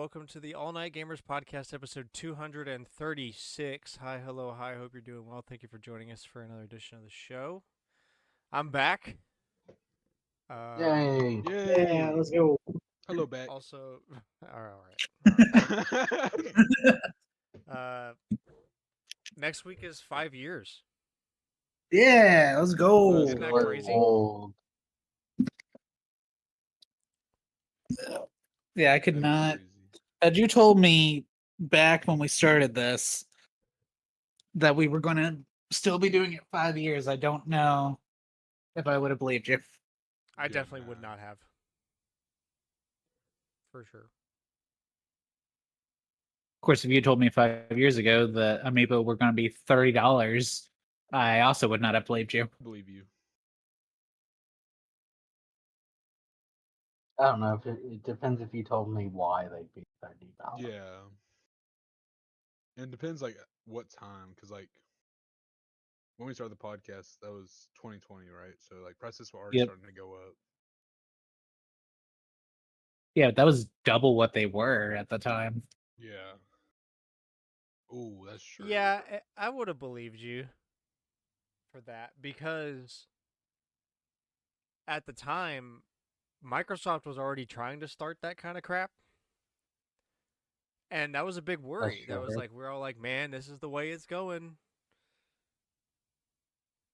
welcome to the All Night Gamers Podcast, episode 236. Hi, hello, hi. Hope you're doing well. Thank you for joining us for another edition of the show. I'm back. Yay! Yeah, Yay! let's go. Hello, back. Also, all right. Next week is 5 years. Yeah, let's go. Isn't that We're crazy? old. Yeah, I could That is not. crazy. Had you told me back when we started this that we were going to still be doing it 5 years, I don't know if I would have believed you. Of I Yeah, definitely would nah. not have. For sure. course, if you told me 5 years ago that Amiibo were going to be $30, I also would not have believed you. Believe you. I don't know if it depends if you told me why they'd be $30. Yeah. And it depends like what time, because like when we started the podcast, that was 2020, right? So like prices were already Yep. starting to go up. Yeah, that was double what they were at the time. Yeah. Oh, that's true. Yeah, I would have believed you for that because at the time, Microsoft was already trying to start that kind of crap. And that was a big worry. That was true. like, we're all like, man, this is the way it's going.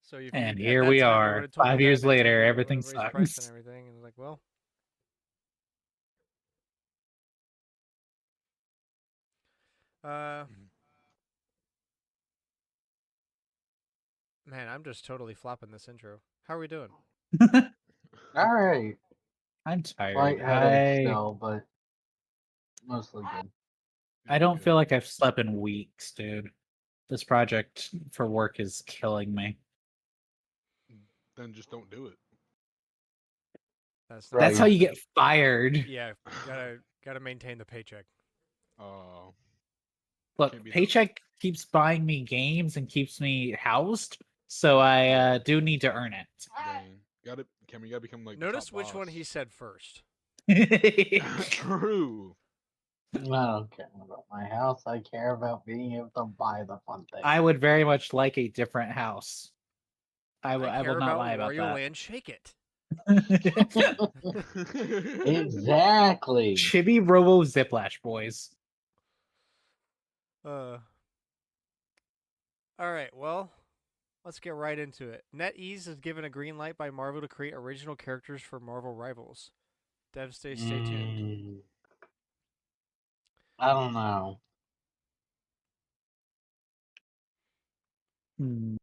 So if And you, here at that we time, you are, would have told me 5 that years Nintendo later, would everything have raised price and sucks. everything, and like, well, Mhm. man, I'm just totally flopping this intro. How are we doing? All right. I'm tired. Slight headache still, but mostly good. I don't Okay. feel like I've slept in weeks, dude. This project for work is killing me. Then just don't do it. That's Right. That's how you option. get fired. Yeah, gotta maintain the paycheck. Oh. Look, Can't be paycheck keeps buying me games and keeps me housed, so I do need to earn it. dang. Cameron, you gotta become like Notice the top which one boss. he said first. True. I don't care about my house. I care about being able to buy the fun thing. I would very much like a different house. I will care not about lie about Wario that. Land Shake It. Exactly. Chibi Robo Ziplash, boys. All right, well, let's get right into it. NetEase is given a green light by Marvel to create original characters for Marvel Rivals. Devs stay tuned. I don't know. Hmm.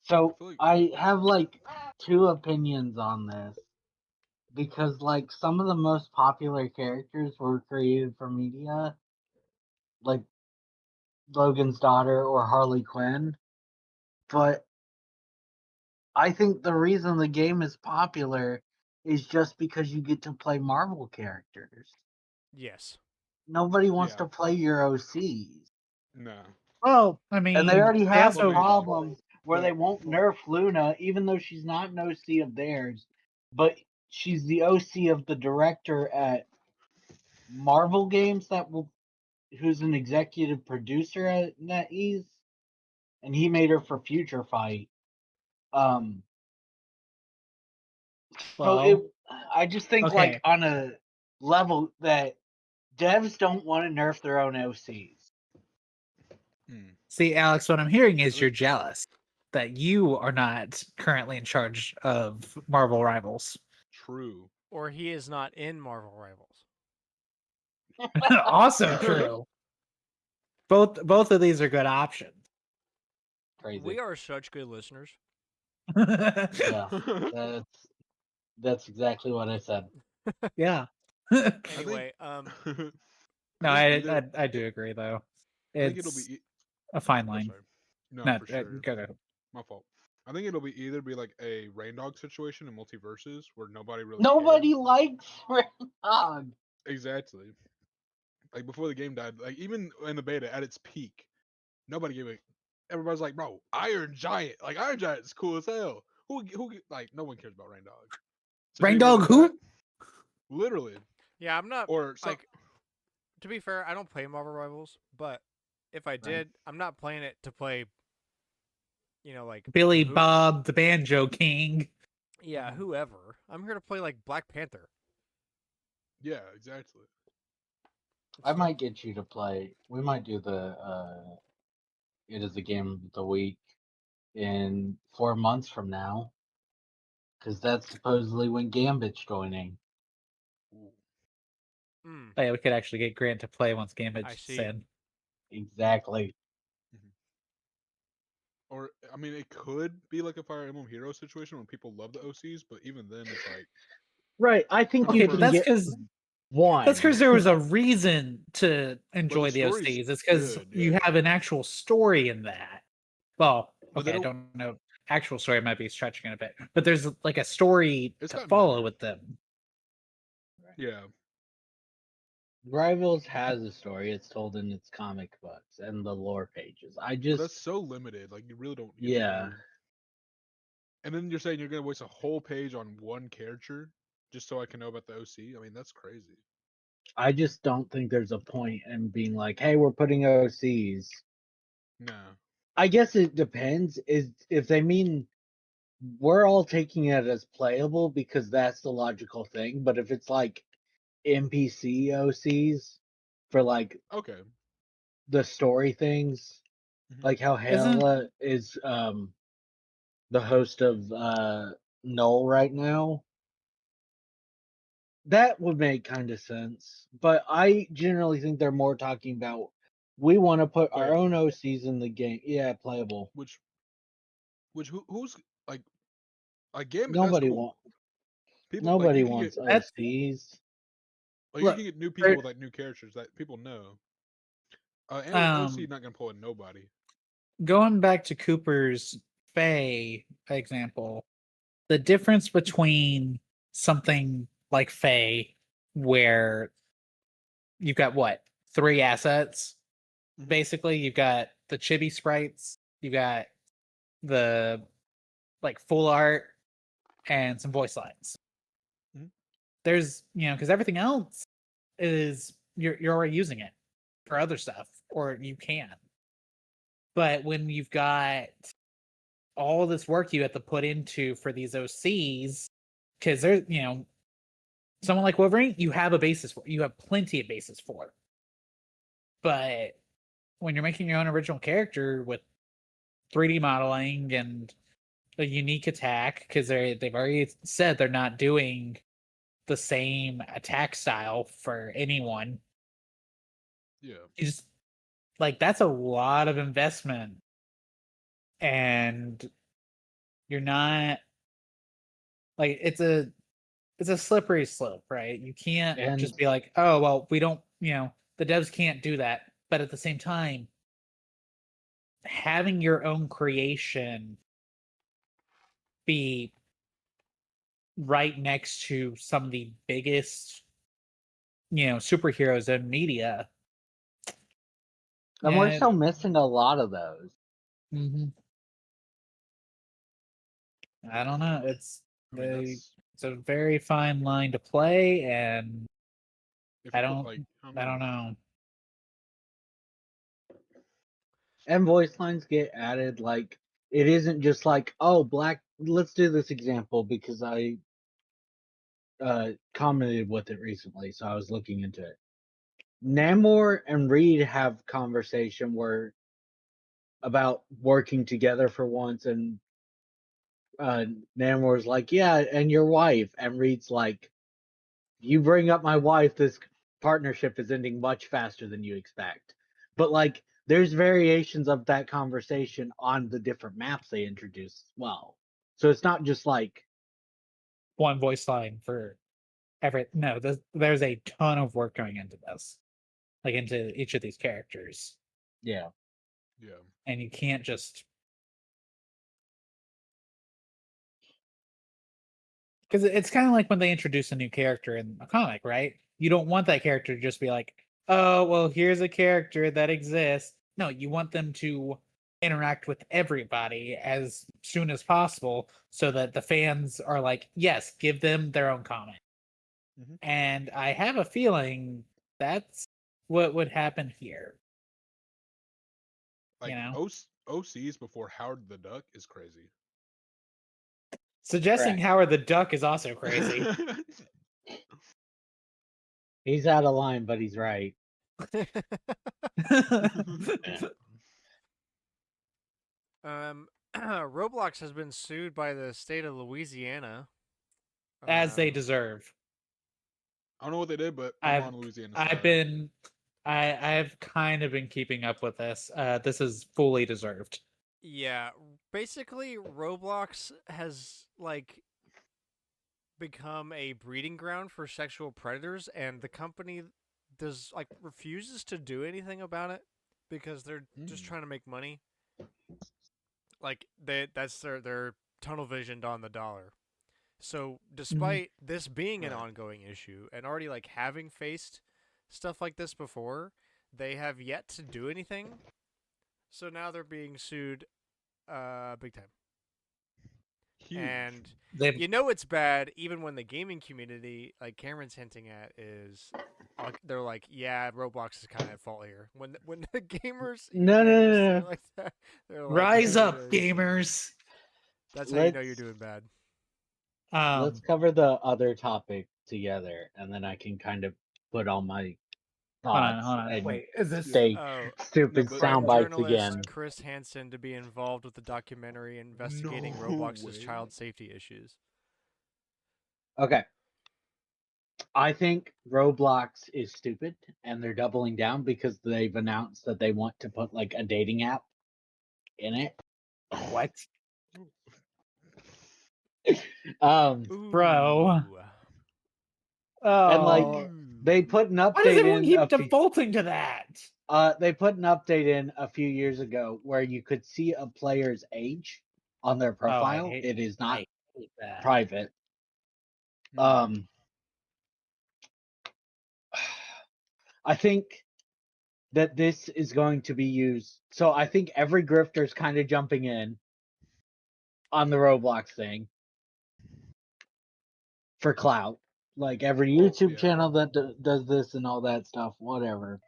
So feel like- I have like two opinions on this. Because like some of the most popular characters were created for media, like Logan's daughter or Harley Quinn. But I think the reason the game is popular is just because you get to play Marvel characters. Yes. Nobody wants Yeah. to play your OCs. No. Well, I mean, And they already they have a also problem where But- they won't nerf Luna, even though she's not an OC of theirs, but she's the OC of the director at Marvel Games who's an executive producer at NetEase, and he made her for Future Fight. well, I just think okay. like on a level that devs don't want to nerf their own OCs. See, Alex, what I'm hearing is you're jealous that you are not currently in charge of Marvel Rivals. True. Or he is not in Marvel Rivals. Also true. Both of these are good options. Crazy. We are such good listeners. Yeah, that's exactly what I said. Yeah. Anyway, No, either- I do agree though. I think it'll It's be. a fine Oh, line. sorry. No, No, for sure. go. My fault. I think it'll be either like a rain dog situation in multiverses where nobody really Nobody cares. likes Dog. Exactly. Like before the game died, like even in the beta at its peak, nobody gave it. Everybody's like, bro, Iron Giant. Like Iron Giant is cool as hell. Who like no one cares about Rain Dog. So Rain maybe Dog like who? that- Literally. yeah, I'm not Or like to be fair, I don't play Marvel Rivals, but if I did, I'm not playing it to play. Like Billy who? Bob, the Banjo King. Yeah, whoever. I'm here to play like Black Panther. Yeah, exactly. I might get you to play. We might do the it is a game of the week in 4 months from now, because that's supposedly when Gambit's joining. Ooh. Mm, Oh, yeah, we could actually get Grant to play once I Gambit's see. in. Exactly. Or I mean, it could be like a Fire Emblem Hero situation where people love the OCs, but even then, it's like Right. I think Okay, you but can that's get because one. there was a reason to but enjoy the the story's OCs. It's because good. you Yeah, have an actual story in that. Well, but they okay, I don't. don't know. Actual story might be stretching it a bit, but there's like a story It's to gotten follow better. with them. Yeah, Rivals has a story. It's told in its comic books and the lore pages. but that's so limited. Like you really don't get to Yeah. know. And then you're saying you're gonna waste a whole page on one character just so I can know about the OC. I mean, that's crazy. I just don't think there's a point in being like, hey, we're putting OCs. Nah. I guess it depends. Is if they mean we're all taking it as playable because that's the logical thing. But if it's like NPC OCs for like Okay. the story things, Hmm. like how Isn't Hela is the host of Null right now, that would make kind of sense. But I generally think they're more talking about we want to put our own Playable. OCs in the game. Yeah, playable. Which who's like Gambit? That's Nobody cool. want People like nobody you can get wants that's OCs. you look can get new people there- with like new characters that people know. And with OC, um not gonna pull in nobody. going back to Cooper's Faye example, the difference between something like Faye, where you've got what, three assets? Mhm. Basically, you've got the chibi sprites, you've got the like full art, and some voice lines. Mhm. There's because everything else is you're already using it for other stuff, or you can. But when you've got all this work you have to put into for these OCs, because they're someone like Wolverine, you have a basis for. You have plenty of basis for. But when you're making your own original character with 3D modeling and a unique attack, because they've already said they're not doing the same attack style for anyone. Yeah. You just like that's a lot of investment, and you're not like it's a slippery slope, right? You can't And just be like, oh well, we don't, the devs can't do that. But at the same time, having your own creation be right next to some of the biggest, superheroes in media. we're Yeah. still missing a lot of those. Mhm. I don't know. I mean, that's It's a very fine line to play, and if I you put don't like I don't know. And voice lines get added. Like it isn't just like, oh, black. Let's do this example because I commented with it recently, so I was looking into it. Namor and Reed have conversation where about working together for once, and Namor's like, "Yeah, and your wife," and Reed's like, "You bring up my wife, this partnership is ending much faster than you expect." But like, there's variations of that conversation on the different maps they introduce as well. So it's not just like, One voice line for every no. There's a ton of work going into this, like into each of these characters, yeah, yeah. and you can't just because it's kind of like when they introduce a new character in a comic, right? You don't want that character to just be like, oh, well, here's a character that exists. No, you want them to interact with everybody as soon as possible so that the fans are like, yes, give them their own comment. Hmm. And I have a feeling that's what would happen here. Like You know, OCs before Howard the Duck is crazy. suggesting Correct. Howard the Duck is also crazy. He's out of line, but he's right. Roblox has been sued by the state of Louisiana. As they deserve. I don't know what they did, but I'm on Louisiana side. I've kind of been keeping up with this. This is fully deserved. Yeah, basically Roblox has like become a breeding ground for sexual predators, and the company refuses to do anything about it because they're just trying to make money. Like that's their tunnel visioned on the dollar. So despite this being an ongoing issue and already like having faced stuff like this before, they have yet to do anything. So now they're being sued big time. Huge. And you know it's bad even when the gaming community, like Cameron's hinting at, is they're like, yeah, Roblox is kind of at fault here. When the gamers No. like that, they're like, Rise yeah, up, gamers. That's how you know you're doing bad. Let's cover the other topic together, and then I can kind of put all my thoughts. Hold on. And Wait, is this say stupid but sound bites journalist again? Chris Hansen to be involved with the documentary investigating No Roblox's way. child safety issues. Okay. I think Roblox is stupid, and they're doubling down because they've announced that they want to put like a dating app in it. what? Bro. And like Oh, they put an update why does everyone in keep defaulting to that? they put an update in a few years ago where you could see a player's age on their profile. It is not private. I think that this is going to be used. So I think every grifter's kind of jumping in on the Roblox thing for clout. Like every YouTube channel that does this and all that stuff, whatever.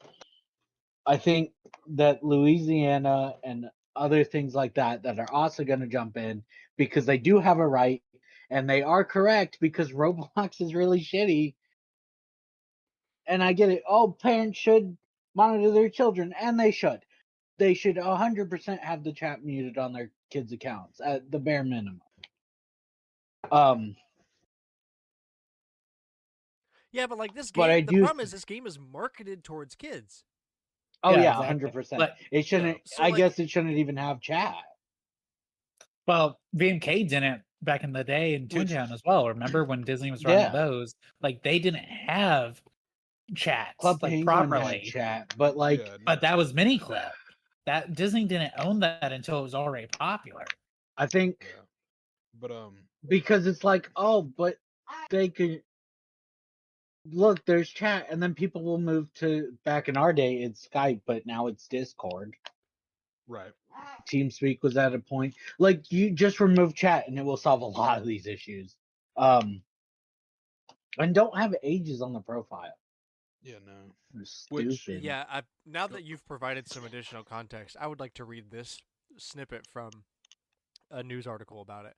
I think that Louisiana and other things like that are also going to jump in because they do have a right, and they are correct because Roblox is really shitty. And I get it. Oh, parents should monitor their children, and they should. They should 100% have the chat muted on their kids' accounts at the bare minimum. Yeah, but like this game, the problem is this game is marketed towards kids. Oh yeah, 100%. It shouldn't. So, I guess it shouldn't even have chat. Well, VMK didn't back in the day in Toontown as well. Remember when Disney was running those? Like they didn't have chats Club like Penguin properly. had chat, but like, but that was mini clip. That Disney didn't own that until it was already popular. I think, but because it's like, oh, but they could look. There's chat, and then people will move to back in our day. It's Skype, but now it's Discord. Right. TeamSpeak was at a point like you just remove chat, and it will solve a lot of these issues. And don't have ages on the profile. Yeah, no. Stupid. Yeah, now that you've provided some additional context, I would like to read this snippet from a news article about it.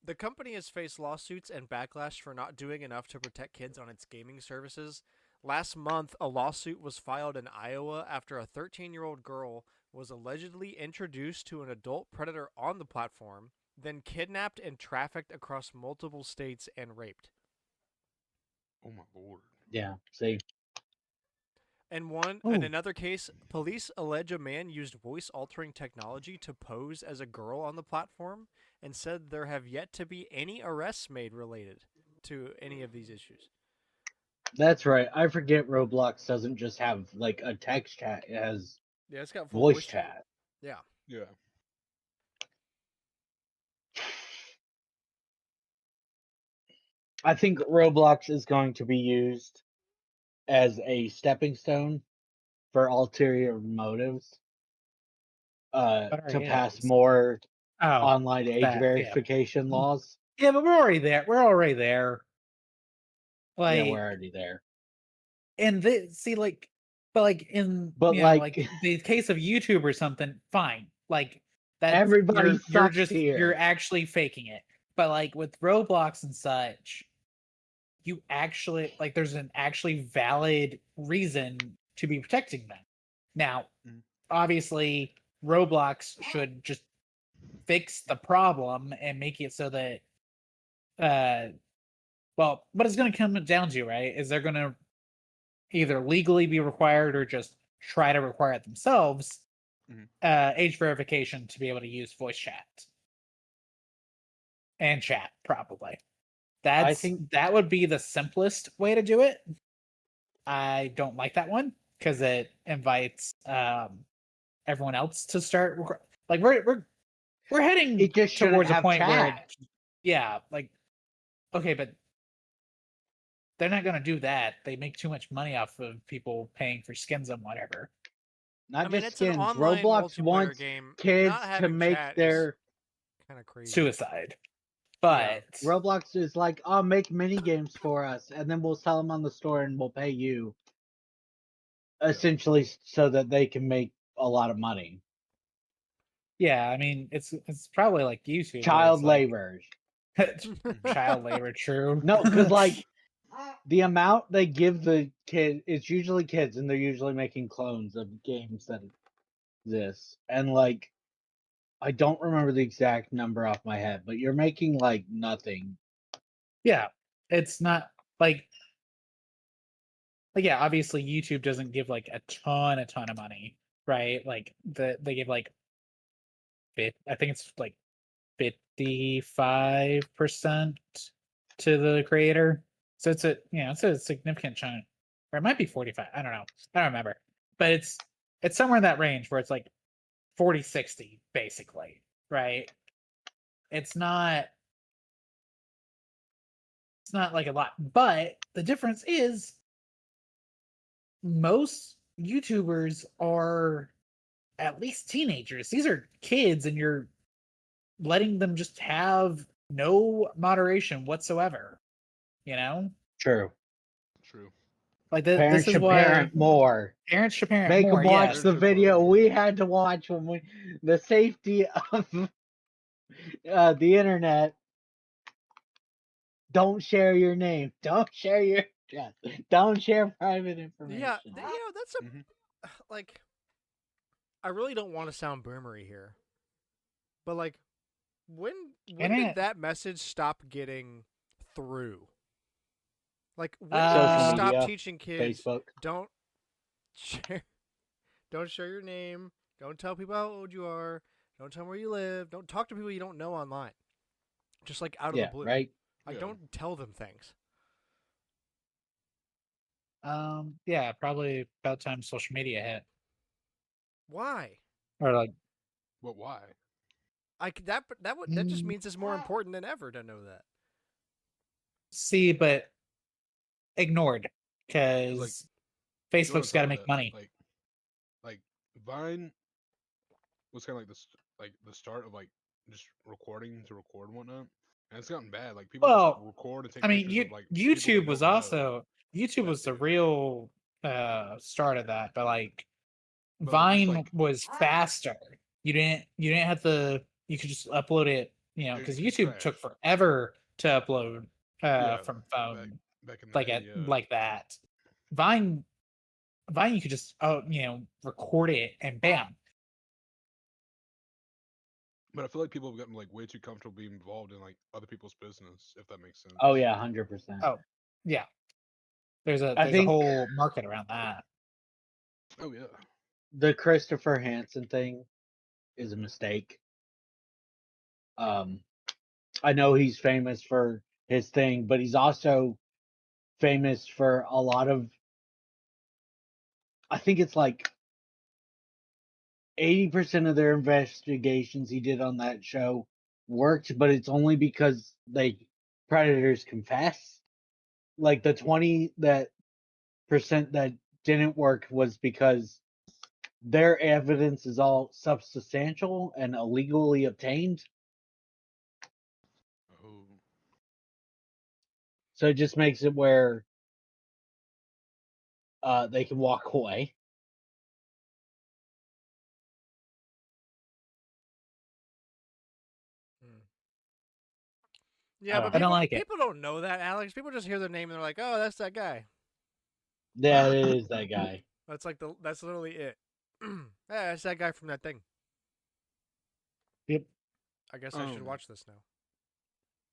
The company has faced lawsuits and backlash for not doing enough to protect kids on its gaming services. Last month, a lawsuit was filed in Iowa after a 13-year-old girl was allegedly introduced to an adult predator on the platform, then kidnapped and trafficked across multiple states and raped. Oh my lord. Yeah, see. And in another case, police allege a man used voice-altering technology to pose as a girl on the platform and said there have yet to be any arrests made related to any of these issues. That's right. I forget Roblox doesn't just have like a text chat; it has it's got full voice chat. Yeah. Yeah. I think Roblox is going to be used as a stepping stone for ulterior motives to pass more online age verification laws. Yeah, but we're already there. Like, yeah, we're already there. And see, like, But like in But like the case of YouTube or something, fine. Like that's everybody you're sucks here. you're actually faking it. But like with Roblox and such, you actually like there's an actually valid reason to be protecting them. Now, obviously, Roblox should just fix the problem and make it so that well, what it's going to come down to, right, is they're going to either legally be required or just try to require it themselves age verification to be able to use voice chat and chat, probably. I think that would be the simplest way to do it. I don't like that one because it invites everyone else to start like we're heading it just shouldn't towards a have point where chat. yeah, like okay, but they're not gonna do that. They make too much money off of people paying for skins and whatever. Not I mean, just it's an skins. online Roblox multiplayer wants game. kids Not to having make chat is their kind of crazy. Suicide. Yeah. But Roblox is like, oh, make mini games for us, and then we'll sell them on the store, and we'll pay you, essentially, so that they can make a lot of money. yeah, I mean, it's probably like YouTube. Child where labor. it's like child labor, true. No, because like the amount they give the kid, it's usually kids, and they're usually making clones of games that exist. And like, I don't remember the exact number off my head, but you're making like nothing. Yeah, it's not like yeah, obviously YouTube doesn't give like a ton of money, right? Like they give like I think it's like 55% to the creator. So it's a it's a significant chunk. Or it might be 45. I don't know. I don't remember. But it's somewhere in that range where it's like 40-60 basically, right? It's not like a lot. But the difference is most YouTubers are at least teenagers. These are kids and you're letting them just have no moderation whatsoever. You know? True. True. Like Parents this is should why parent more. parents should parent Make more. them watch Yes. the video we had to watch when the safety of the internet. Don't share your name. Don't share your address. Don't share private information. Yeah, that's a like. I really don't want to sound boomery here, but like, when did that message stop getting through? Like, when did we Social stop media, teaching kids Facebook. don't share, don't share your name, don't tell people how old you are, don't tell them where you live, don't talk to people you don't know online, just like out of the blue. Right. Like, don't tell them things. Yeah, probably about time social media hit. Why? Or like, But why? That just means it's more important than ever to know that. See, but ignored because Like, Facebook's got to make money. Like Vine was kind of like the start of like just recording to record and whatnot, and it's gotten bad. Like people just record and take pictures of like YouTube was also YouTube was the real start of that, but like But, Vine like, was faster. You didn't have to. You could just upload it, because YouTube took forever to upload from phone, back in the like day, like that. Vine, you could just record it and bam. But I feel like people have gotten like way too comfortable being involved in like other people's business, if that makes sense. Oh yeah, 100%. Oh yeah, there's a whole market around that. Oh yeah. The Christopher Hansen thing is a mistake. I know he's famous for his thing, but he's also famous for a lot of, I think it's like 80% of their investigations he did on that show worked, but it's only because predators confess. Like the 20% that didn't work was because their evidence is all substantial and illegally obtained. Oh. So it just makes it where they can walk away. Yeah, but I don't people like it. people don't know that, Alex. People just hear their name and they're like, "Oh, that's that guy." Yeah, it is that guy. That's literally it. Yeah, that's that guy from that thing. Yep. I guess I should watch this now.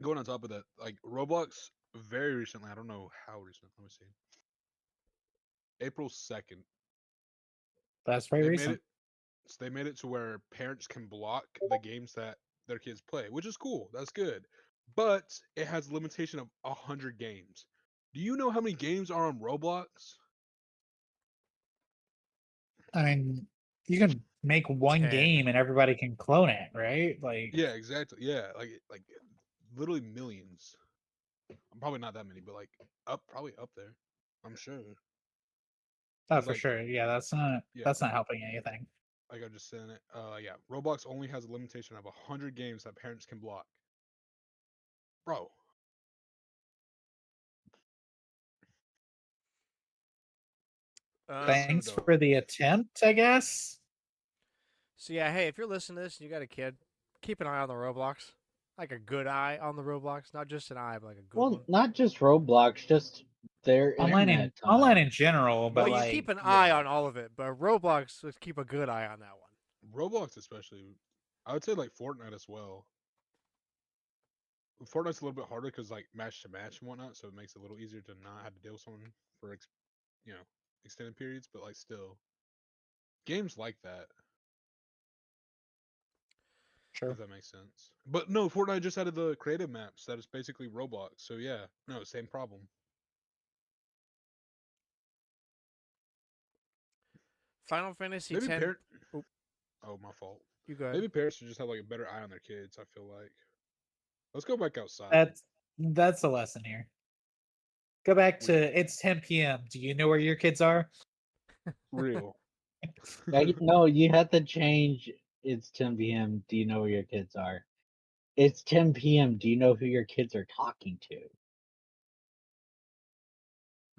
Going on top of that, like Roblox, very recently. I don't know how recent. Let me see. April 2nd. That's very They made recent. it. So they made it to where parents can block the games that their kids play, which is cool. That's good. But it has a limitation of 100 games. Do you know how many games are on Roblox? I mean, you can make one 10. game and everybody can clone it, right? Like, Yeah, exactly. Yeah, like literally millions. Probably not that many, but like probably up there. I'm sure. oh, Cause for like sure. Yeah, yeah, that's not helping anything. like I just said it. Yeah, Roblox only has a limitation of 100 games that parents can block. Bro, that's so Um. Thanks dumb. for the attempt, I guess. So yeah, hey, if you're listening to this and you got a kid, keep an eye on the Roblox. Like a good eye on the Roblox, not just an eye, but like a good Well, one. not just Roblox, just their internet Online time. in general, Well, but you keep like, an eye Yeah, on all of it, but Roblox, let's keep a good eye on that one. Roblox especially. I would say like Fortnite as well. Fortnite's a little bit harder because like match to match and whatnot, so it makes it a little easier to not have to deal with someone for you know extended periods. But like still, games like that, sure. if that makes sense. But no, Fortnite just added the creative maps that is basically Roblox. So yeah, no, same problem. Final Fantasy Maybe X. parent. Oh, Oh, my fault. you good? Maybe parents should just have like a better eye on their kids. I feel like. Let's go back outside. That's the lesson here. Go back We to it's 10 p.m. Do you know where your kids are? real. No, you have to change. It's 10 p.m. Do you know where your kids are? It's 10 p.m. Do you know who your kids are talking to?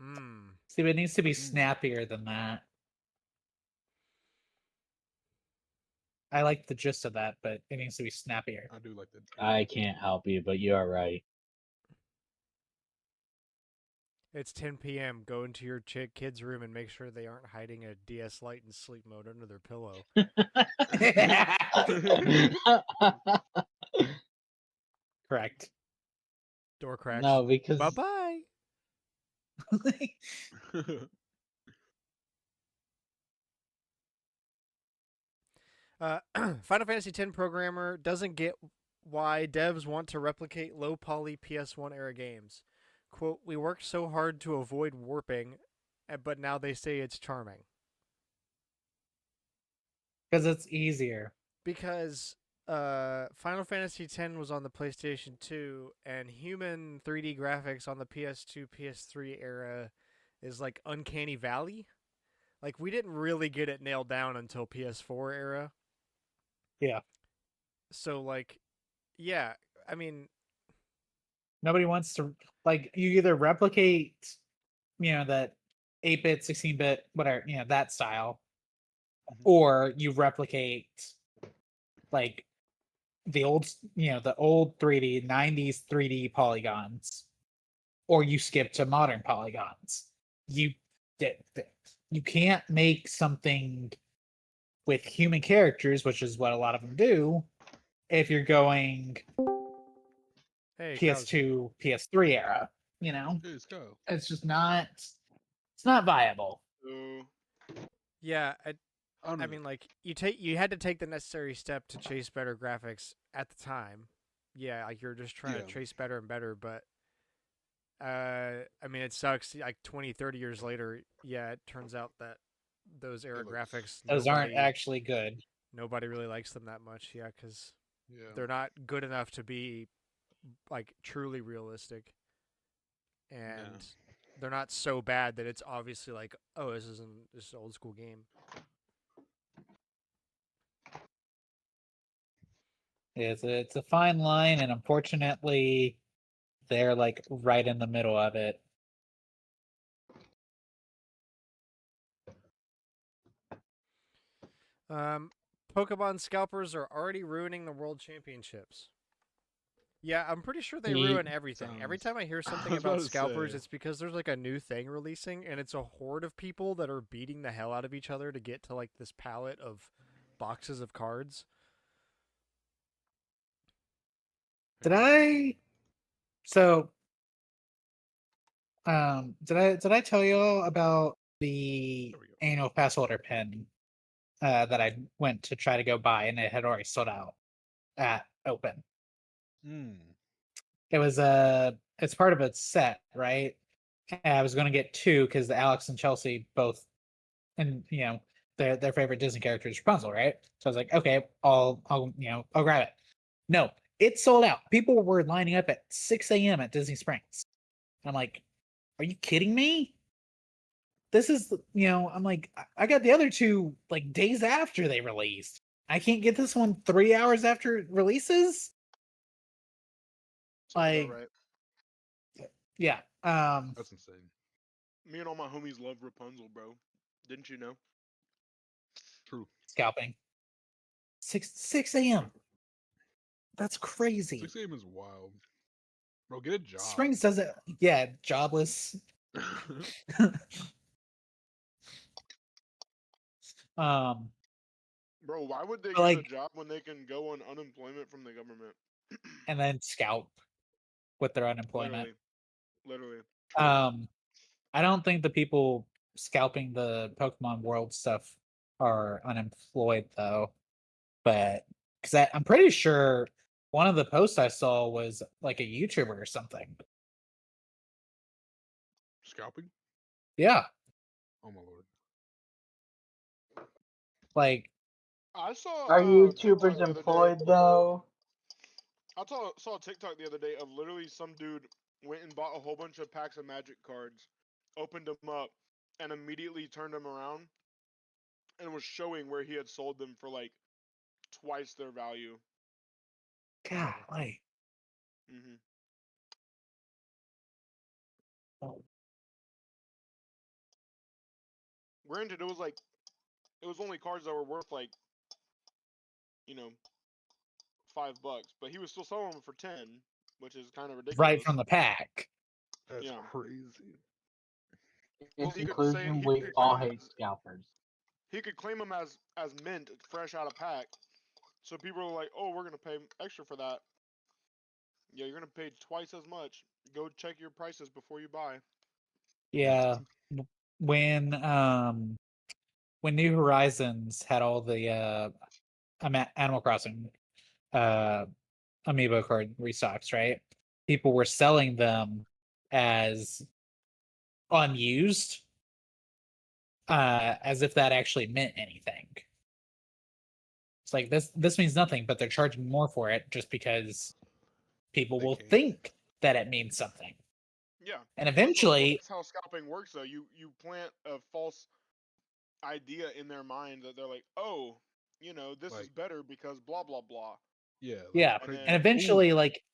Hmm. See, it needs to be Mm, snappier than that. I like the gist of that, but it needs to be snappier. I do like that. I can't help you, but you are right. It's 10 p.m. Go into your kid's room and make sure they aren't hiding a DS Lite in sleep mode under their pillow. Correct. Door cracks. No, because Bye bye. Final Fantasy X programmer doesn't get why devs want to replicate low poly PS1 era games. Quote, we worked so hard to avoid warping, but now they say it's charming. Because it's easier. Because Final Fantasy X was on the PlayStation 2, and human 3D graphics on the PS2, PS3 era is like Uncanny Valley. Like, we didn't really get it nailed down until PS4 era. Yeah. So, like, yeah, I mean, Nobody wants to like you either replicate, that 8-bit, 16-bit, whatever, that style, or you replicate like the old 3D 90s 3D polygons, or you skip to modern polygons. You you can't make something with human characters, which is what a lot of them do, if you're going hey, Kyle's here. PS2, PS3 era. Hey, let's go. It's just not. It's not viable. Yeah, I don't I know. mean, like, you had to take the necessary step to chase better graphics at the time. Yeah, like you're just trying to Yeah. chase better and better, but I mean, it sucks. Like 20, 30 years later, yeah, it turns out that those era It looks. graphics, Those aren't actually good. nobody really likes them that much. Yeah, because Yeah. they're not good enough to be like truly realistic, Yeah. and they're not so bad that it's obviously like, oh, this is an old school game. It's a fine line, and unfortunately, they're like right in the middle of it. Pokemon scalpers are already ruining the world championships. Yeah, I'm pretty sure they Ye- ruin everything. Every Sounds- time I hear I something was about about to scalpers, say. it's because there's like a new thing releasing, and it's a horde of people that are beating the hell out of each other to get to like this palette of boxes of cards. Did I? So, did I tell you all about the There we go. annual pass holder pin that I went to try to go buy and it had already sold out at open? Mm. It was it's part of a set, right? And I was going to get two because Alex and Chelsea both, and their favorite Disney character is Rapunzel, right? So I was like, okay, I'll grab it. No, it sold out. People were lining up at 6 a.m. at Disney Springs. I'm like, are you kidding me? This is, I'm like, I got the other two like days after they released. I can't get this one 3 hours after it releases. Sounds about Like, right. yeah. That's insane. Me and all my homies love Rapunzel, bro. Didn't you know? True. Scalping. 6 a.m. That's crazy. 6 a.m. is wild. Bro, get a job. Springs does it. Yeah, jobless. um, Bro, why would they But, get a like- job when they can go on unemployment from the government? and then scalp with their unemployment. Literally. I don't think the people scalping the Pokemon World stuff are unemployed though, but because I'm pretty sure one of the posts I saw was like a YouTuber or something. Scalping? Yeah, Oh my lord. like I saw Are TikTok YouTubers the other day. employed though? I saw a TikTok the other day of literally some dude went and bought a whole bunch of packs of Magic cards, opened them up, and immediately turned them around and was showing where he had sold them for like twice their value. God, like hmm Granted, it was only cards that were worth like, you know, $5, but he was still selling them for 10, which is kind of ridiculous. right from the pack. That's Yeah. crazy. In he could conclusion, he we could all claim hate as- scalpers. He could claim them as mint, fresh out of pack. So people are like, "Oh, we're gonna pay extra for that." Yeah, you're gonna pay twice as much. Go check your prices before you buy. Yeah, when New Horizons had all the Animal Crossing uh amiibo card restocks, right? People were selling them as unused, as if that actually meant anything. It's like this means nothing, but they're charging more for it just because people They will can. think that it means something. Yeah. And eventually, That's how scalping works, though. You plant a false idea in their mind that they're like, "Oh, this is Like, better because blah blah blah." yeah. Like, yeah, And then- and eventually, like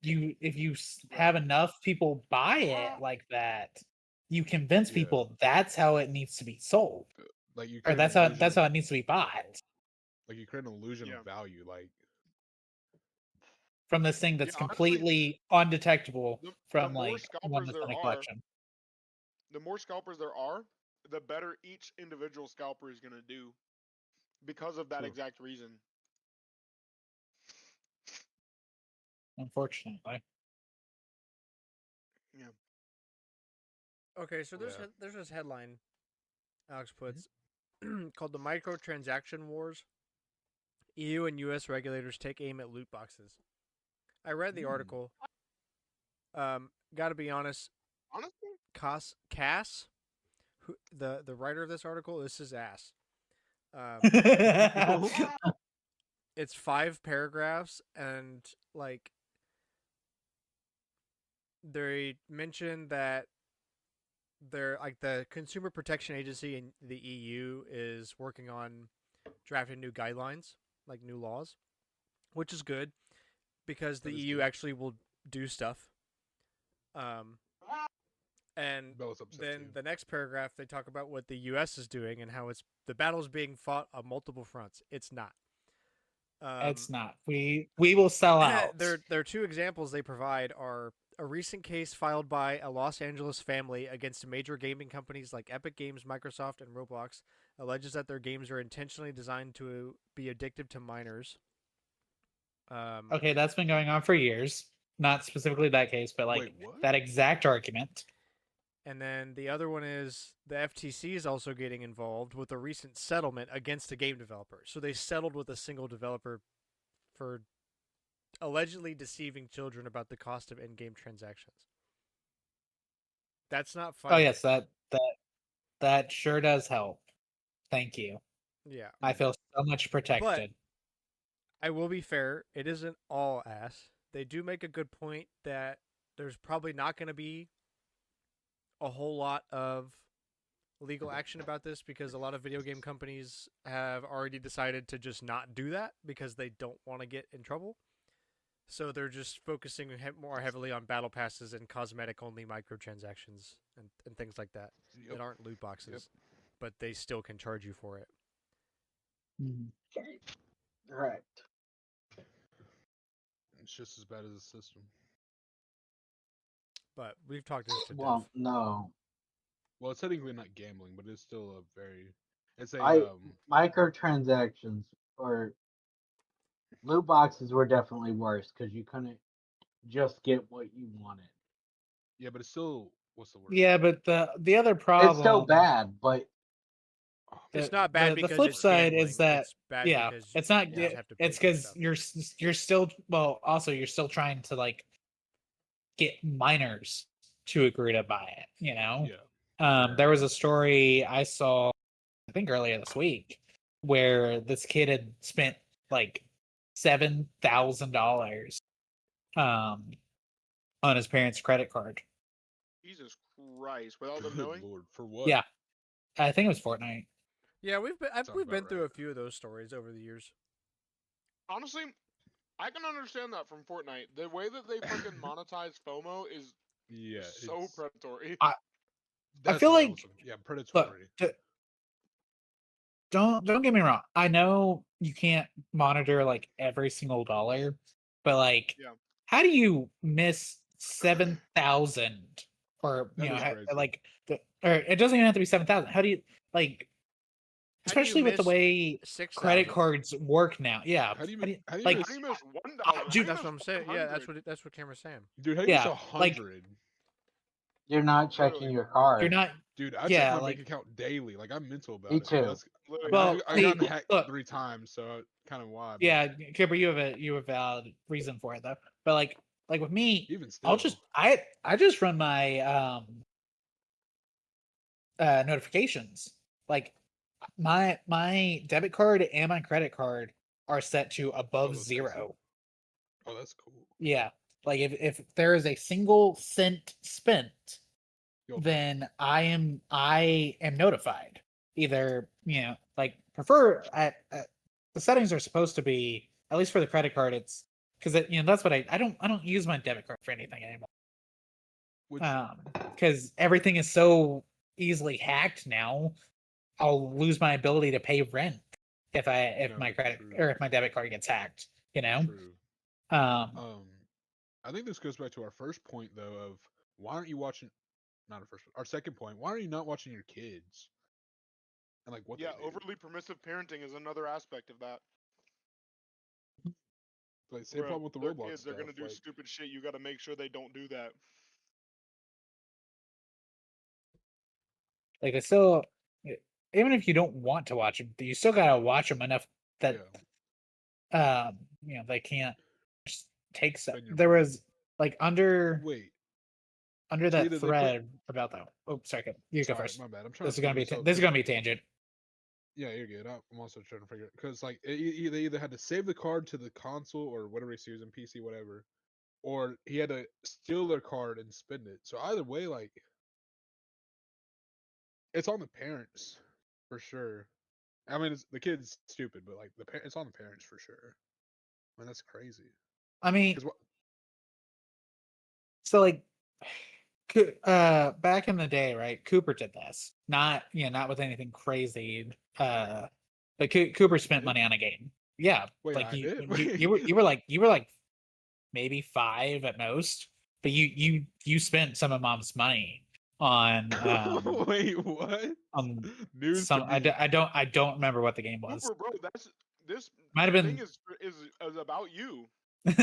if you have Right. enough people buy it like that, you convince Yeah. people that's how it needs to be sold, Like you or create that's an how illusion of, it needs to be bought like you create an illusion Yeah. of value. Like, from this thing that's Yeah, honestly, completely undetectable the from more like one scalpers that's there in a are, collection. the better each individual scalper is gonna do because of that True. exact reason. Unfortunately, Yeah. Okay, so Yeah. there's this headline Alex puts called "The Microtransaction Wars." EU and US regulators take aim at loot boxes. I read the article. Got to be honest, Honestly, Cass, the writer of this article, this is ass. It's 5 paragraphs, and like they mention that they're like the Consumer Protection Agency in the EU is working on drafting new guidelines, like new laws, which is good because the That is EU good. actually will do stuff. And Bella's upset then too. the next paragraph they talk about what the US is doing and how the battle's being fought on multiple fronts. It's not. It's not. We will sell out. Their two examples they provide are a recent case filed by a Los Angeles family against major gaming companies like Epic Games, Microsoft, and Roblox alleges that their games are intentionally designed to be addictive to minors. Okay, that's been going on for years. Not specifically that case, but like Wait, what? that exact argument. And then the other one is the FTC is also getting involved with a recent settlement against a game developer. So they settled with a single developer for allegedly deceiving children about the cost of in-game transactions. That's not funny. Oh yes, that sure does help. Thank you. Yeah. I feel so much protected. I will be fair, it isn't all ass. They do make a good point that there's probably not going to be a whole lot of legal action about this because a lot of video game companies have already decided to just not do that because they don't want to get in trouble. So they're just focusing more heavily on battle passes and cosmetic only microtransactions and things like that that aren't loot boxes, but they still can charge you for it. Right. It's just as bad as the system. But we've talked this to Well, death. no. Well, it's technically not gambling, but it's still a very. It's a Microtransactions or loot boxes were definitely worse because you couldn't just get what you wanted. Yeah, but it's still what's the word? Yeah, but the other problem, It's still bad, but It's not bad the because flip it's side gambling. is that It's bad yeah, because it's not. you just have to pay It's for because stuff. you're still also you're still trying to like get minors to agree to buy it. You know. Yeah. There was a story I saw, I think earlier this week, where this kid had spent like $7,000 on his parents' credit card. Jesus Christ! Without them Good knowing. Lord, for what? Yeah, I think it was Fortnite. Yeah, we've Sounds been about through a right. few of those stories over the years. Honestly, I can understand that from Fortnite. The way that they fucking monetize FOMO is Yeah, so it's, predatory. that's feel like awesome. Yeah, look, predatory. don't get me wrong. I know you can't monitor like every single dollar, but like, Yeah. how do you miss 7,000 or That is crazy. like or it doesn't even have to be 7,000. How do you like? How do you Especially with the miss way 6,000? credit cards work now. Yeah. How do you like How do you miss 1,000? dude, That's what I'm saying. Yeah, that's what Cameron's saying. Dude, how do you miss yeah, 100? you're not checking Literally. your card. you're not. Dude, I check Yeah, my like bank account daily. Like I'm mental about Me it. too. That's, Literally. well, I see, got hacked look, 3 times, so kind of why. But yeah, Kipper, you have a valid reason for it though. But like with me, even still, I'll just I just run my notifications. Like my debit card and my credit card are set to above those texts. 0. Oh, that's cool. Yeah. Like if there is a single cent spent, You'll then I am notified. Either, like prefer the settings are supposed to be, at least for the credit card, it's because that's what I don't use my debit card for anything anymore. Which, Because everything is so easily hacked now, I'll lose my ability to pay rent if my credit true. or if my debit card gets hacked. True. Um, I think this goes back to our first point though of why aren't you watching? Not our first, our second point. Why are you not watching your kids? And like what? Yeah, they do? overly permissive parenting is another aspect of that. Like same problem with the their Roblox kids stuff. are gonna do like, stupid shit. You got to make sure they don't do that. like I still, even if you don't want to watch them, you still gotta watch them enough that they can't just take stuff. Spend your There money. was like under Wait, that either thread about that. Oh, sorry, you go sorry, first. my bad. I'm trying This to is gonna be figure. this is gonna be a tangent. Yeah, you're good. I'm also trying to figure it because like they either had to save the card to the console or whatever he's using, PC, whatever, or he had to steal their card and spend it. So either way, like it's on the parents for sure. I mean, the kid's stupid, but like it's on the parents for sure. I mean, that's crazy. I mean, Because so like, back in the day, right? Cooper did this, not with anything crazy. But Cooper spent money on a game, Yeah, Wait, like I did? Wait. you were like maybe 5 at most, but you spent some of mom's money on Wait, what? on News to some. me. I don't remember what the game was. Cooper, bro, this Might have thing been is about you.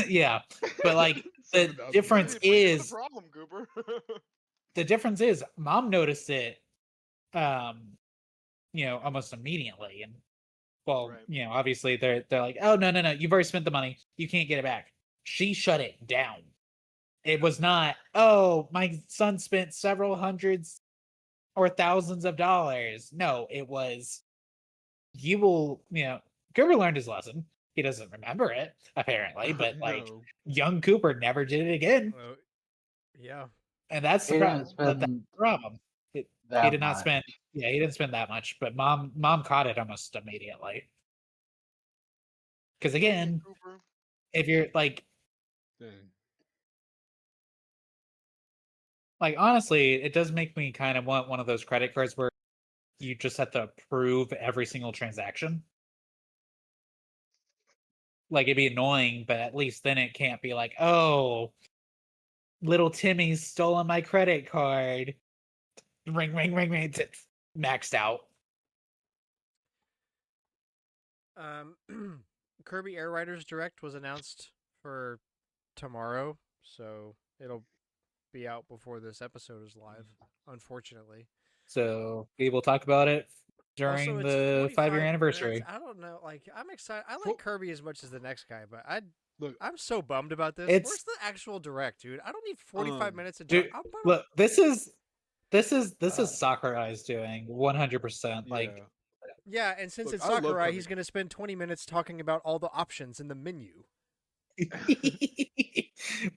yeah, but like the $7,000. difference But you're the is problem, Cooper. mom noticed it almost immediately, and well, Right. obviously they're like, oh no, you've already spent the money, you can't get it back. She shut it down. It was not, oh, my son spent several hundreds or thousands of dollars. No, it was, you will, Cooper learned his lesson. He doesn't remember it apparently, but like No. young Cooper never did it again, Well, yeah. and that's the He didn't that's the spend problem. He that did not much. spend. Yeah, he didn't spend that much, but mom caught it almost immediately. Because again, Cooper. if you're like Dang. honestly, it does make me kind of want one of those credit cards where you just have to approve every single transaction. Like, it'd be annoying, but at least then it can't be like, oh, little Timmy's stolen my credit card. Ring, ring, ring, ring. It's maxed out. Kirby Air Riders Direct was announced for tomorrow, so it'll be out before this episode is live, unfortunately. So we will talk about it during Also, it's the 5-year 45 anniversary. minutes. I don't know. Like, I'm excited. I Fo- like Kirby as much as the next guy, but Look, I'm so bummed about this. It's- Where's the actual direct, dude? I don't need 45 minutes of Dude, direct. look, this is Uh, Sakurai's doing 100%. Like, yeah. Yeah, and since Look, it's I love Sakurai, Kirby. he's going to spend 20 minutes talking about all the options in the menu. we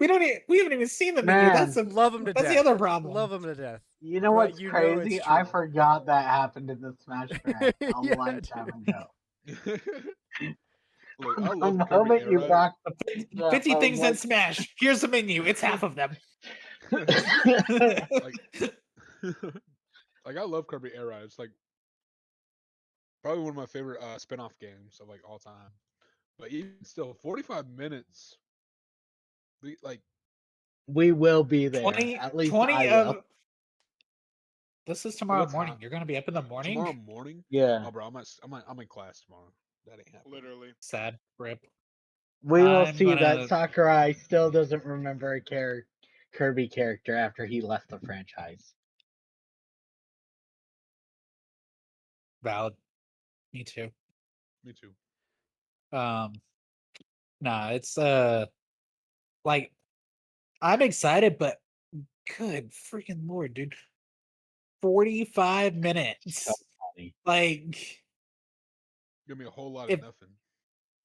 haven't even seen the menu. Man, Love him to That's death. the other problem. Love him to death. You know But what's you know crazy? it's I true. forgot that happened in the Smash Direct a Yeah, lifetime ago. Look, I The love Kirby moment Air you Ride. brought 50 that, things in like, Smash. Here's the menu. It's half of them. like, like I love Kirby Air Ride. It's like probably one of my favorite spin-off games of like all time. But even still, 45 minutes. Like we will be there. 20, At least 20 I of will. this is tomorrow what morning. time? You're gonna be up in the morning. Tomorrow morning? Yeah, Oh, bro, I'm in class tomorrow. That ain't happening. Literally. Sad rip. we will I'm see that gonna- Sakurai still doesn't remember a Kirby character after he left the franchise. Valid. Me too. Me too. Nah, it's like I'm excited, but good freaking lord, dude. 45 minutes. So funny. Like, Give me a whole lot If- of nothing.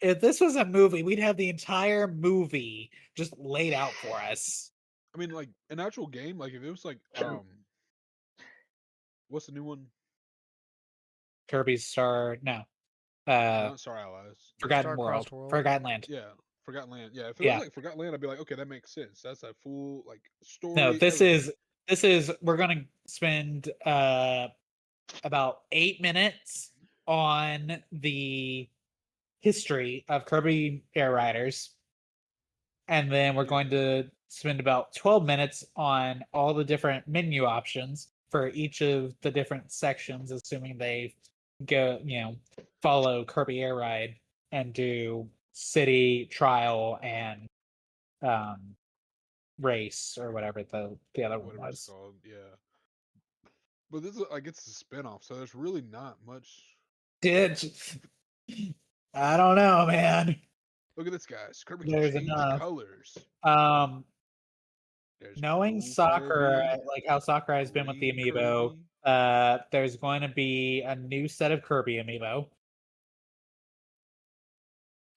if this was a movie, we'd have the entire movie just laid out for us. I mean, like an actual game. Like if it was like what's the new one? Kirby's Star, no. Not Star Allies. Forgotten Star-Crossed World. World. Forgotten Land. Yeah, Forgotten Land. Yeah, if it Yeah. was like Forgotten Land, I'd be like, okay, that makes sense. That's a full like story. No, this everything. is we're gonna spend about 8 minutes on the history of Kirby Air Riders. And then we're going to spend about 12 minutes on all the different menu options for each of the different sections, assuming they go, follow Kirby Air Ride and do city, trial, and race, or whatever the other one Whatever it's was. called. Yeah. But this is like it's a spin-off, so there's really not much. Did I don't know, man. Look at this, guys. Kirby There's can change enough. colors. There's Knowing blue Sakura, Kirby, like how Sakura has been with the green amiibo, Kirby. there's going to be a new set of Kirby amiibo.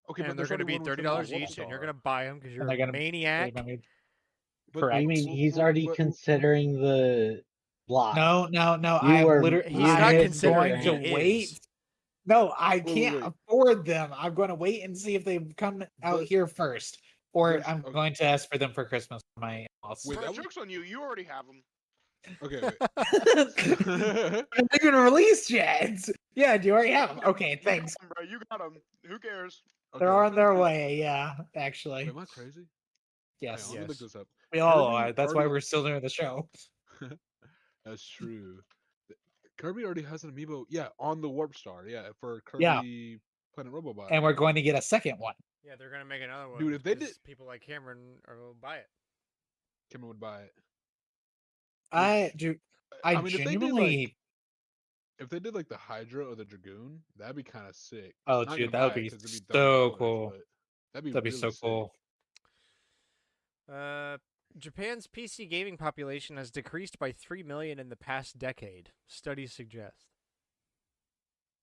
Okay, but And they're there's going to only be one with them on $30 each, and you're Wolfstar. going to buy them because you're they're a gonna- maniac. But- Correct. I mean, Well, he's well, already but- considering the block. No. You I were- literally, He's I'm not going considering, to he wait. is. No, I Wait, can't wait. afford them. I'm going to wait and see if they come out But- here first, or there's- I'm okay. going to ask for them for Christmas for my house. Wait, Bro, that was- joke's on you. You already have them. Okay, wait. Haven't even released yet. Yeah, do you already have them? Okay, You got thanks. 'em, bro. You got them. Who cares? They're Okay. on their way. Yeah, Wait, actually, am I crazy? Hang on, yes. let me look Yes. this up. We all Kirby are. That's why already. we're still doing the show. That's true. Kirby already has an amiibo. Yeah, on the Warp Star. Yeah, for Yeah, Kirby Planet Robobot. and we're going to get a second one. Yeah, they're gonna make another one Dude, if they did, because people like Cameron will buy it. Cameron would buy it. I Which, do. I I mean, genuinely. if they did like the Hydra or the Dragoon, that'd be kind of sick. Oh, Not dude, gonna that would buy it be because it'd be dumb so colors, cool. but that'd be That'd be really so sick. cool. Japan's PC gaming population has decreased by 3 million in the past decade. Studies suggest.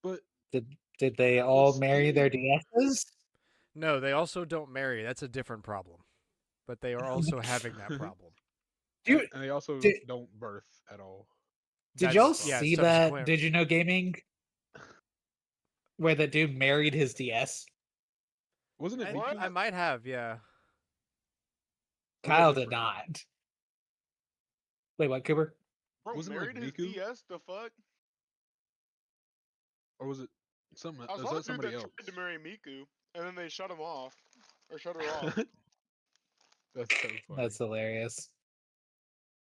But Did they all marry their DSs? No, they also don't marry. That's a different problem. But they are also having that problem. Dude, and they also did, don't birth at all. did y'all Yeah, see that? subsequent. Did you know gaming where the dude married his DS? Wasn't it Miku? I might have, yeah. Or was that Kyle did different? not. Wait, what, Cooper? Bro, Wasn't it like married his Miku? DS. The fuck? Or was it something? I Was saw that the dude somebody that else? tried to marry Miku, and then they shut him off, or shut her off. That's so funny. That's hilarious.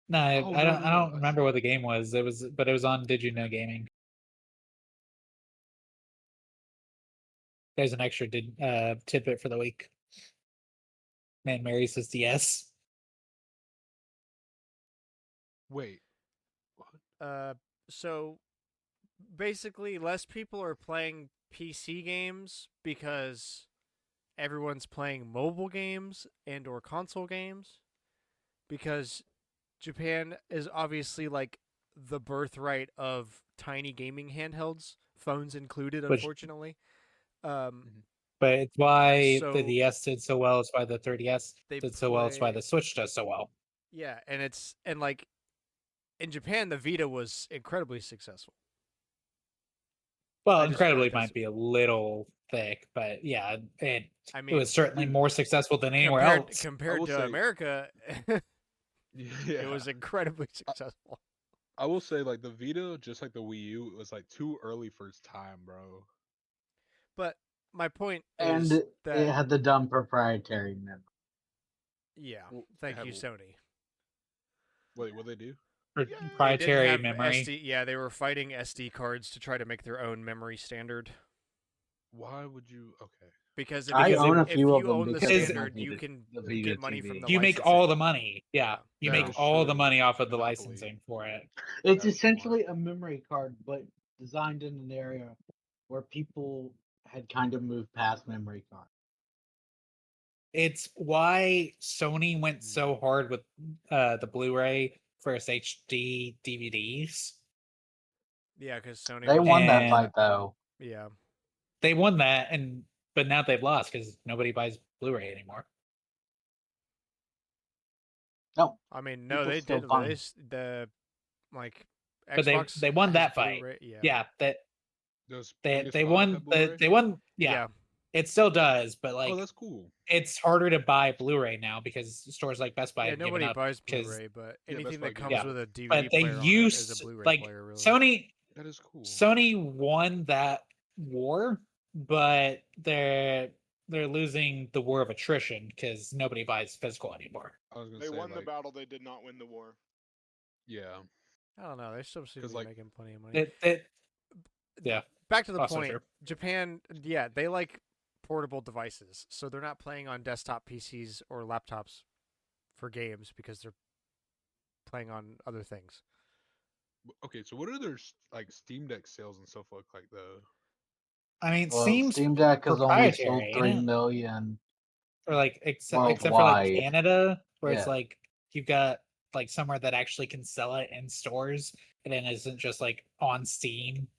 No, I Oh, don't. I don't I remember see. what the game was. But it was on Did You Know Gaming. There's an extra tidbit for the week. Man marries his DS. Wait. What? So basically less people are playing PC games because everyone's playing mobile games and or console games because Japan is obviously like the birthright of tiny gaming handhelds, phones included, Which, unfortunately. Um, Mhm. but it's why the so DS did so well. It's why the 3DS they did so well. It's why play, the Switch does so well. yeah, and like in Japan, the Vita was incredibly successful. Well, I just feel like incredibly that's, might be a little thick, but yeah, I it was mean, certainly Dude, more successful than anywhere compared else. I compared will to say, America, yeah, it was incredibly successful. I will say, like the Vita, just like the Wii U, it was like too early for its time, bro. But my point And is it that, had the dumb proprietary memory. yeah, Well, it thank had you, Sony. wait, what they do? For Yay! They didn't proprietary have memory. SD. Yeah, they were fighting SD cards to try to make their own memory standard. Why would you? Okay, Because I Because own a if few of you them own the because of because my standard, you Vita, can the Vita get money from TV. the you make licensing. all the money. Yeah, Yeah. you That make is all the true. money off of the Monopoly. licensing for it. It's That is smart. essentially a memory card, but designed in an area where people had kind of moved past memory cards. It's why Sony went Mm. so hard with the Blu-ray for its HD DVDs. Yeah, because Sony They was won that And fight though. yeah. they won that, but now they've lost because nobody buys Blu-ray anymore. No, I mean, no, people they still did. buy 'em. The like But Xbox they won has that fight. Blu-ray. Yeah. Yeah, that Does they PS5 won have Blu-ray? they won. Yeah, Yeah. it still does, but Oh, like that's cool. it's harder to buy Blu-ray now because stores like Best Buy Yeah, have given nobody up buys because Blu-ray, but Yeah, Best anything Buy that gives comes yeah, up. with a DVD but they player on it is a used Blu-ray like player, really. That is cool. Sony won that war, but they're losing the war of attrition because nobody buys physical anymore. I was gonna They say won the like, battle. They did not win the war. yeah, I don't know. They still seem to 'cause, be like- making plenty of money. Yeah, Back to the also point. true. Japan, yeah, they like portable devices, so they're not playing on desktop PCs or laptops for games because they're playing on other things. okay. So what are their like Steam Deck sales and stuff look like though? I mean, Well, seems Steam Deck has only sold proprietary, ain't 3 it? million Or like except for like worldwide. Canada, where it's Yeah. like you've got like somewhere that actually can sell it in stores and then isn't just like on Steam. Oh,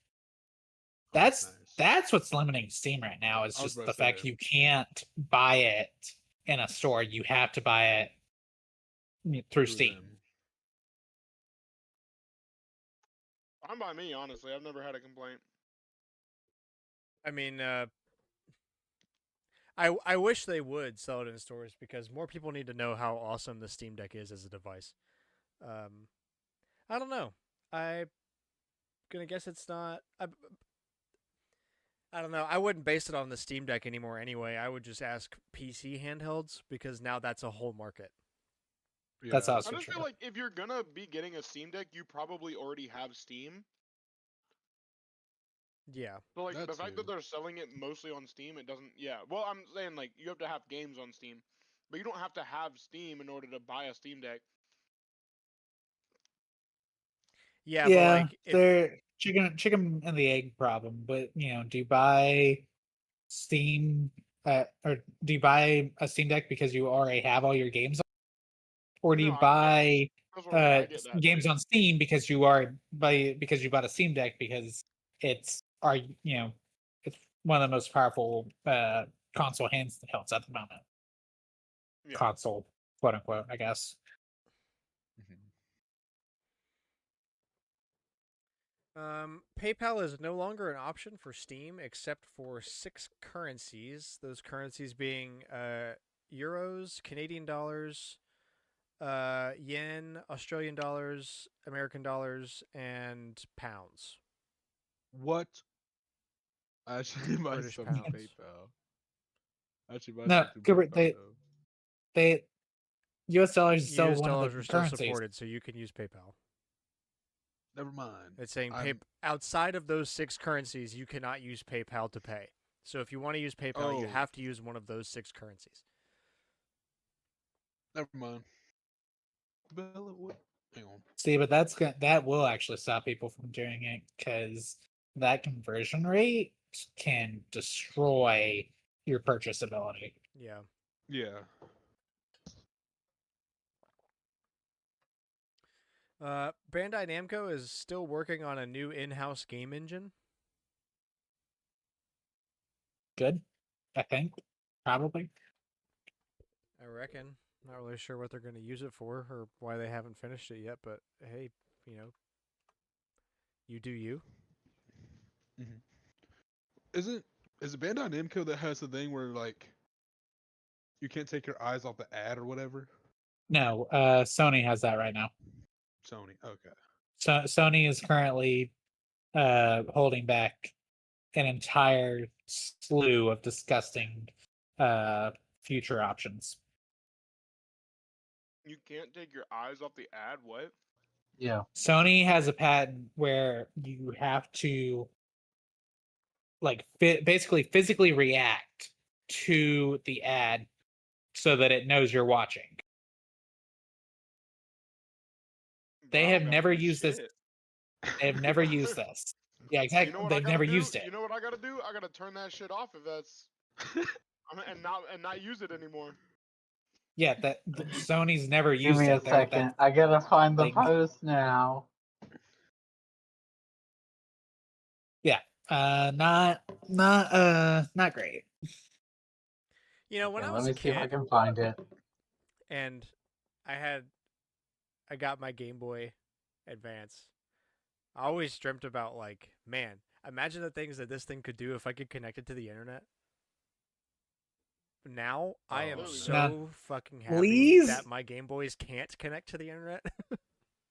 That's nice. what's limiting Steam right now is I was just about the to fact say. you can't buy it in a store. You have to buy it through Through Steam. them. I'm by me, honestly. I've never had a complaint. I mean, I wish they would sell it in stores because more people need to know how awesome the Steam Deck is as a device. Um, I don't know. I'm gonna guess it's not. I don't know. I wouldn't base it on the Steam Deck anymore anyway. I would just ask PC handhelds because now that's a whole market. That's Yeah. I also just true. feel like if you're gonna be getting a Steam Deck, you probably already have Steam. Yeah. So like That the fact too. that they're selling it mostly on Steam, it doesn't. Yeah. Well, I'm saying like you have to have games on Steam, but you don't have to have Steam in order to buy a Steam Deck. Yeah, but Yeah, like if they're chicken and the egg problem. But do you buy Steam or do you buy a Steam Deck because you already have all your games, or do No, you I buy that's what I'm saying. I get that games too. on Steam because because you bought a Steam Deck because it's it's one of the most powerful console handhelds at the moment. Yeah. Console, quote unquote, I guess. PayPal is no longer an option for Steam except for 6 currencies. Those currencies being euros, Canadian dollars, yen, Australian dollars, American dollars, and pounds. What? I actually buy British some through pounds. PayPal. I actually buy No, some through PayPal though. they US dollars is still US one of the dollars are still currencies. supported, so you can use PayPal. Never mind. It's saying I'm- outside of those 6 currencies, you cannot use PayPal to pay. So if you want to use PayPal, you Oh. have to use one of those 6 currencies. Never mind. Bella, what? Hang on. See, but that will actually stop people from doing it because that conversion rate can destroy your purchase ability. Yeah. Yeah. Bandai Namco is still working on a new in-house game engine. Good, I think, probably. I reckon. Not really sure what they're going to use it for or why they haven't finished it yet, but hey, you do you. Mm-hmm. Is it Bandai Namco that has the thing where like you can't take your eyes off the ad or whatever? No, Sony has that right now. Sony. Okay. So Sony is currently holding back an entire slew of disgusting future options. You can't take your eyes off the ad. What? Yeah. Sony has a patent where you have to basically physically react to the ad so that it knows you're watching. Bro, They I have don't gotta never do used this. shit. They have never used this. Yeah, You exactly. know what I They've gotta never do? used it. You know what I gotta do? I gotta turn that shit off if that's and not use it anymore. Yeah, Sony's never Give used me a it. second. I gotta find the like- post now. Yeah, not great. When Okay, I let was a me see if I kid can find it. and I got my Game Boy Advance, I always dreamt about like, man, imagine the things that this thing could do if I could connect it to the internet. Now I am Oh, so no. fucking happy Please? that my Game Boys can't connect to the internet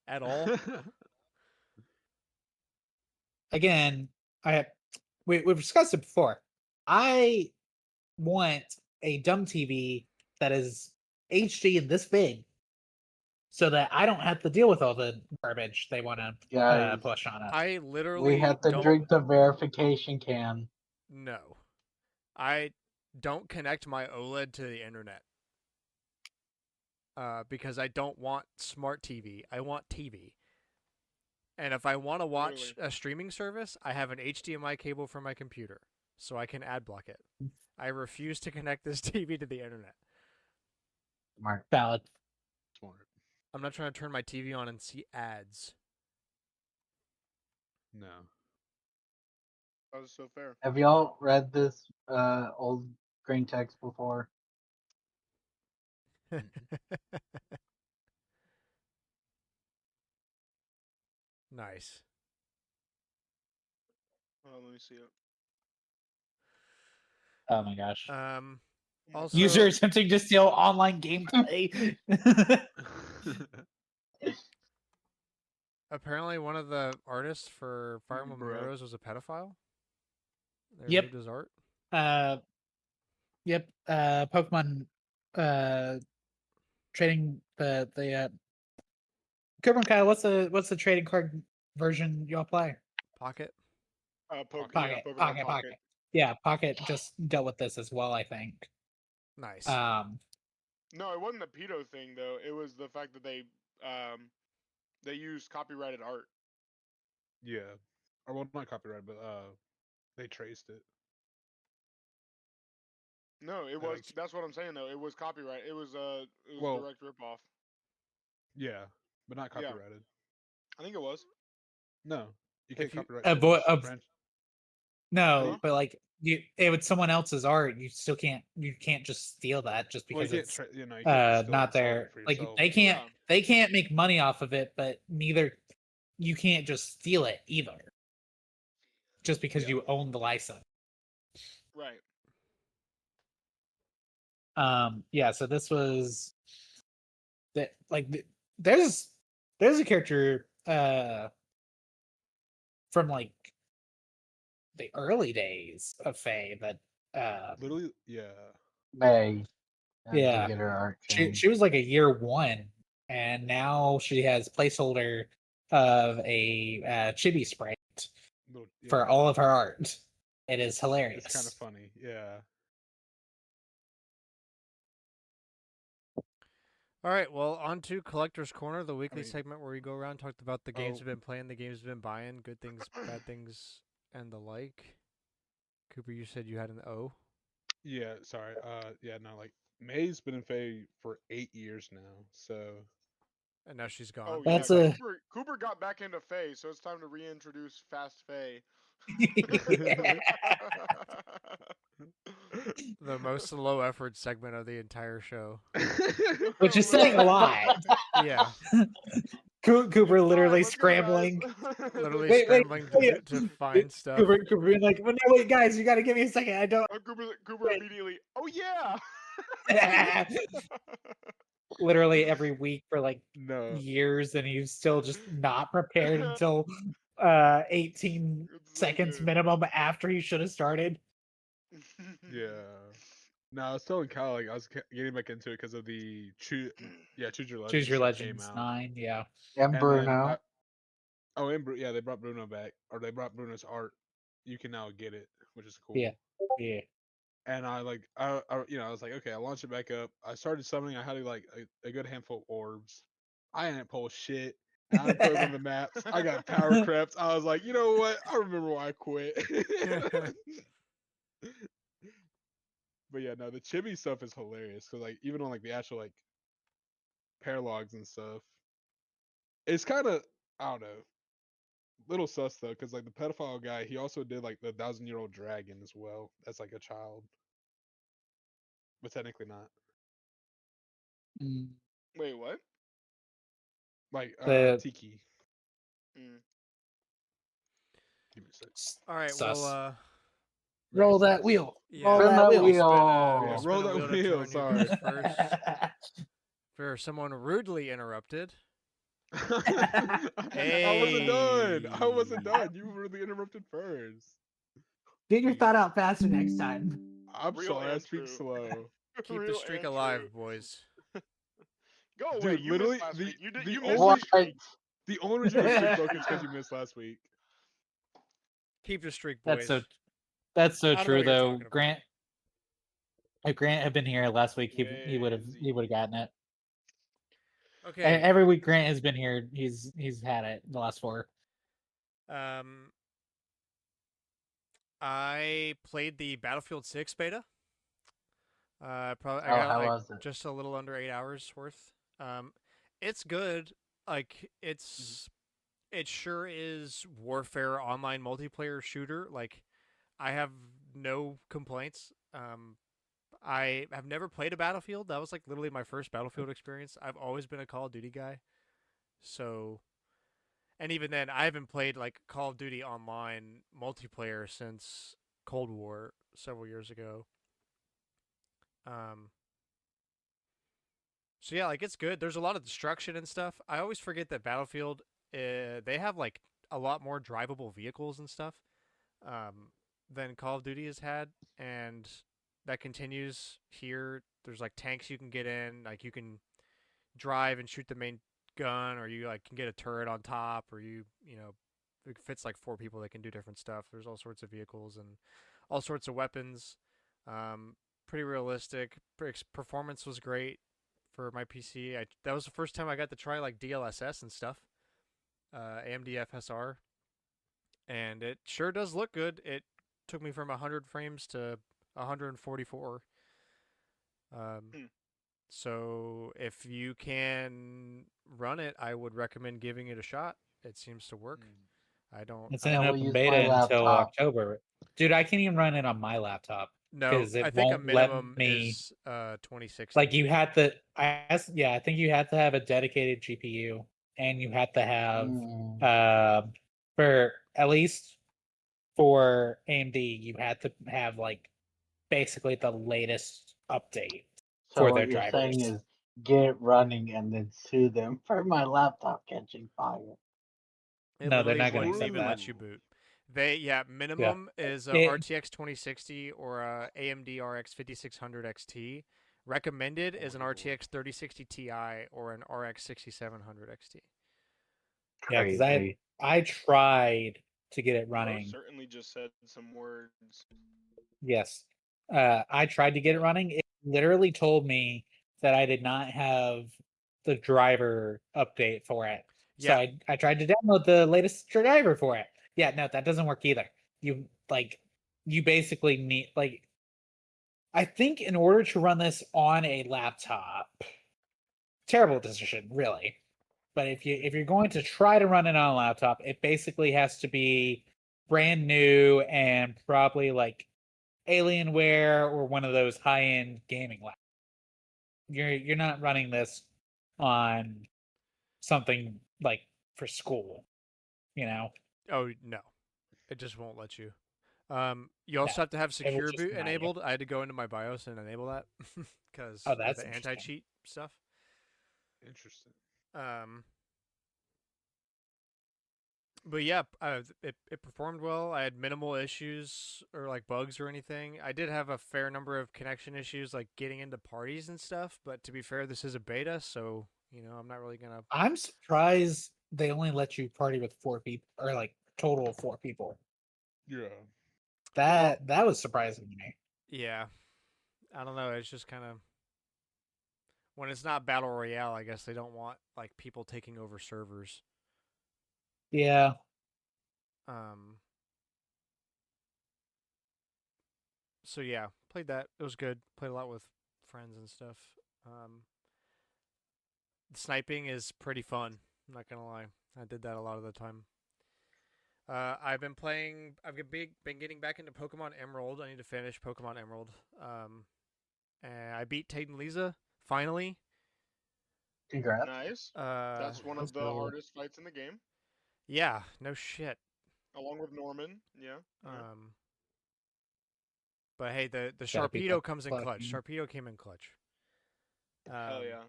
at all. Again, we've discussed it before. I want a dumb TV that is HD and this big, so that I don't have to deal with all the garbage they want to Guys, push on us. I we literally have to don't drink the verification can. know. I don't connect my OLED to the internet. Because I don't want smart TV. I want TV. And if I want to watch Literally. a streaming service, I have an HDMI cable for my computer, so I can ad block it. I refuse to connect this TV to the internet. Mark. Valid. Smart. I'm not trying to turn my TV on and see ads. No. That was so fair. Have y'all read this old green text before? Nice. Let me see it. Oh my gosh. Also, User attempting to steal online gameplay. Apparently, one of the artists for Fire Emblem Bro. Heroes was a pedophile. They Yep. removed his art. Yep. Pokemon trading the Cooper and Kyle, what's the trading card version y'all play? Pocket. Pokemon Pocket. Yeah, Pocket just dealt with this as well, I think. Nice. No, it wasn't the pedo thing though. It was the fact that they used copyrighted art. Yeah, or well, not copyright, but they traced it. No, it I was. like- That's what I'm saying though. It was copyright. It was Well- direct ripoff. Yeah, but not Yeah. copyrighted. I think it was. No, you If can't you- copyright Avo- someone's av- branch. No, Huh? but like it was someone else's art. You still can't. You can't just steal that just Well, you because can't. it's You can't just steal it not and sell there. it for Like yourself. they can't. Yeah. They can't make money off of it, but neither. You can't just steal it either. Just because Yeah. you own the license. Right. Yeah. So this was that. Like there's a character from like the early days of Faye that Literally, yeah. May. Had Yeah. to get her art she changed. was like a year one, and now she has placeholder of a chibi sprite Little, yeah. for all of her art. It is hilarious. It's kind of funny. Yeah. All right, well, on to Collector's Corner, the weekly mean- segment where we go around talk about the games Oh. we've been playing, the games we've been buying, good things, bad things, and the like. Cooper, you said you had an O. Yeah. Sorry. Yeah. No. Like May's been in Faye for 8 years now. So And now she's gone. Oh That's yeah. a- Cooper got back into Faye, so it's time to reintroduce Fast Faye. The most low effort segment of the entire show. Which is saying a lot. Yeah, Cooper It's literally fine, let's go, guys. scrambling. literally Wait, scrambling wait. to find stuff. Cooper being like, well, no, wait, guys, you got to give me a second. I don't. Cooper Wait. immediately. Oh yeah. Literally every week for like no. years, and he's still just not prepared until 18 It's so seconds good. minimum after he should have started. Yeah. No, I was telling Kyle like I was getting back into it because of the Choose Your Legends. Choose Your that came Legends out. 9, yeah. And And Bruno. Yeah, they brought Bruno back, or they brought Bruno's art. You can now get it, which is cool. Yeah. Yeah. And I like, I was like, okay, I launched it back up. I started summoning. I had like a good handful of orbs. I didn't pull shit. And I didn't put them on the maps. I got power crept. I was like, you know what? I remember why I quit. But yeah, no, the chibi stuff is hilarious because like even on like the actual like paralogs and stuff, it's kind of I don't know, little sus though because like the pedophile guy, he also did like the 1,000-year-old dragon as well. That's like a child, but technically not. Mm, Wait, what? Like The- Tiki. Mm. Give me a sec. All right, Sus. well, Very Roll that sus. wheel. yeah. Roll Spin that that wheel. we'll wheel. we'll Roll spin a that to wheel, determine who goes sorry. first. For someone rudely interrupted. I wasn't done. I wasn't Hey. done. You really interrupted first. Get your thought out faster next time. I'm Real sorry, I and speak true. slow. Keep the Real streak and alive, true. boys. Go away. Dude, You literally, missed last week. You the missed only- the What? streak. The only reason the streak broke is because you missed last week. Keep the streak, boys. That's so I don't know true what you're though. talking about. Grant, if Grant had been here last week, he would have Crazy. gotten it. Okay. Every week Grant has been here, he's had it the last 4. I played the Battlefield 6 beta. Probably I Oh, got how like was it? just a little under 8 hours worth. It's good. Like it sure is warfare online multiplayer shooter. Like I have no complaints. I have never played a Battlefield. That was like literally my first Battlefield experience. I've always been a Call of Duty guy. So, and even then, I haven't played like Call of Duty online multiplayer since Cold War several years ago. So yeah, like it's good. There's a lot of destruction and stuff. I always forget that Battlefield they have like a lot more drivable vehicles and stuff than Call of Duty has had, and that continues here. There's like tanks you can get in, like you can drive and shoot the main gun, or you like can get a turret on top, or you know it fits like 4 people that can do different stuff. There's all sorts of vehicles and all sorts of weapons. Pretty realistic. Performance was great for my PC. That was the first time I got to try like DLSS and stuff, AMD FSR, and it sure does look good. It took me from 100 frames to 144. Um, Hmm. so if you can run it, I would recommend giving it a shot. It seems to work. I don't. It's I in I don't. will open use beta my until laptop. October. Dude, I can't even run it on my laptop No, because I it think a won't let minimum me. is 2060. Like you had to, yeah, I think you had to have a dedicated GPU, and you had to have, Mm. for at least for AMD, you had to have like basically the latest update So for what their you're saying drivers. is get it running and then sue them for my laptop catching fire. It No, they're literally not going to wouldn't accept even that. let you boot. They Yeah, minimum is a it, RTX 2060 or a AMD RX 5600 XT. Recommended is an my lord. RTX 3060 Ti or an RX 6700 XT. yeah, because Crazy. I tried to get it Bro running. certainly just said some words. Yes. I tried to get it running. It literally told me that I did not have the driver update for it. So Yeah. I tried to download the latest driver for it. Yeah, no, that doesn't work either. You like you basically need like I think in order to run this on a laptop, terrible decision, really. But if you're going to try to run it on a laptop, it basically has to be brand new and probably like Alienware or one of those high-end gaming labs. You're not running this on something like for school, you know? Oh no, it just won't let you. You No, also have to have it will secure just boot deny you. enabled. I had to go into my BIOS and enable that Oh, because of that's the interesting. anti-cheat stuff. Interesting. Um, but yeah, it performed well. I had minimal issues or like bugs or anything. I did have a fair number of connection issues, like getting into parties and stuff. But to be fair, this is a beta, so I'm not really gonna. I'm surprised they only let you party with 4 people or like total of 4 people. Yeah. Well, That was surprising to me. yeah, I don't know. It's just kind of when it's not battle royale. I guess they don't want like people taking over servers. Yeah, Um, so yeah, played that. It was good. Played a lot with friends and stuff. Um, sniping is pretty fun. I'm not gonna lie. I did that a lot of the time. I've been playing. Been getting back into Pokemon Emerald. I need to finish Pokemon Emerald. And I beat Tate and Lisa finally. Congrats. Nice. Uh, That's one that's of the cool. hardest fights in the game, yeah, no shit. along with Norman. Yeah. Yeah. Um, but hey, the Gotta beat that Sharpedo comes in clutch. fucking. Sharpedo came in clutch. Hell yeah.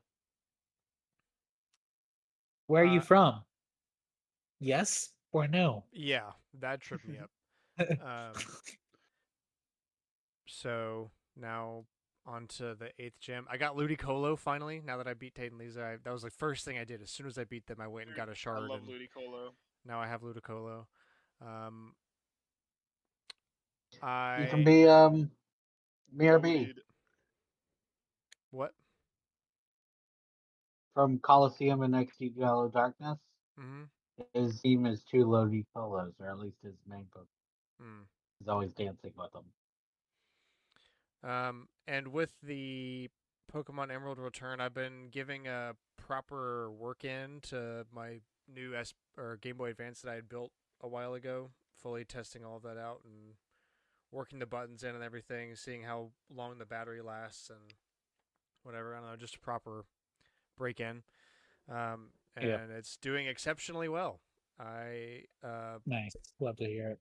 Where are you Uh, from? Yes or no? yeah, that tripped me up. Um, so now on to the 8th gym. I got Ludicolo finally. Now that I beat Tate and Lisa, that was the first thing I did. As soon as I beat them, I went and Dude, got a I shard, love and Ludicolo. now I have Ludicolo. Um, You can I be Mirror No B lead. what? from Coliseum and XG Yellow Darkness. Mm-hmm. His team is two Lodi Polos, or at least his main Pokemon. Mm. He's always dancing with them. And with the Pokemon Emerald return, I've been giving a proper work in to my new Game Boy Advance that I had built a while ago. Fully testing all of that out and working the buttons in and everything, seeing how long the battery lasts and whatever. I don't know, just a proper break in. Yeah, And it's doing exceptionally well. I nice. Love to hear it.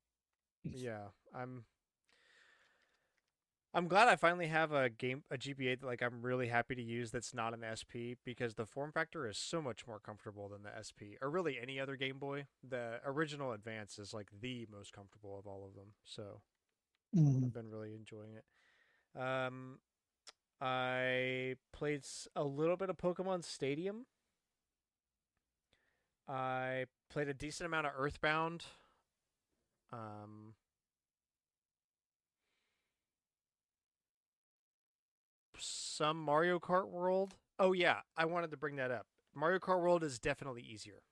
yeah, I'm I'm glad I finally have a GBA that like I'm really happy to use that's not an SP because the form factor is so much more comfortable than the SP or really any other Game Boy. The original Advance is like the most comfortable of all of them. So Mm. I've been really enjoying it. I played a little bit of Pokemon Stadium. I played a decent amount of Earthbound. Um, some Mario Kart World. Oh yeah, I wanted to bring that up. Mario Kart World is definitely easier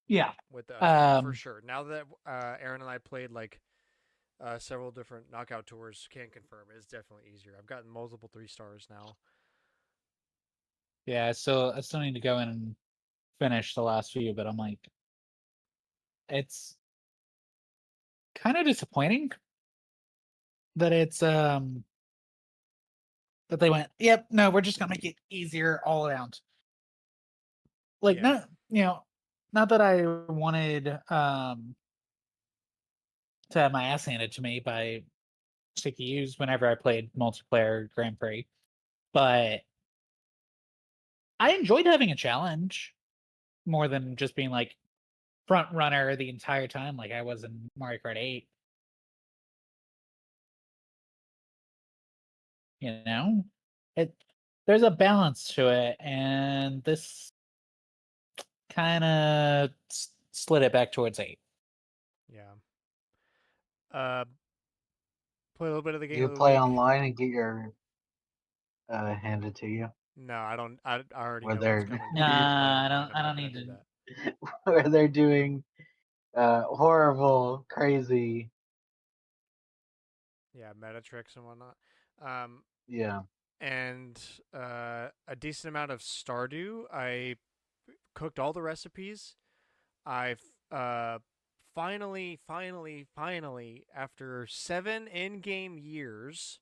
Yeah. with the update for Um, sure. Now that Aaron and I played like several different knockout tours, can confirm it's definitely easier. I've gotten multiple 3 stars now. yeah, so I still need to go in and finish the last few, but I'm like, it's kind of disappointing that it's that they went, yep, no, we're just gonna make it easier all around. Like, Yeah, not that I wanted to have my ass handed to me by sticky U's whenever I played multiplayer Grand Prix, but I enjoyed having a challenge more than just being like front runner the entire time like I was in Mario Kart 8. You know, it there's a balance to it, and this kind of slid it back towards 8. yeah. Uh, play a little bit of the game You of the play week. online and get your handed to you. No, I don't. I already Where know what's they're coming to me. If I play Nah, online, I'm I not don't gonna need do to. that. where they're doing horrible, crazy. Yeah, meta tricks and whatnot. Um, Yeah. and a decent amount of Stardew. I cooked all the recipes. I've finally, after 7 in-game years,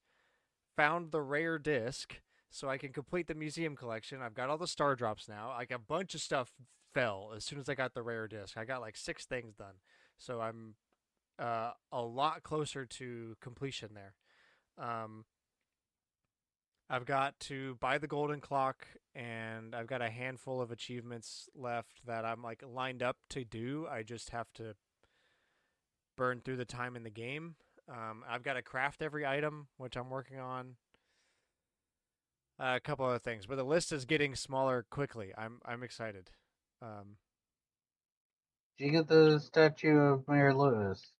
found the rare disc so I can complete the museum collection. I've got all the star drops now. Like a bunch of stuff fell as soon as I got the rare disc. I got like 6 things done, so I'm a lot closer to completion there. Um, I've got to buy the golden clock, and I've got a handful of achievements left that I'm like lined up to do. I just have to burn through the time in the game. I've got to craft every item, which I'm working on. A couple other things, but the list is getting smaller quickly. I'm excited. Um, Did you get the statue of Mayor Lewis?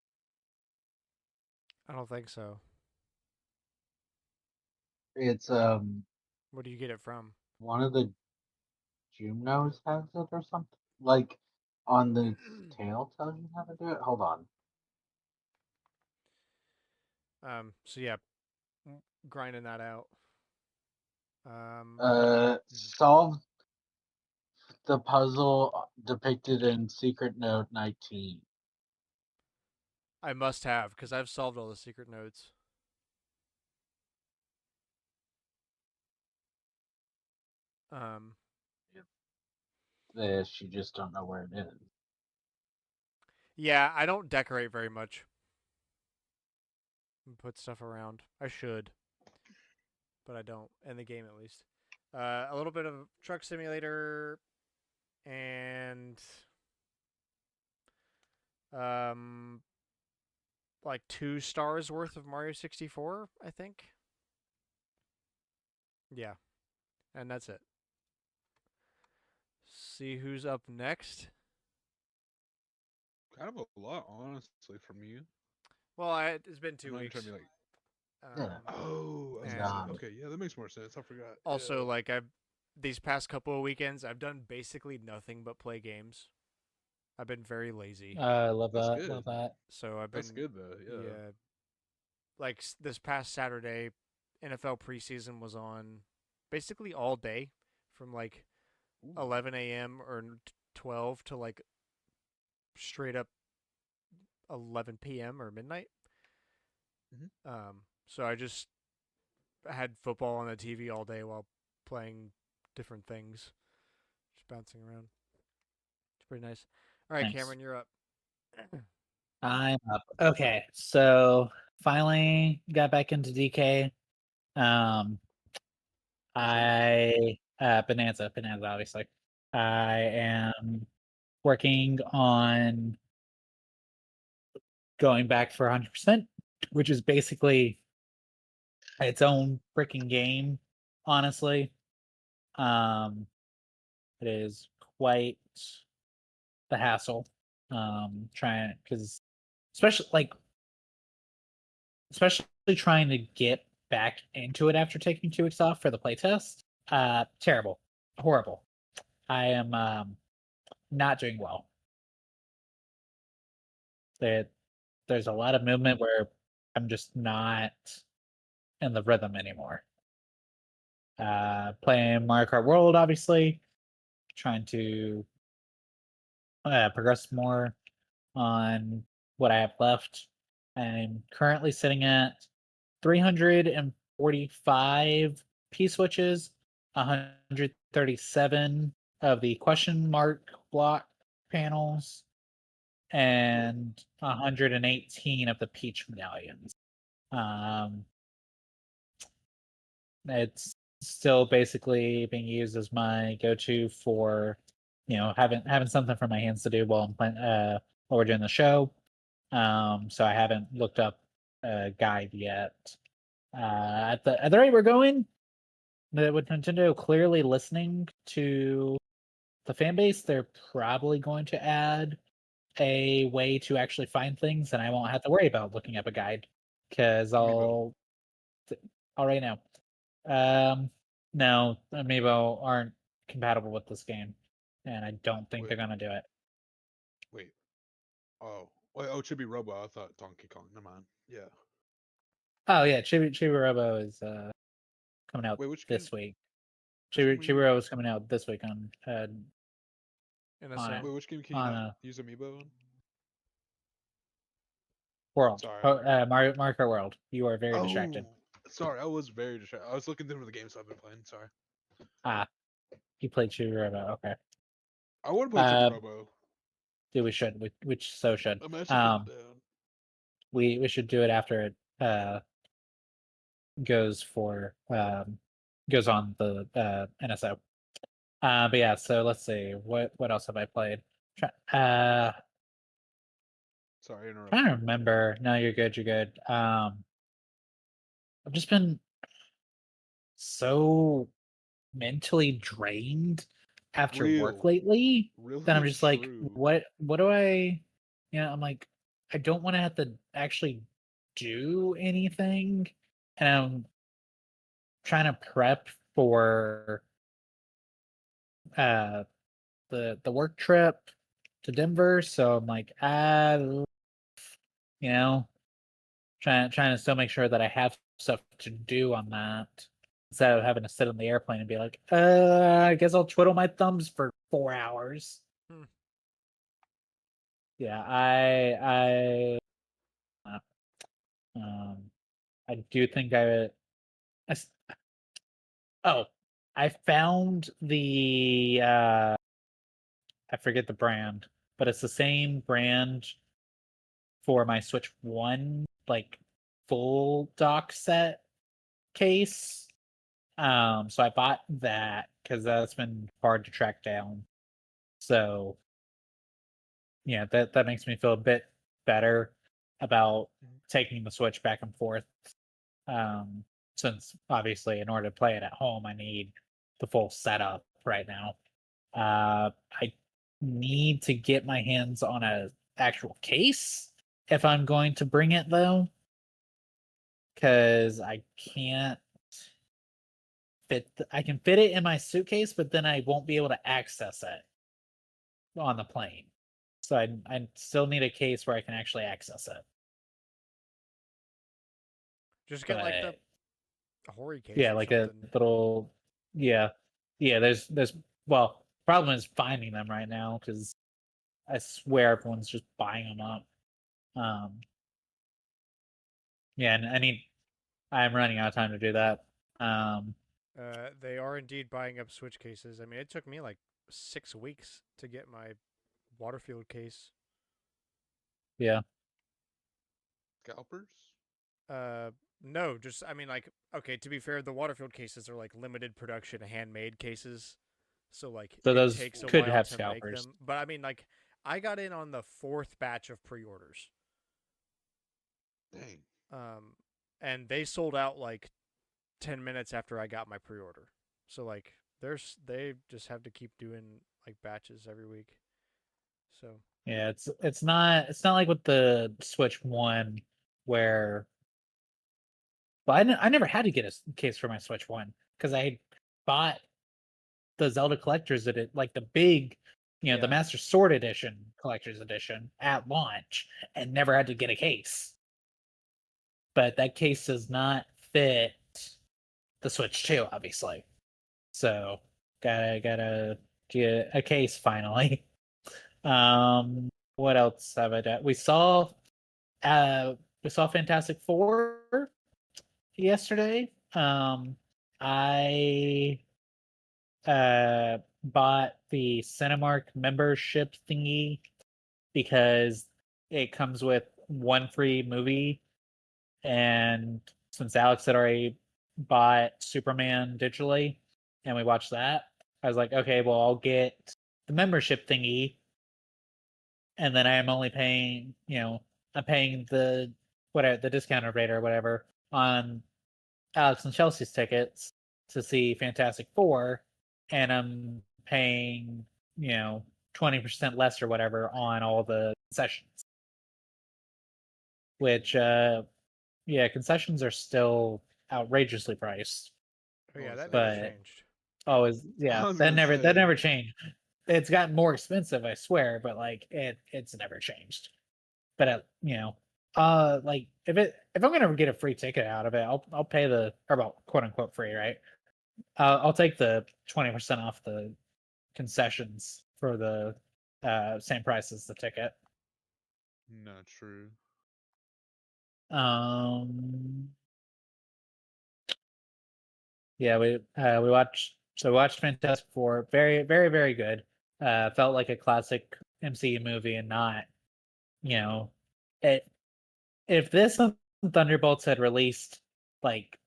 I don't think so. It's Where do you get it from? one of the Junos has it or something. Like on the tail tells you how to do it. Hold on. So yeah, grinding that out. Mhm. Solve the puzzle depicted in Secret Note 19. I must have because I've solved all the secret nodes. Um, This you just don't know where it is. yeah, I don't decorate very much. And put stuff around. I should, but I don't in the game at least. A little bit of truck simulator and um like 2 stars worth of Mario 64, I think. Yeah, and that's it. See who's up next. Kind of a lot, honestly, from you. Well, it's been I'm two not even trying weeks. to be like, Yeah. oh, I was gonna say, And Done. okay, yeah, that makes more sense. I forgot. also Yeah. like I've these past couple of weekends I've done basically nothing but play games. I've been very lazy. I love That's that. good. Love that. So I've That's been good though. Yeah. yeah, like this past Saturday NFL preseason was on basically all day from like Ooh. 11 a.m. or 12 to like straight up 11 p.m. or midnight. Mm-hmm. So I just had football on the TV all day while playing different things, just bouncing around. It's pretty nice. All right, Nice. Cameron, you're up. I'm up. Okay, so finally got back into DK. I Bonanza, obviously. I am working on going back for 100%, which is basically its own freaking game, honestly. It is quite the hassle. Trying because especially trying to get back into it after taking 2 weeks off for the playtest. Terrible, horrible. I am not doing well. There's a lot of movement where I'm just not in the rhythm anymore. Playing Mario Kart World, obviously, trying to progress more on what I have left. I'm currently sitting at 345 P switches, 137 of the question mark block panels, and 118 of the Peach medallions. It's still basically being used as my go-to for, having something for my hands to do while I'm playing, while we're doing the show. So I haven't looked up a guide yet. At the rate we're going, with Nintendo clearly listening to the fan base, they're probably going to add a way to actually find things, and I won't have to worry about looking up a guide because Amiibo. I'll right now. No, Amiibo aren't compatible with this game, and I don't think they're Wait. gonna do it. Wait. Oh. Wait, oh, it should be Robo. I thought Donkey Kong. Never mind. Yeah. Oh yeah, Chibi Robo is coming out Wait, which game? this week. Which game are you? Robo is coming out this week on NSO. Wait, which game can you on not a use Amiibo on? World. Sorry. Mario Kart World. You are very distracted. Oh, sorry. I was very distracted. I was looking through the games I've been playing. Sorry. Ah, you played Chibi Robo. Okay. I want to play Chibi Robo. Dude, we should. We so should. I'm actually putting it down. We should do it after it goes on the NSO. But yeah, so let's see. What else have I played? Sorry, I interrupted. Trying to remember. No, you're good. You're good. I've just been so mentally drained after work lately that I'm just like, true. what do I? I'm like, I don't want to have to actually do anything, and I'm trying to prep for the work trip to Denver. So I'm like, you know, trying to still make sure that I have stuff to do on that instead of having to sit on the airplane and be like, I guess I'll twiddle my thumbs for 4 hours. Hmm. Yeah, uh, um, I do think oh, I found the I forget the brand, but it's the same brand for my Switch 1 like full dock set case. So I bought that because that's been hard to track down. So yeah, that makes me feel a bit better about taking the Switch back and forth. Since obviously in order to play it at home, I need the full setup right now. I need to get my hands on a actual case if I'm going to bring it though, because I can't I can fit it in my suitcase, but then I won't be able to access it on the plane. So I still need a case where I can actually access it. Just get like the But Hori case yeah, or like something. a little yeah. There's well, problem is finding them right now because I swear everyone's just buying them up. Um yeah, and I'm running out of time to do that. They are indeed buying up Switch cases. I mean, it took me like 6 weeks to get my Waterfield case. Yeah. Scalpers? No, just I mean, like, okay. To be fair, the Waterfield cases are like limited production, handmade cases, so like So it those takes a could while have to make scalpers. them. But I mean, like, I got in on the fourth batch of pre-orders, Dang. um, and they sold out like 10 minutes after I got my pre-order. So like, they just have to keep doing like batches every week. So Yeah, it's not like with the Switch One where. But I never had to get a case for my Switch One because I bought the Zelda Collector's Edition, like the big, the yeah, Master Sword Edition Collector's Edition at launch, and never had to get a case. But that case does not fit the Switch 2, obviously. So gotta get a case finally. What else have I done? We saw Fantastic Four yesterday. I bought the Cinemark membership thingy because it comes with one free movie, and since Alex had already bought Superman digitally and we watched that, I was like, okay, well, I'll get the membership thingy, and then I'm only paying, I'm paying the whatever the discounted rate or whatever on Alex and Chelsea's tickets to see Fantastic Four, and I'm paying, 20% less or whatever on all the concessions. Which, yeah, concessions are still outrageously priced, oh I yeah, was that saying. never but changed. always, I yeah, was that gonna never that say. never changed. It's gotten more expensive, I swear, but like it's never changed. But like if I'm gonna get a free ticket out of it, I'll pay or well, quote unquote free, right? I'll take the 20% off the concessions for the same price as the ticket. Not true. Um, yeah, we watched Fantastic Four. Very, very, very good. Felt like a classic MCU movie, and not, you know, it. If this and Thunderbolts had released like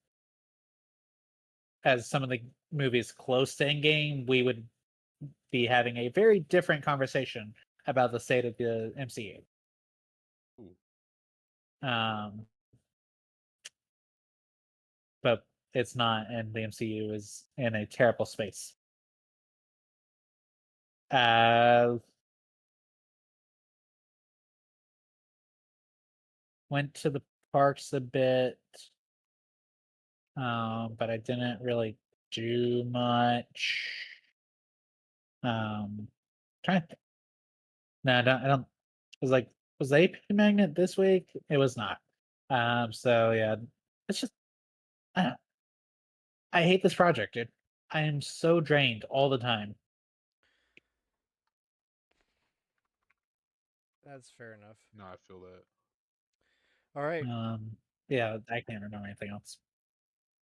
as some of the movies close to Endgame, we would be having a very different conversation about the state of the MCU. Ooh. Um, but it's not, and the MCU is in a terrible space. Uh, went to the parks a bit, but I didn't really do much. Trying to think. No, I don't. Was the AP Magnet this week? It was not. So yeah, it's just I, I hate this project, dude. I am so drained all the time. That's fair enough. No, I feel that. All right, Yeah, I can't remember anything else.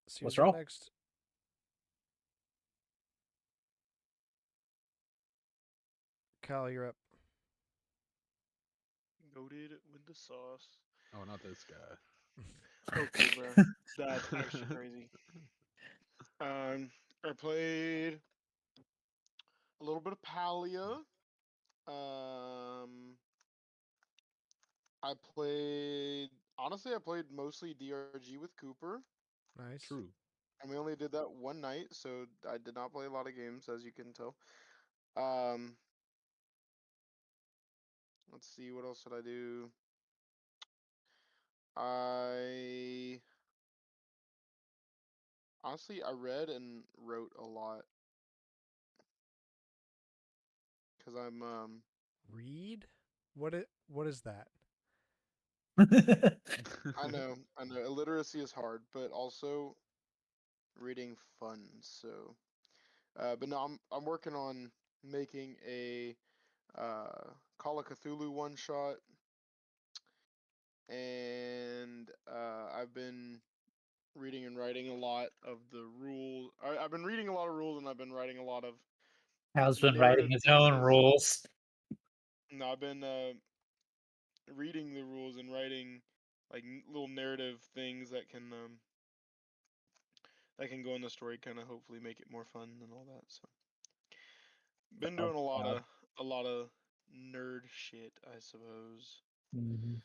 see Let's who's up roll. next. Kyle, you're up. Goated with the sauce. Oh, not this guy. Okay, bro. That's actually crazy. I played a little bit of Palia. Um, I played mostly DRG with Cooper, Nice. True. and we only did that one night, so I did not play a lot of games, as you can tell. Um, let's see, what else did I do? I honestly, I read and wrote a lot because Read? What is that? I know, illiteracy is hard, but also reading fun. So, but no, I'm working on making a Call of Cthulhu one shot, and I've been reading and writing a lot of the rules. I've been reading a lot of rules, and I've been writing a lot of Hal's been writing narrative his own pieces. rules. No, I've been reading the rules and writing like little narrative things that can go in the story, kind of hopefully make it more fun and all that. So been doing a lot of nerd shit, I suppose, Mhm.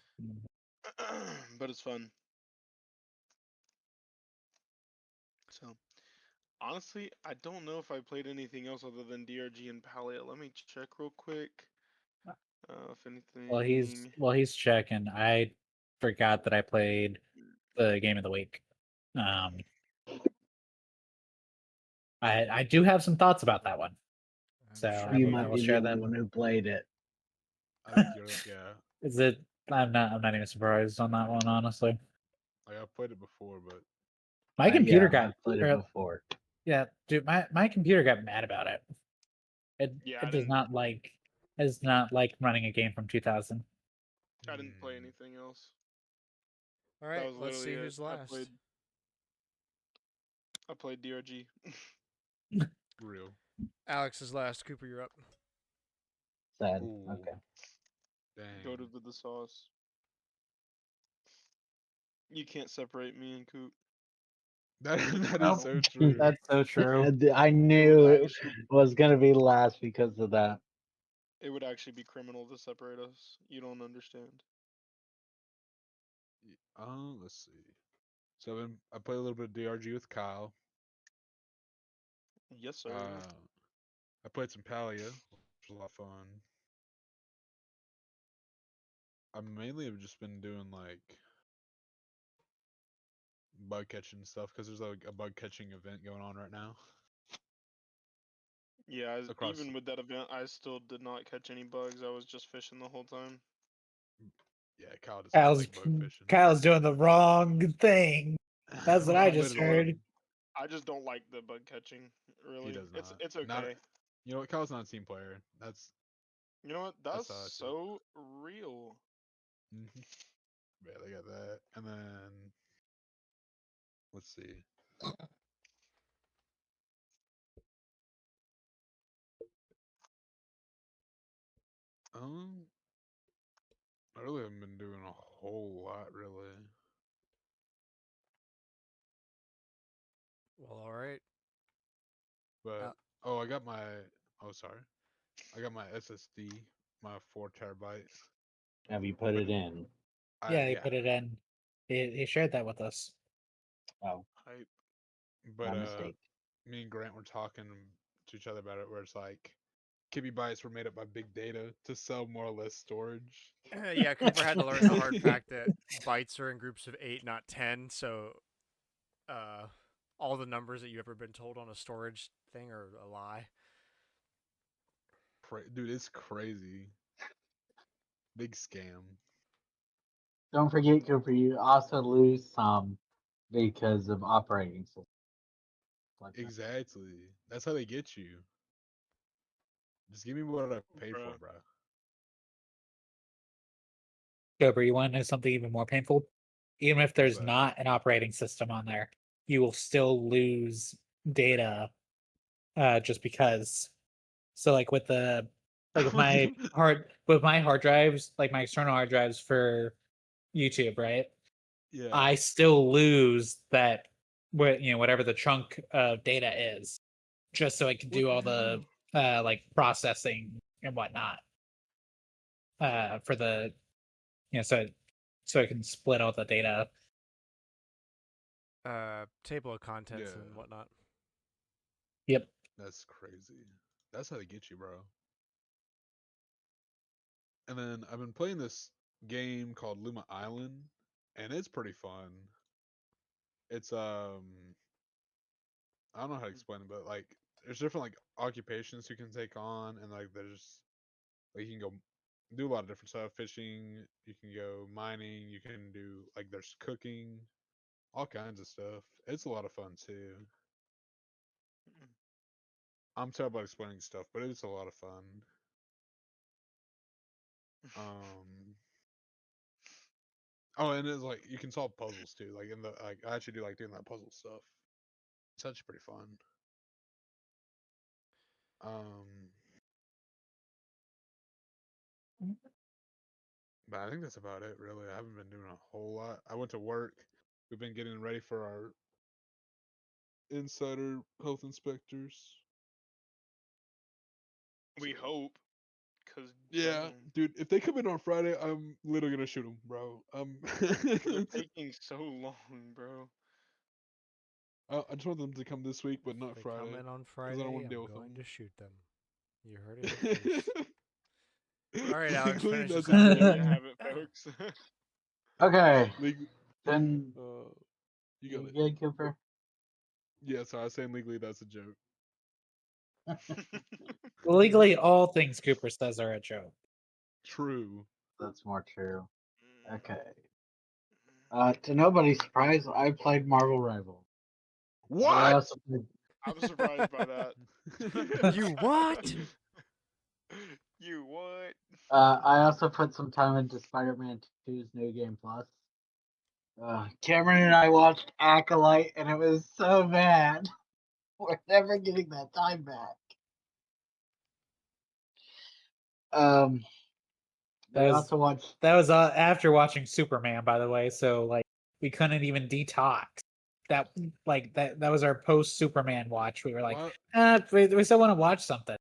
but it's fun. So honestly, I don't know if I played anything else other than DRG and Palette. Let me check real quick. If anything. While he's checking, I forgot that I played the game of the week. Um, I do have some thoughts about that one, I'm so sure I You you will might do. be the share only them. one who played it. I think you're yeah. Is it? I'm not even surprised on that one, honestly. Like I've played it before, but My computer Yeah, got I've played it before. yeah, dude. My computer got mad about it. Yeah, It does not like running a game from 2000. I didn't play anything else. All That right, was let's literally see it. who's last. I played DRG. real. Alex is last. Cooper, you're up. Sad. Ooh, Okay. Go to dang. the sauce. You can't separate me and Coop. That at is Nope. all. so true. That's so true. I It knew would it actually was gonna be last because of that. it would actually be criminal to separate us. You don't understand. Let's see. So I played a little bit of DRG with Kyle. Yes, sir. I played some Palia, which was a lot of fun. I mainly have just been doing like bug catching stuff because there's like a bug catching event going on right now. Yeah, Across, even with that event, I still did not catch any bugs. I was just fishing the whole time. yeah, Kyle does not Kyle's like bug fishing. Kyle's doing the wrong thing. That's what I just Literally, heard. I just don't like the bug catching. he Really, does not. it's Not, okay. you know what? Kyle's not a team player. You know what? That's That's how I see it. so real. Mhm. Yeah, they got that, and then let's see. Um, I really haven't been doing a whole lot, really. Well, all right. But Uh, oh, I got my. Oh, sorry. I got my SSD, my 4 terabyte. Have you put But it in? Yeah, he yeah. put it in. He shared that with us. Oh, Hype. But my mistake. me and Grant were talking to each other about it, where it's like Kibby bytes were made up by big data to sell more or less storage. yeah, Cooper had to learn the hard fact that bytes are in groups of 8, not 10. So, uh, all the numbers that you've ever been told on a storage thing are a lie. Dude, it's crazy. Big scam. Don't forget, Cooper, you also lose some because of operating system. Like that. Exactly. That's how they get you. Just give me what I paid for, Bruh. bro. Cobra, you want to know something even more painful? Even if What's there's that? not an operating system on there, you will still lose data just because. So like with my hard drives, like my external hard drives for YouTube, right? Yeah. I still lose that whatever the chunk of data is, just so I can What do the all the hell? like processing and whatnot for the so I can split all the data. Table of contents Yeah. and whatnot. Yep. That's crazy. That's how they get you, bro. And then I've been playing this game called Luma Island, and it's pretty fun. It's I don't know how to explain it, but like there's different like occupations you can take on, and like there's like you can go do a lot of different stuff. Fishing, you can go mining, you can do like there's cooking, all kinds of stuff. It's a lot of fun too. I'm terrible at explaining stuff, but it's a lot of fun. Um, oh, and it's like you can solve puzzles too. Like in the like I actually do like doing that puzzle stuff. It's actually pretty fun. Um, But I think that's about it, really. I haven't been doing a whole lot. I went to work. We've been getting ready for our insider health inspectors. We So, hope, cause yeah, damn, dude. If they come in on Friday, I'm literally gonna shoot them, bro. they're taking so long, bro. I just want them to come this week, but If not they come Friday, in on because I don't Friday, want to I'm deal with going them. to shoot them. You heard it here first. All right, Alex, Legally, finish that's us a out. There you joke. have it, folks. Okay, Legally, then you got you it. good, Cooper? Yeah, so I was saying legally that's a joke. Legally, all things Cooper says are a joke. True. That's more true. Okay. Mm. To nobody's surprise, I played Marvel Rival. But I What? also played, I'm surprised by that. You what? You what? I also put some time into Spider-Man 2's New Game Plus. Cameron and I watched Acolyte, and it was so bad. We're never getting that time back. That We was also watched. that was after watching Superman, by the way. So like we couldn't even detox. That that was our post Superman watch. We were like, What? we still want to watch something.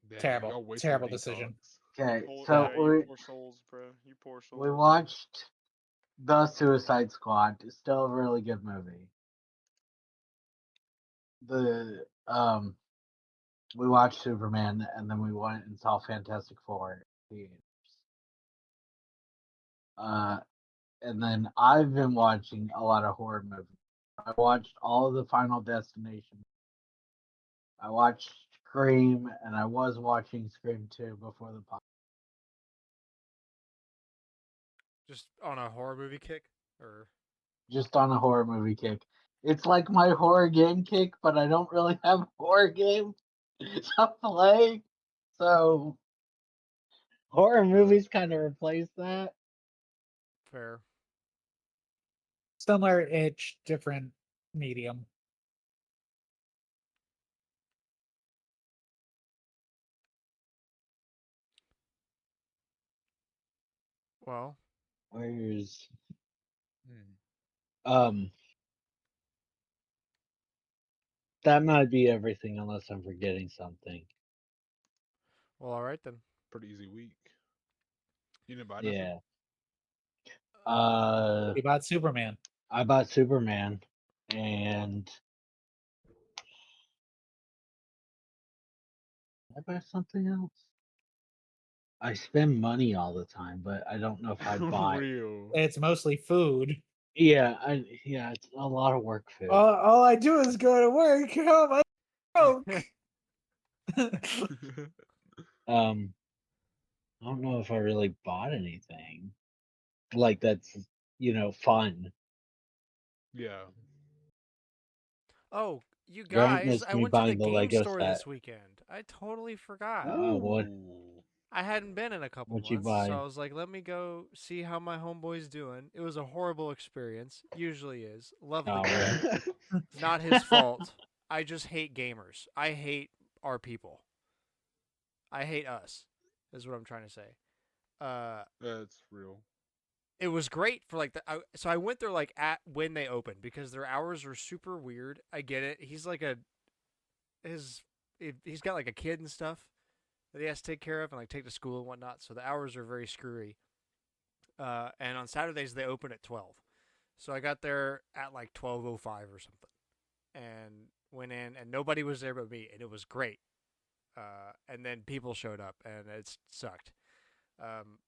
Dang, Terrible, y'all wasted terrible your decision. detox. Okay, Poor, so yeah, you poor souls, bro. You poor souls. we watched The Suicide Squad. It's still a really good movie. We watched Superman, and then we went and saw Fantastic Four in theaters. And then I've been watching a lot of horror movies. I watched all of the Final Destination. I watched Scream, and I was watching Scream 2 before the podcast. Just on a horror movie kick, or Just on a horror movie kick. It's like my horror game kick, but I don't really have a horror game to play. So horror movies kind of replace that. fair? Similar itch, different medium. Well, Where's Hmm. um that might be everything unless I'm forgetting something. all right then. Pretty easy week. You didn't buy nothing? Yeah. Uh We bought Superman. I bought Superman and did I buy something else? I spend money all the time, but I don't know if I buy. Real. It's mostly food. Yeah, it's a lot of work food. All I do is go to work. Oh my broke. Um, I don't know if I really bought anything like that's fun. Yeah. Oh, you Grant guys, missed I me went to the buying the game Lego store set. this weekend. I totally forgot. What Ooh. I hadn't been in a couple what you months, so buy? I was like, let me go see how my homeboy's doing. It was a horrible experience. Usually is. Love the Oh, guy. really? Not his fault. I just hate gamers. I hate our people. I hate us, is what I'm trying to say. Uh, That's real. it was great for like so I went there like at when they opened because their hours are super weird. I get it. He's like he's got like a kid and stuff that he has to take care of and like take to school and whatnot. So the hours are very screwy. And on Saturdays they open at 12. So I got there at like 12:05 or something, and went in and nobody was there but me, and it was great. And then people showed up and it sucked. Um,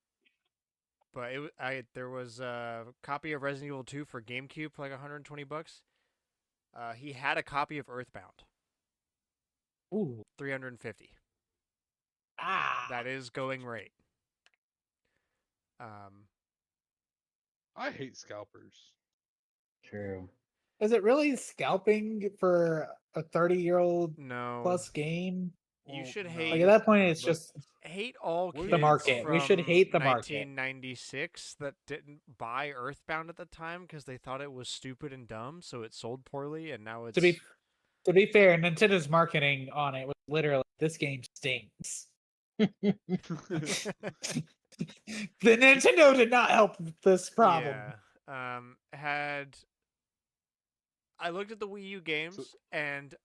but there was a copy of Resident Evil 2 for GameCube for like 120 bucks. He had a copy of Earthbound, Ooh. 350. Ah. That is going rate. Um, I hate scalpers. True. Is it really scalping for a 30-year-old no, plus game? you Well, should no, Like hate at that point, it's but just hate all What kids is the market. We should from hate the market. 1996 that didn't buy Earthbound at the time because they thought it was stupid and dumb, so it sold poorly, and now it's To be fair, Nintendo's marketing on it was literally this game stinks. The Nintendo did not help this problem. Yeah. I looked at the Wii U So, games and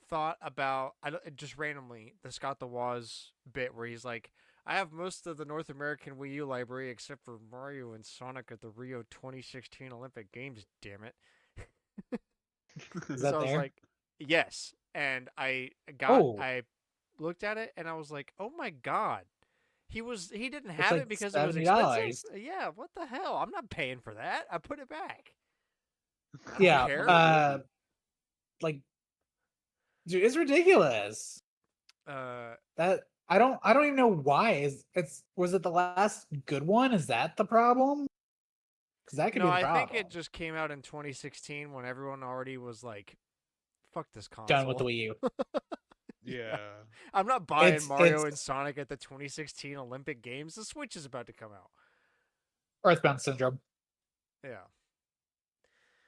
thought about just randomly the Scott the Woz bit where he's like, I have most of the North American Wii U library except for Mario and Sonic at the Rio 2016 Olympic Games. Damn it! Is So that I was there? like, yes, and Oh, I looked at it and I was like, oh my god. He didn't it's have like it because it was expensive. $70. Yeah, what the hell? I'm not paying for that. I put it back. I don't Yeah, care. like, dude, it's ridiculous. That I don't even know why. Was it the last good one? Is that the problem? Because that could No, be the I think problem. it just came out in 2016 when everyone already was like, "Fuck this Done with console." the Wii U. Yeah. yeah. I'm not buying Mario and It's Sonic at the 2016 Olympic Games. The Switch is about to come out. Earthbound Syndrome. Yeah.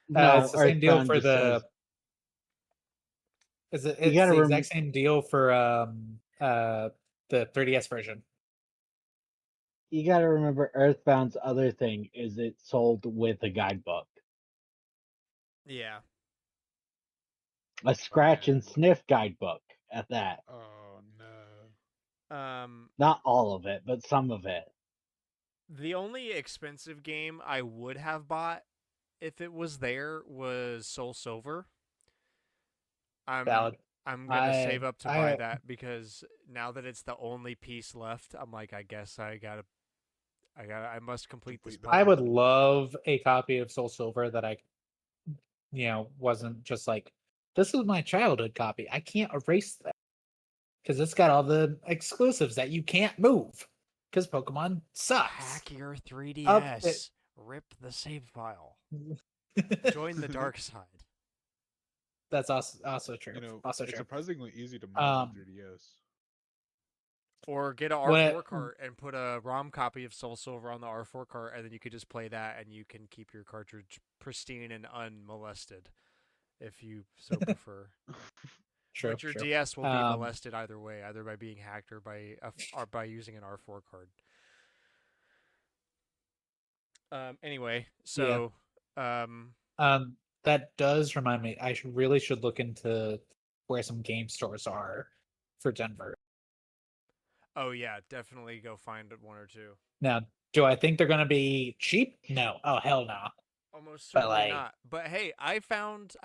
It's No, the same deal Earthbound for just says you it's gotta the exact rem- same deal for the 3DS version. you gotta remember Earthbound's other thing is it's sold with a guidebook. Yeah. A scratch Man. and sniff guidebook at that. Oh no. Not all of it, but some of it. The only expensive game I would have bought if it was there was Soul Silver. I'm Valid. I'm gonna I save up to buy I that because now that it's the only piece left, I'm like, I guess I must complete this Complete the I puzzle. would love a copy of Soul Silver that I wasn't just like, this is my childhood copy. I can't erase that because it's got all the exclusives that you can't move because Pokemon sucks. Hack your Up it. 3DS. Rip the save file. Join the dark side. That's also true. Also it's true. surprisingly easy to move Um, the 3DS. Or get a what R4 cart and put a ROM copy of Soul Silver on the R4 cart, and then you could just play that, and you can keep your cartridge pristine and unmolested, if you so prefer. true, But your true. DS will be molested either way, either by being hacked or by using an R4 card. Anyway, Yeah. so That does remind me. I really should look into where some game stores are for Denver. oh yeah, definitely go find one or two. Now, do I think they're going to be cheap? No. Oh, hell no. Almost But certainly like, not. But hey, I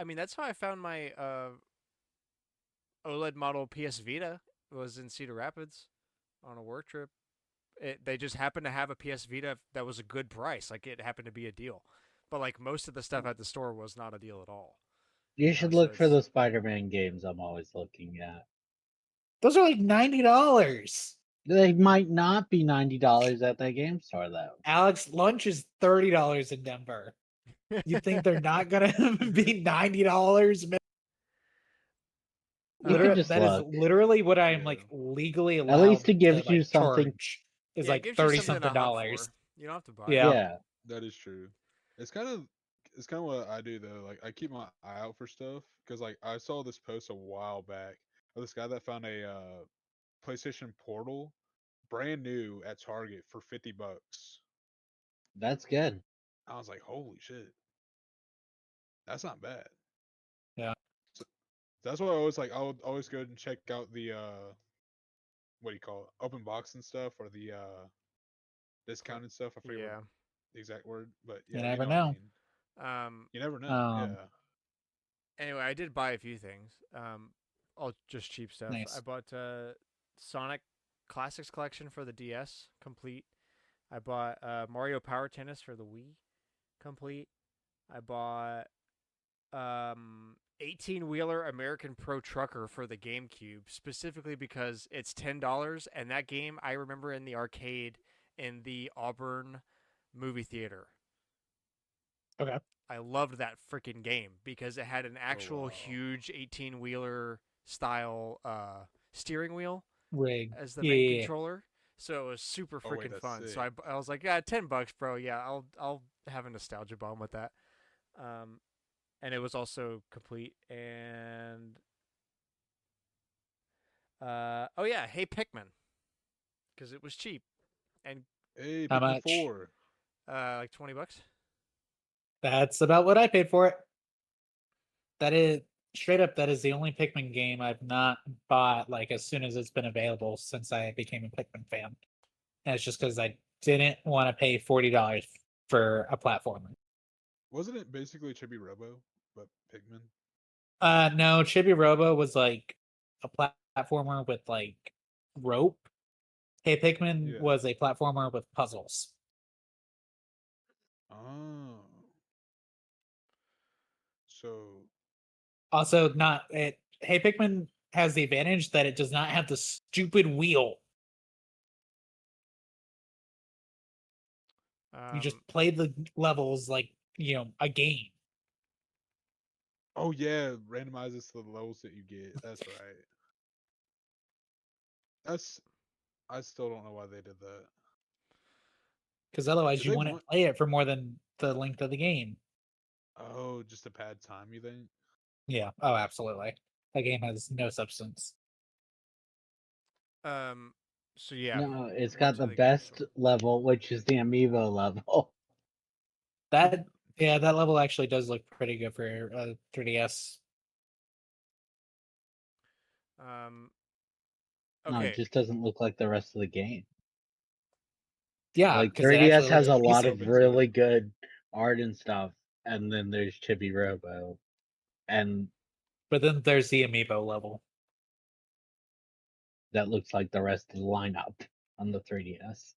mean, that's how I found my OLED model PS Vita. Was in Cedar Rapids on a work trip. They just happened to have a PS Vita that was a good price. Like it happened to be a deal. But like most of the stuff at the store was not a deal at all. You You know, should so look for it's the Spider-Man games I'm always looking at. those are like $90. They might not be $90 at that game store though. Alex, lunch is $30 in Denver. You think they're not going to be $90? You could um, just That is look. literally what I am Yeah. like legally At least allowed it to gives you like something. charge is yeah, it like gives you 30 something to something hunt dollars. for. You don't have to buy it. Yeah. Yeah. That is true. It's kind of what I do though. Like I keep my eye out for stuff because like I saw this post a while back of this guy that found a PlayStation Portal brand new at Target for $50. That's good. I was like, holy shit, that's not bad. Yeah. So that's why I always like I would always go and check out the what do you call it, open box and stuff, or the discounted stuff. I forget what Yeah. the exact word, but You yeah, you never know what I know. mean. You never know. Um, Yeah. Anyway, I did buy a few things. All just cheap stuff. I nice. bought Sonic Classics Collection for the DS, complete. I bought Mario Power Tennis for the Wii, complete. I bought 18 wheeler American Pro Trucker for the GameCube, specifically because it's $10, and that game I remember in the arcade in the Auburn movie theater. Okay. I loved that freaking game because it had an actual wow. huge 18 wheeler style steering wheel Rig. as the main Yeah. controller. So it was super Oh wait, freaking that's fun. So sick. I was like, yeah, $10, bro. Yeah, I'll have a nostalgia bomb with that. And it was also complete. And Oh yeah, Hey Pikmin, because it was cheap and Hey, How Pikmin much? 4. like $20. That's about what I paid for it. That is straight up. That is the only Pikmin game I've not bought like as soon as it's been available since I became a Pikmin fan. And it's just because I didn't want to pay $40 for a platformer. Wasn't it basically Chibi Robo, but Pikmin? No, Chibi Robo was like a platformer with like rope. Hey Pikmin Yeah. was a platformer with puzzles. Oh. So, Also, not it. Hey Pikmin has the advantage that it does not have the stupid wheel. You just Um, play the levels like a game. oh yeah, randomizes to the levels that you get. That's right. That's I still don't know why they did that. Because otherwise Did you they wouldn't want play it for more than the length of the game. Oh, just to pad time, you think? Yeah. Oh, absolutely. That game has no substance. um, so yeah, No, it's more got to the the game. best level, which is the amiibo level. That that level actually does look pretty good for 3DS. Um, No, it okay. just doesn't look like the rest of the game. Yeah, Like because it 3DS actually looks has a pretty lot so of decent. basic. really good art and stuff, and then there's Chibi Robo, and But then there's the amiibo level. that looks like the rest of the lineup on the 3DS.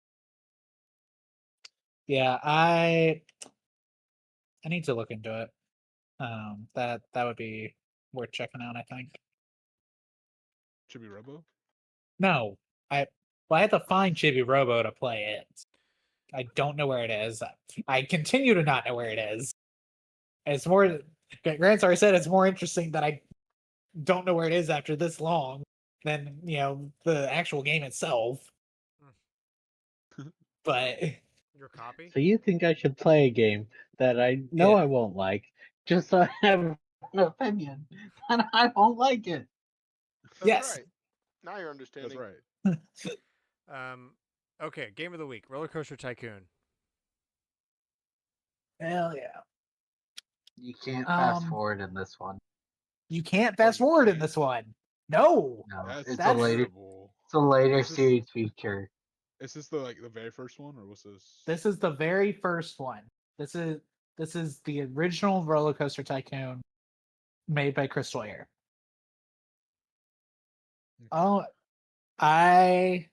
Yeah, I need to look into it. That would be worth checking out, I think. Chibi Robo? No, I had to find Chibi Robo to play it. I don't know where it is. I continue to not know where it is. It's more. Grant already said it's more interesting that I don't know where it is after this long than the actual game itself. But Your copy? So you think I should play a game that I know yeah, I won't like, just so I have an opinion, and I won't like it. That's yes. right. Now you're That's understanding. right. Okay, game of the week, Roller Coaster Tycoon. Hell yeah. You can't fast Um, forward in this one. you can't Oh, fast you forward in can't? this one. No, No, That's it's a that's later, terrible. it's a later Is this series feature. is this the like the very first one or what's this? this is the very first one. This is the original Roller Coaster Tycoon made by Chris Sawyer. Okay. Oh, I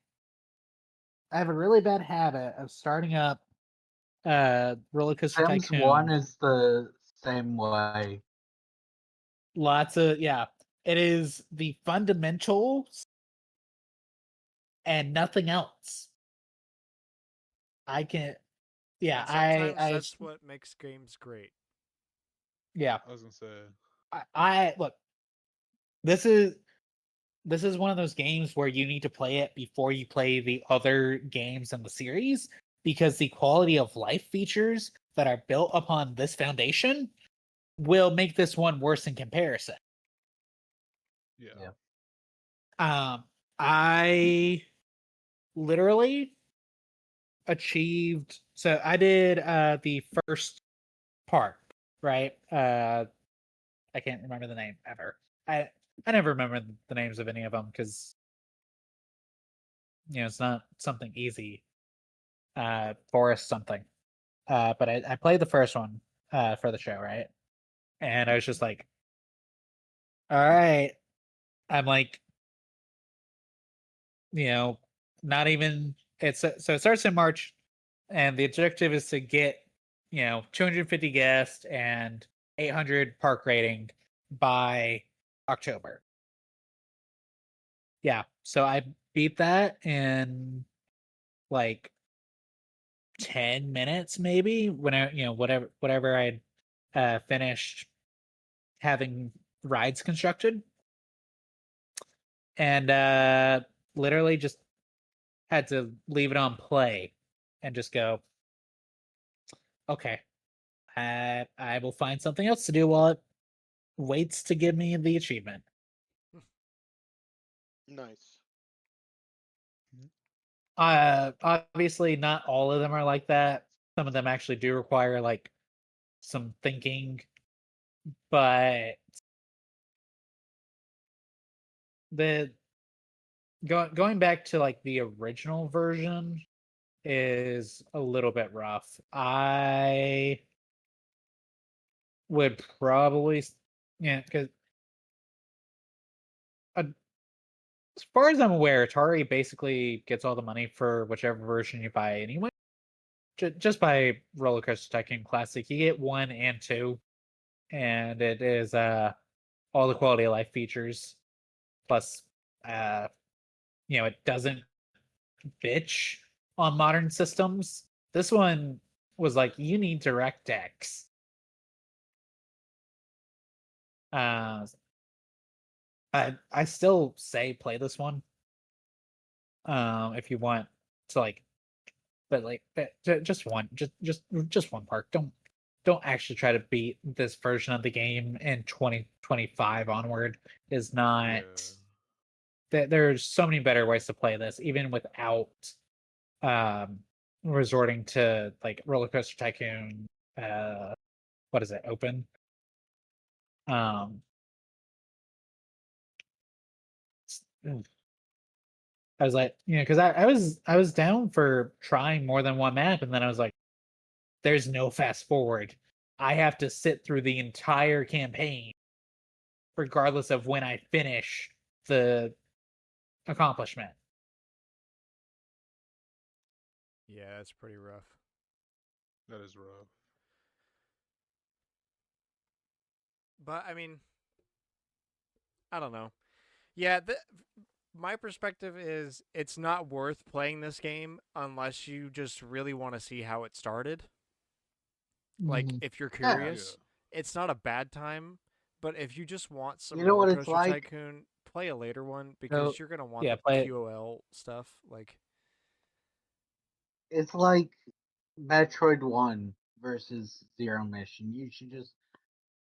have a really bad habit of starting up Roller Coaster Sims 1 Tycoon. is the same way. Lots of yeah. It is the fundamentals and nothing else. I can yeah, And sometimes I that's what makes games great. yeah. I was gonna say I look, this is one of those games where you need to play it before you play the other games in the series because the quality of life features that are built upon this foundation will make this one worse in comparison. yeah. Yeah. I literally achieved so I did the first part, right? I can't remember the name ever. I never remember the names of any of them because it's not something easy. Forest something. But I played the first one for the show, right? And I was just like, all right. I'm like, not even it's so it starts in March, and the objective is to get 250 guests and 800 park rating by October. Yeah, so I beat that in like 10 minutes maybe when I whatever I'd finished having rides constructed, and literally just had to leave it on play and just go, okay, I will find something else to do while it waits to give me the achievement. Nice. Obviously, not all of them are like that. Some of them actually do require like some thinking, but the going back to like the original version is a little bit rough. I would probably, yeah, because as far as I'm aware, Atari basically gets all the money for whichever version you buy anyway. Just by Roller Coaster Tycoon Classic, you get 1 and 2, and it is all the quality of life features. Plus, uh, it doesn't bitch on modern systems. This one was like, you need DirectX. I still say play this one. If you want to like, but like just one part. Don't actually try to beat this version of the game in 2025 onward. Is not. There's so many better ways to play this, even without um resorting to like Roller Coaster Tycoon. What is it? Open. Um, I was like, because I was down for trying more than one map, and then I was like, there's no fast forward. I have to sit through the entire campaign, regardless of when I finish the accomplishment. Yeah, that's pretty rough. That is rough. But I mean, I don't know. Yeah, my perspective is it's not worth playing this game unless you just really want to see how it started. Like, Mhm. if you're Yeah. curious, it's not a bad time. But if you just want some You know what Roller it's Coaster like? Tycoon, play a later one because So you're gonna want yeah, the play it. QOL stuff. Like, It's like Metroid 1 versus Zero Mission. You should just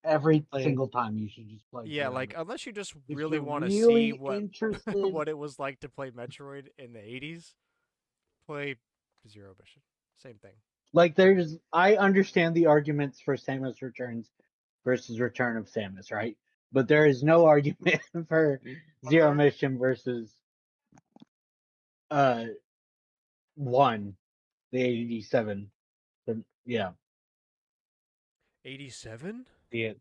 every Play it. single time you should just play yeah, Zero like Mission. unless you just If really you're want to see really what interested, what it was like to play Metroid in the '80s, play Zero Mission. Same thing. like I understand the arguments for Samus Returns versus Return of Samus, right? But there is no argument for Zero Mission versus uh 1, the 87. Yeah. '87. Yeah,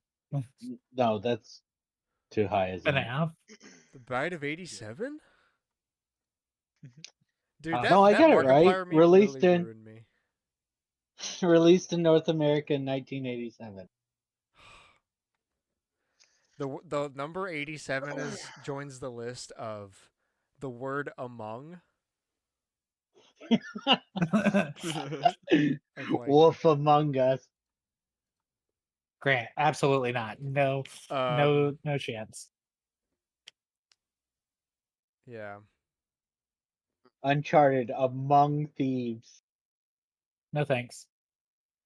No, that's too high, isn't it? FNAF. The Bride of '87. Dude, Uh, No, I that get it right. Markiplier meme really ruined me. Released in North America in 1987. The number 87 is joins the list of the word among of like Wolf Among Us. Grant, absolutely not. No, um no chance. yeah. Uncharted Among Thieves. No thanks.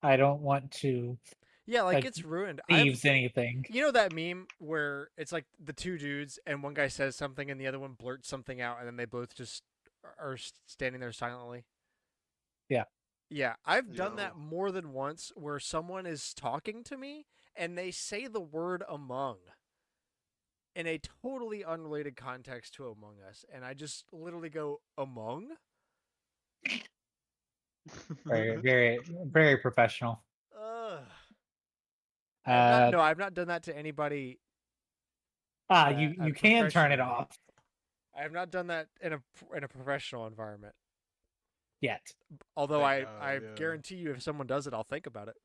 I don't want to Yeah, like like it's ruined. thieves anything. You know that meme where it's like the two dudes and one guy says something and the other one blurts something out and then they both just are standing there silently? Yeah. Yeah, I've done No. that more than once where someone is talking to me and they say the word among in a totally unrelated context to Among Us, and I just literally go among. Very professional. Ugh. Uh, I've not done that to anybody. you can turn it Professionally. off I have not done that in a professional environment. yet. Although Thank I God, yeah. guarantee you, if someone does it, I'll think about it.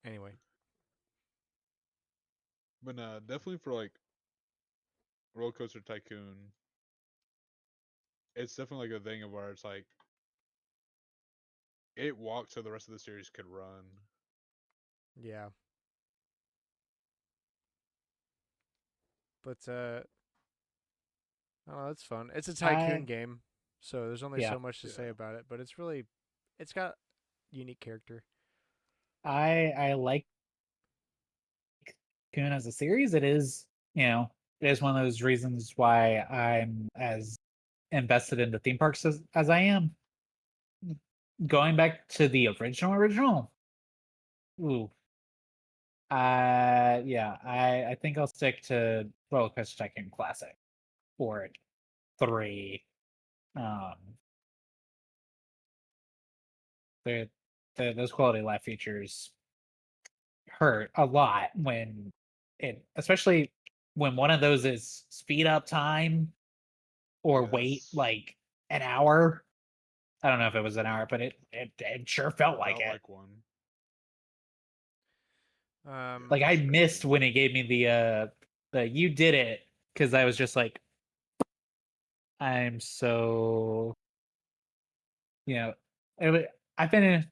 Anyway, But definitely for like Roller Coaster Tycoon, it's definitely like a thing of where it's like it walked so the rest of the series could run. yeah. But oh, that's fun. It's a tycoon I game, so there's only Yeah, so much to say Yeah. about it. But it's got unique character. I like Coon as a series. It is, It is one of those reasons why I'm as invested in the theme parks as I am. Going back to the original. Ooh. Yeah, I think I'll stick to Roller Coaster Tycoon Classic for 3. Um, the those quality of life features hurt a lot when especially when one of those is speed up time or wait Yes. like an hour. I don't know if it was an hour, but it sure felt like Felt it. like one. Like For I sure. missed when it gave me the you did it, because I was just like, I'm so, you know, I finished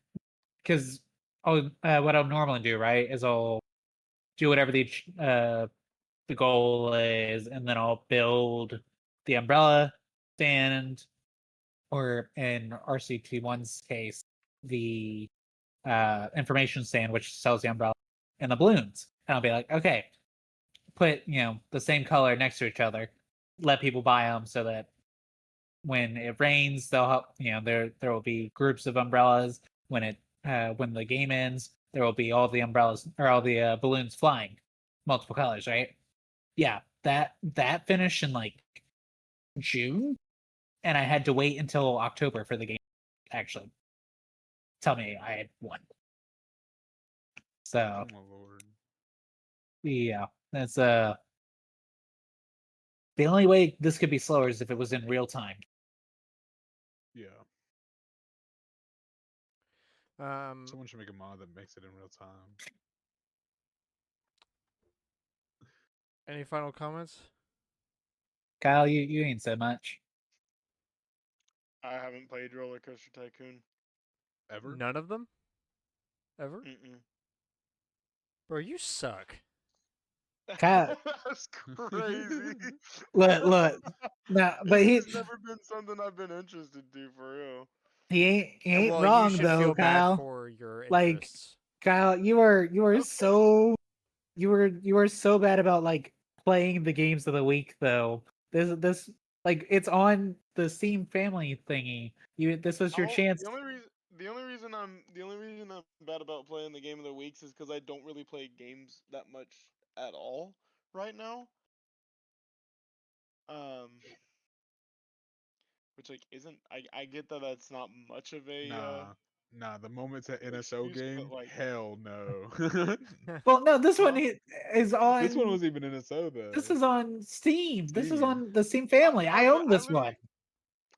because what I'll normally do, right, is I'll do whatever the goal is, and then I'll build the umbrella stand, or in RCT1's case, the information stand, which sells the umbrella and the balloons. And I'll be like, okay, put the same color next to each other, let people buy them, so that when it rains, they'll help. There will be groups of umbrellas. When the game ends, there will be all the umbrellas, or all the balloons flying, multiple colors, right? Yeah, that finished in like June, and I had to wait until October for the game to actually tell me I had won. So Oh my lord. yeah, that's the only way this could be slower is if it was in real time. Yeah. Someone should make a mod that makes it in real time. Any final comments? Kyle, you ain't said much. I haven't played Roller Coaster Tycoon. Ever? None of them? Ever? Mm-mm. Bro, you suck. Kyle, That's crazy. look. No, but It's just never been something I've been interested to, for real. he ain't Well, you wrong should though, feel bad Kyle. for your Like, interests. Kyle, you were Okay. so you were so bad about like playing the games of the week though. This like, it's on the Steam family thingy. This was your chance. The only reason I'm bad about playing the game of the weeks is because I don't really play games that much at all right now. Um, which like isn't I get that that's not much of a Nah. The moments at NSO excuse, but game, like hell no. Well, no, this one huh? is This one on. was even NSO though. This is on Steam. This is Steam. on the Steam family. I, I li- own I this one literally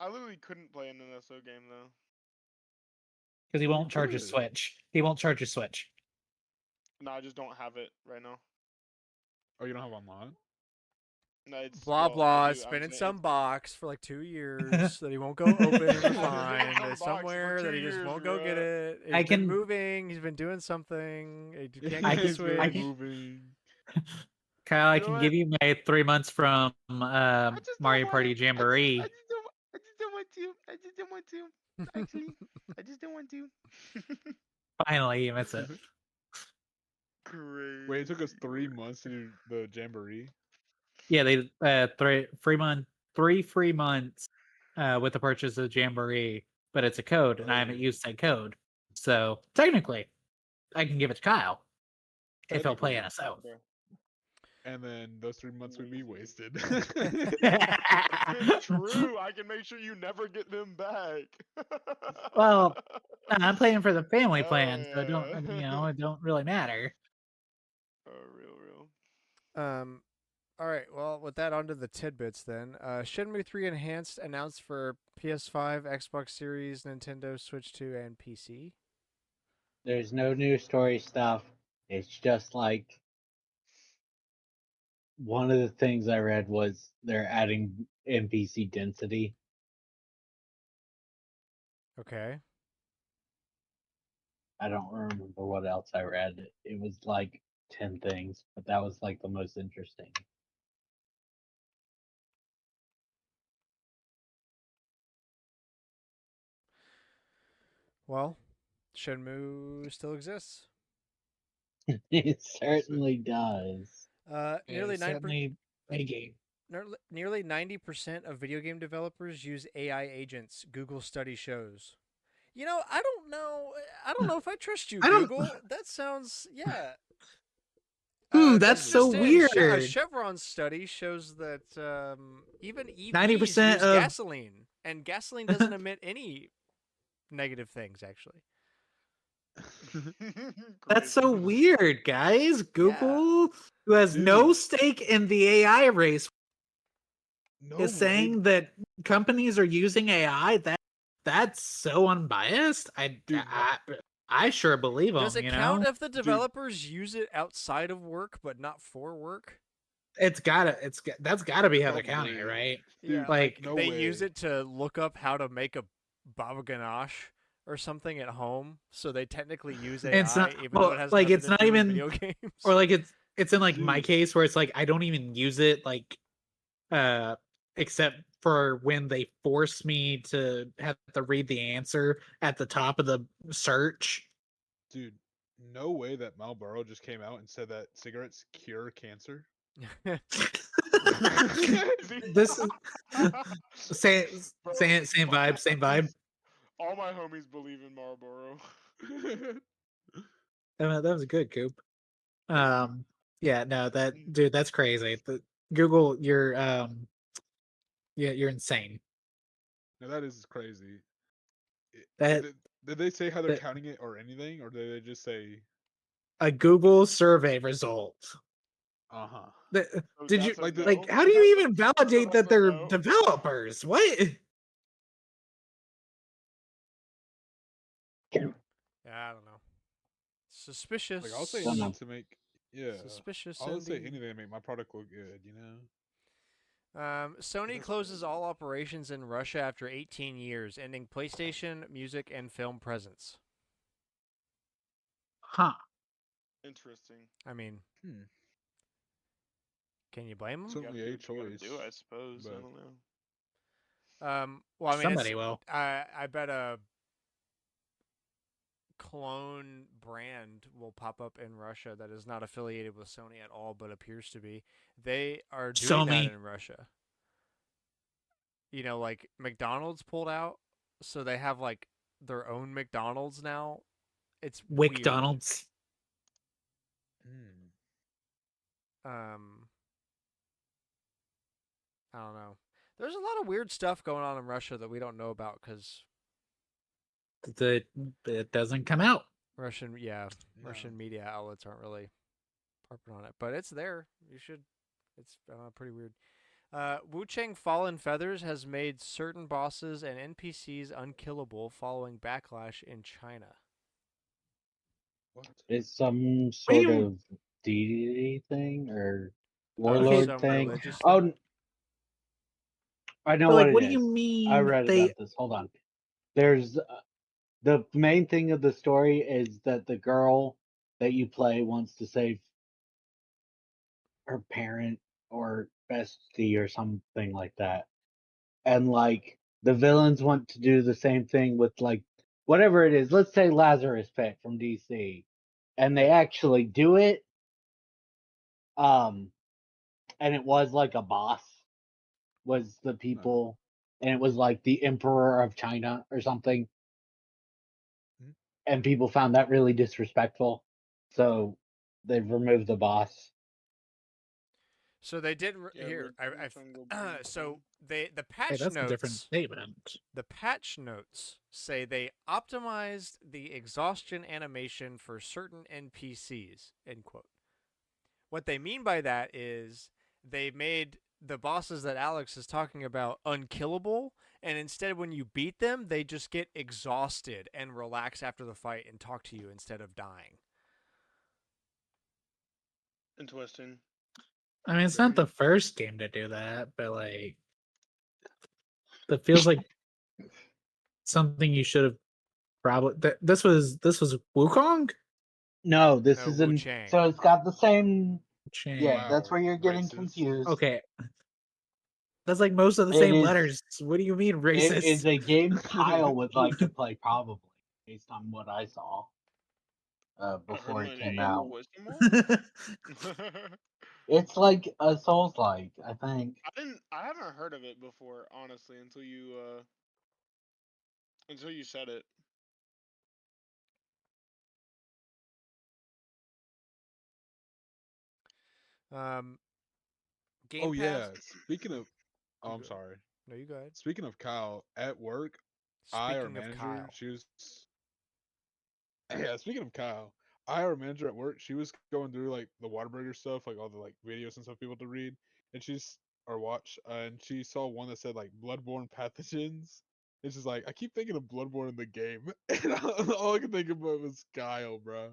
I literally couldn't play an NSO game though. because he You won't charge his could. Switch. He won't charge his Switch. No, I just don't have it right now. Oh, you don't have online? No, it's Blah well, I blah. do. It's I'm been in saying some it's box for like 2 years that he won't go open or it has been in find. some It's box for somewhere that 2 he just years, won't go get bro. it. I He's been can moving. He's been doing something. He can't I get the can He's been I Switch. can moving. Kyle, I You know can what? give you my 3 months from I just don't Mario want Party to. I Jamboree. just don't. I just don't want to. I just don't want to. Actually, I just don't want to. Finally, you miss it. Crazy. Wait, it took us 3 work. months to do the jamboree. Yeah, they 3 free months with the purchase of Jamboree, but it's a code, and I haven't Oh. used that code. So technically, I can give it to Kyle if he'll play Technically. NSO. Bro. And then those 3 months would be wasted. True. I can make sure you never get them back. Well, I'm playing for the family Hell plan, so yeah. it don't really matter. Oh, real. Um. All right. Well, with that, onto the tidbits then. Shenmue 3 Enhanced announced for PS5, Xbox Series, Nintendo Switch 2, and PC. There's no new story stuff. It's just like one of the things I read was they're adding NPC density. Okay. I don't remember what else I read. It was like 10 things, but that was like the most interesting. Well, Shenmue still exists. It certainly does. Nearly It 9%. certainly A game. Nearly 90% of video game developers use AI agents, Google study shows. You know, I don't know. I don't know if I trust you, I don't- Google. That sounds, yeah. That's This so just in, a weird. Chevron study shows that even EVs 90% use of gasoline, and gasoline doesn't emit any negative things, actually. that's so Crazy. weird, guys. Yeah. Google, who has no Dude. stake in the AI race, No is way. saying that companies are using AI. That's so unbiased. Dude, I sure believe them. Does it You count know, if the developers use it outside of work but not for work? that's gotta be how they're counting it, Probably. right? Yeah, Dude, like no they way. use it to look up how to make a baba ganache or something at home, so they technically use AI, It's not even though well, it has like nothing it's to not do with even, video games. or like it's in like my Dude. case where it's like I don't even use it like except for when they force me to have to read the answer at the top of the search. Dude, no way that Marlboro just came out and said that cigarettes cure cancer. This is same Bro, same vibe, same vibe. all my homies believe in Marlboro. That was a good Coop. Yeah, no, that dude, that's crazy. Google, you're insane. Now that is crazy. That, Did they say how they're that counting it or anything, or did they just say, a Google survey result. uh-huh? So Did you that's a Like the- like? no? How do you even So validate that's that a they're no? developers? What? Yeah, I don't know. Suspicious. Like I'll say Don't anything know. to make Suspicious I'll say indeed. anything to make my product look good, you know? Sony That's closes crazy. all operations in Russia after 18 years, ending PlayStation, music, and film presence. Huh? Interesting. I mean, Hmm. can you blame them? You gotta Certainly do a what you gotta choice. do, I suppose. I But don't know. Well, I mean, Somebody will. I bet a clone brand will pop up in Russia that is not affiliated with Sony at all, but appears to be. They are doing that Sony. in Russia. You know, like McDonald's pulled out, so they have like their own McDonald's now. It's weird. McDonald's. Um, I don't know. There's a lot of weird stuff going on in Russia that we don't know about because It doesn't come out. Russian media outlets aren't really harping on it, but it's there. You should. It's pretty weird. Wu Chang Fallen Feathers has made certain bosses and NPCs unkillable following backlash in China. what? It's some What do sort you- of deity thing or Okay. warlord Some thing. religious Oh, thing. I know But what like, it what do is. you I mean read they? about this. Hold on. There's the main thing of the story is that the girl that you play wants to save her parent or bestie or something like that. And like the villains want to do the same thing with like whatever it is. Let's say Lazarus Pit from DC. And they actually do it. And it was like a boss was the people and it was like the Emperor of China or something. Mhm. And people found that really disrespectful. So they've removed the boss. So they did Yeah, here. Liu Kang go boom, So boom. the Hey, patch that's a different notes. statement. The patch notes say they optimized the exhaustion animation for certain NPCs. End quote. What they mean by that is they made the bosses that Alex is talking about unkillable, and instead, when you beat them, they just get exhausted and relax after the fight and talk to you instead of dying. Interesting. I mean, it's Very not the first game to do that, but like, that feels like something you should have probably. This was Wukong. No, this No, isn't. Wu-Chang. So it's got the same. Yeah, Chang. that's Wow, where you're getting racist. confused. Okay, that's like most of the It same is. letters. What do you mean It racist? is a game Kyle would like to play, probably based on what I saw I heard before my it came name. out. Question mark? It's like a Souls-like, I think. I haven't heard of it before, honestly, until you said it. Um, Game Oh Pass. yeah. Speaking of, oh, You I'm go. sorry. No, you go ahead. Speaking of Kyle, at work, our Speaking of manager, Kyle, she was. Yeah, speaking of Kyle, our manager at work, she was going through like the Waterburger stuff, like all the like videos and stuff people to read, and she's or watch, and she saw one that said like bloodborne pathogens. It's just like I keep thinking of Bloodborne in the game, and all I can think about was Kyle, bro.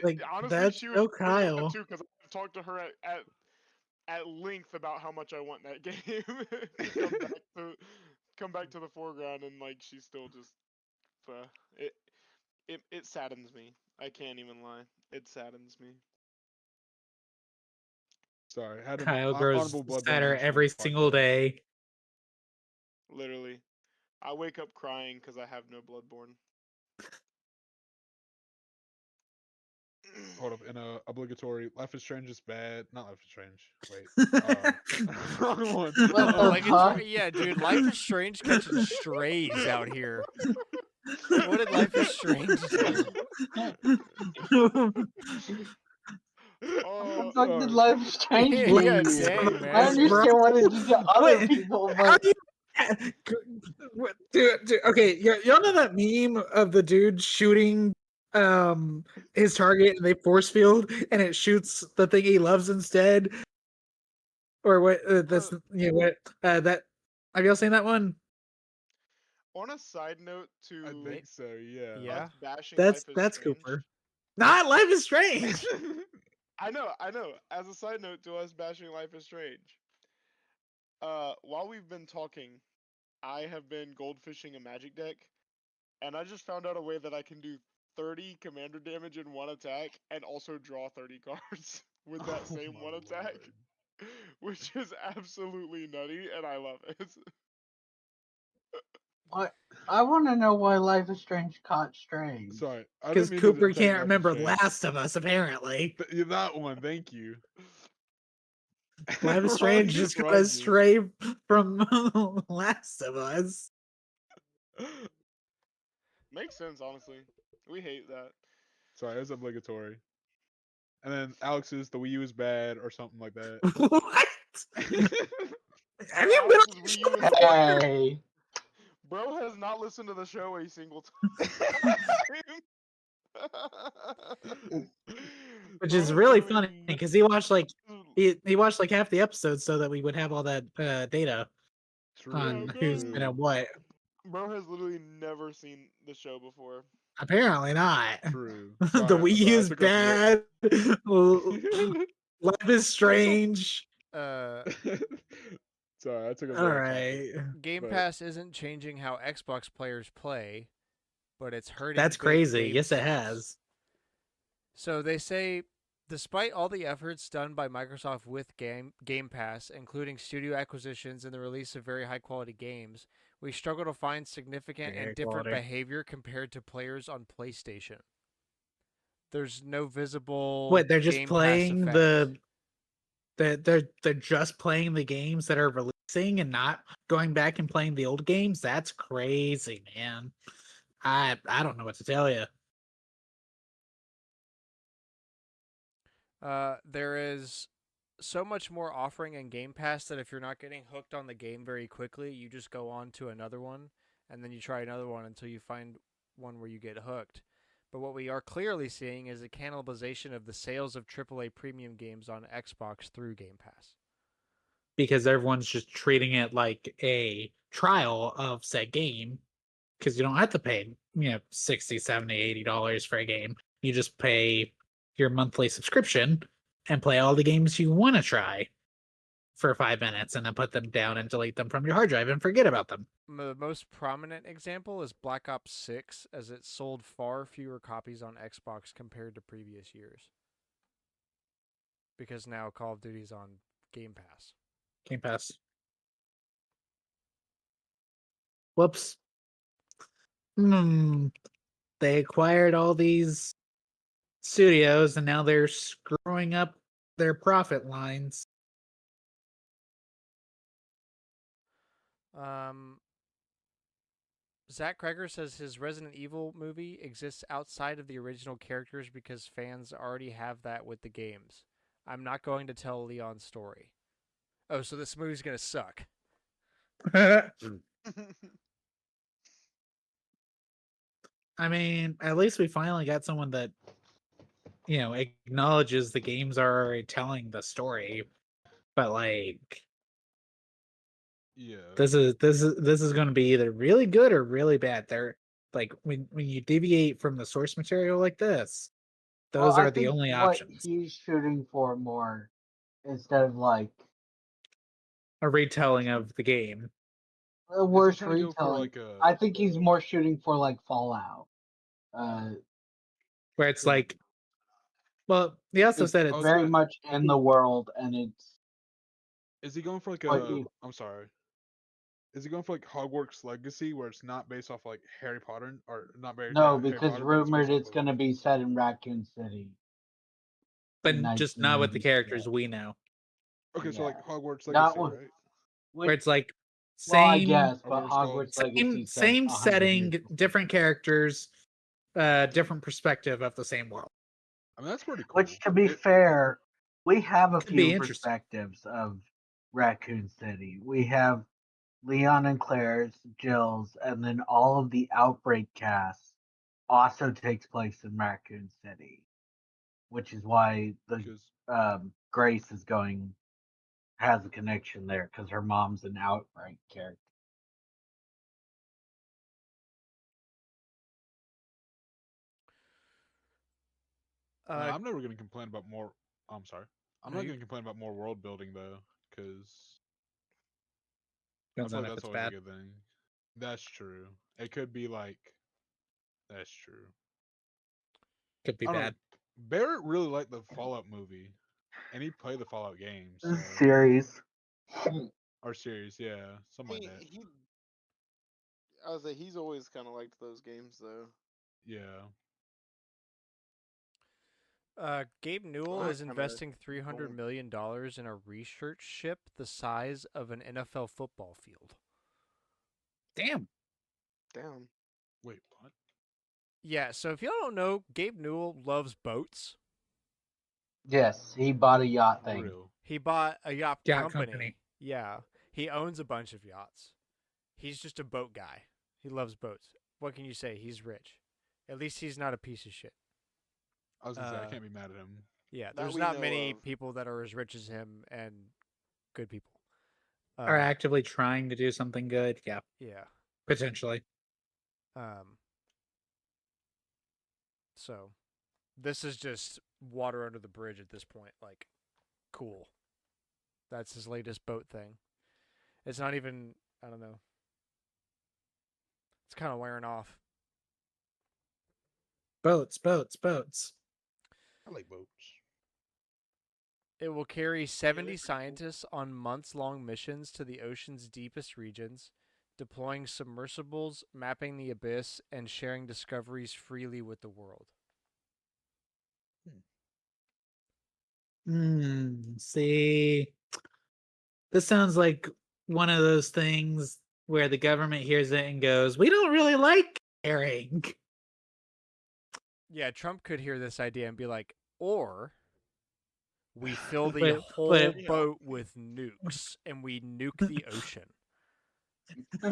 Like Honestly, that's she was so thinking that Kyle. too because I've talked to her at length about how much I want that game to come back to the foreground, and like she's still just uh, it it saddens me. I can't even lie. It saddens me. Sorry, had an Kyle grows honorable Bloodborne sadder mention on every the single podcast. day. Literally, I wake up crying because I have no Bloodborne. Hold up, in a obligatory Life is Strange is bad. Not Life is Strange. Wait. Wrong one. What the fuck? yeah, dude. Life is Strange catching strays out here. What did Life is Strange do? What the Oh, fuck did Life is Strange do Yeah, to you? dang, I man. Bro, understand what it did to other Wait, people, how but do you? Okay, y'all know that meme of the dude shooting his target and they force field and it shoots the thing he loves instead, or what? That's what that. Have y'all seen that one? on a side note I to think so. Yeah. us Yeah. bashing That's Life is that's Strange. Cooper. Not Life is Strange. I know. As a side note to us bashing Life is Strange. While we've been talking, I have been goldfishing a magic deck, and I just found out a way that I can do 30 commander damage in one attack and also draw 30 cards with that Oh same my one attack, lord. which is absolutely nutty, and I love it. what? I want to know why Life is Strange caught strays. Sorry, I Because didn't mean to Cooper attack can't Life is remember Strange. Last of Us, apparently. Yeah, that one, thank you. Life is wrong, Strange just got wrong astray from Last of Us. game. Makes sense, honestly. We hate that. Sorry, it was obligatory. And then Alex's the Wii U is bad or something like that. What? Have Bro, you been Alex's on the Wii show U is before? Hey, Bro has not listened to the show a single time. Which Bro is has really literally funny never. because he watched like he watched like half the episodes so that we would have all that data Yeah, on who's been bro. at what. Bro has literally never seen the show before. Apparently not. True. The Sorry, Wii sorry, I U's took up for bad. Life is Also, strange. Uh, it. Sorry, I took up the All whole topic. right, Game But Pass isn't changing how Xbox players play, but it's hurting that's big crazy. game Yes, it stores. has. So they say, despite all the efforts done by Microsoft with Game Pass, including studio acquisitions and the release of very high quality games, we struggle to find significant and Very different quality. behavior compared to players on PlayStation. There's no visible What they're just Game Pass playing effect. they're just playing the games that are releasing and not going back and playing the old games. That's crazy, man. I don't know what to tell you. There is so much more offering in Game Pass that if you're not getting hooked on the game very quickly, you just go on to another one, and then you try another one until you find one where you get hooked. But what we are clearly seeing is a cannibalization of the sales of AAA premium games on Xbox through Game Pass. Because everyone's just treating it like a trial of said game because you don't have to pay 60 70 $80 for a game. You just pay your monthly subscription and play all the games you want to try for 5 minutes and then put them down and delete them from your hard drive and forget about them. The most prominent example is Black Ops 6, as it sold far fewer copies on Xbox compared to previous years. Because now Call of Duty's on Game Pass. Game Pass. Whoops. They acquired all these studios, and now they're screwing up their profit lines. Zach Kreger says his Resident Evil movie exists outside of the original characters because fans already have that with the games. I'm not going to tell Leon's story. Oh, so this movie's gonna suck. I mean, at least we finally got someone that, acknowledges the games are already telling the story. But like, Yeah. this is going to be either really good or really bad. They're like, when you deviate from the source material like this, those I are the think only what options. he's shooting for more, instead of like A retelling of the game. a Is he worse trying to go for retelling. like a I think he's more shooting for like Fallout. Where it's Wait, like, well, he also It's said I was it's very gonna much in the world, and it's is he going for like what a you. I'm sorry. Is he going for like Hogwarts Legacy where it's not based off like Harry Potter or not very No, Harry because Potter, but it's based rumored off it's of going to be set in Raccoon City in but just not with the 1996. characters we know. okay, so Yeah, like Hogwarts not Legacy, with. right? Where Which, it's like well, I same guess, Or but whatever it's called. Hogwarts Legacy set same 100 years setting, before. different characters, different perspective of the same world. I mean that's pretty cool. Which, to be fair, we have a Could be few interesting. perspectives of Raccoon City. We have Leon and Claire's, Jill's, and then all of the Outbreak cast also takes place in Raccoon City, which is why the Because Grace has a connection there because her mom's an Outbreak character. I'm never gonna complain about more. I'm sorry. I'm No, not you, gonna complain about more world building though, because I Depends feel on like if that's it's always a bad. good thing. That's true. It could be like that's true. Could be I don't know. bad. Barrett really liked the Fallout movie, and he played the Fallout games, so Series. or series, yeah, something like he, that. he, I was like, he's always kind of liked those games though. Yeah. Gabe Newell I is kind of investing $300 million in a research ship the size of an NFL football field. Damn. down. Wait, what? Yeah, so if y'all don't know, Gabe Newell loves boats. Yes, he bought a yacht For thing. real? He bought a yacht Yacht company. company. Yeah, he owns a bunch of yachts. He's just a boat guy. He loves boats. What can you say? He's rich. At least he's not a piece of shit. I was gonna say I can't be mad at him. Yeah, That there's we not know many of. people that are as rich as him and good people. Are actively trying to do something good. Yeah, Yeah. potentially. So this is just water under the bridge at this point. Like, cool. That's his latest boat thing. It's not even, I don't know. It's kind of wearing off. Boats, boats, boats. I like boats. It will carry they're 70 pretty cool. scientists on months long missions to the ocean's deepest regions, deploying submersibles, mapping the abyss, and sharing discoveries freely with the world. See, this sounds like one of those things where the government hears it and goes, "We don't really like caring." Yeah, Trump could hear this idea and be like, or we fill the But whole but boat with nukes and we nuke the ocean.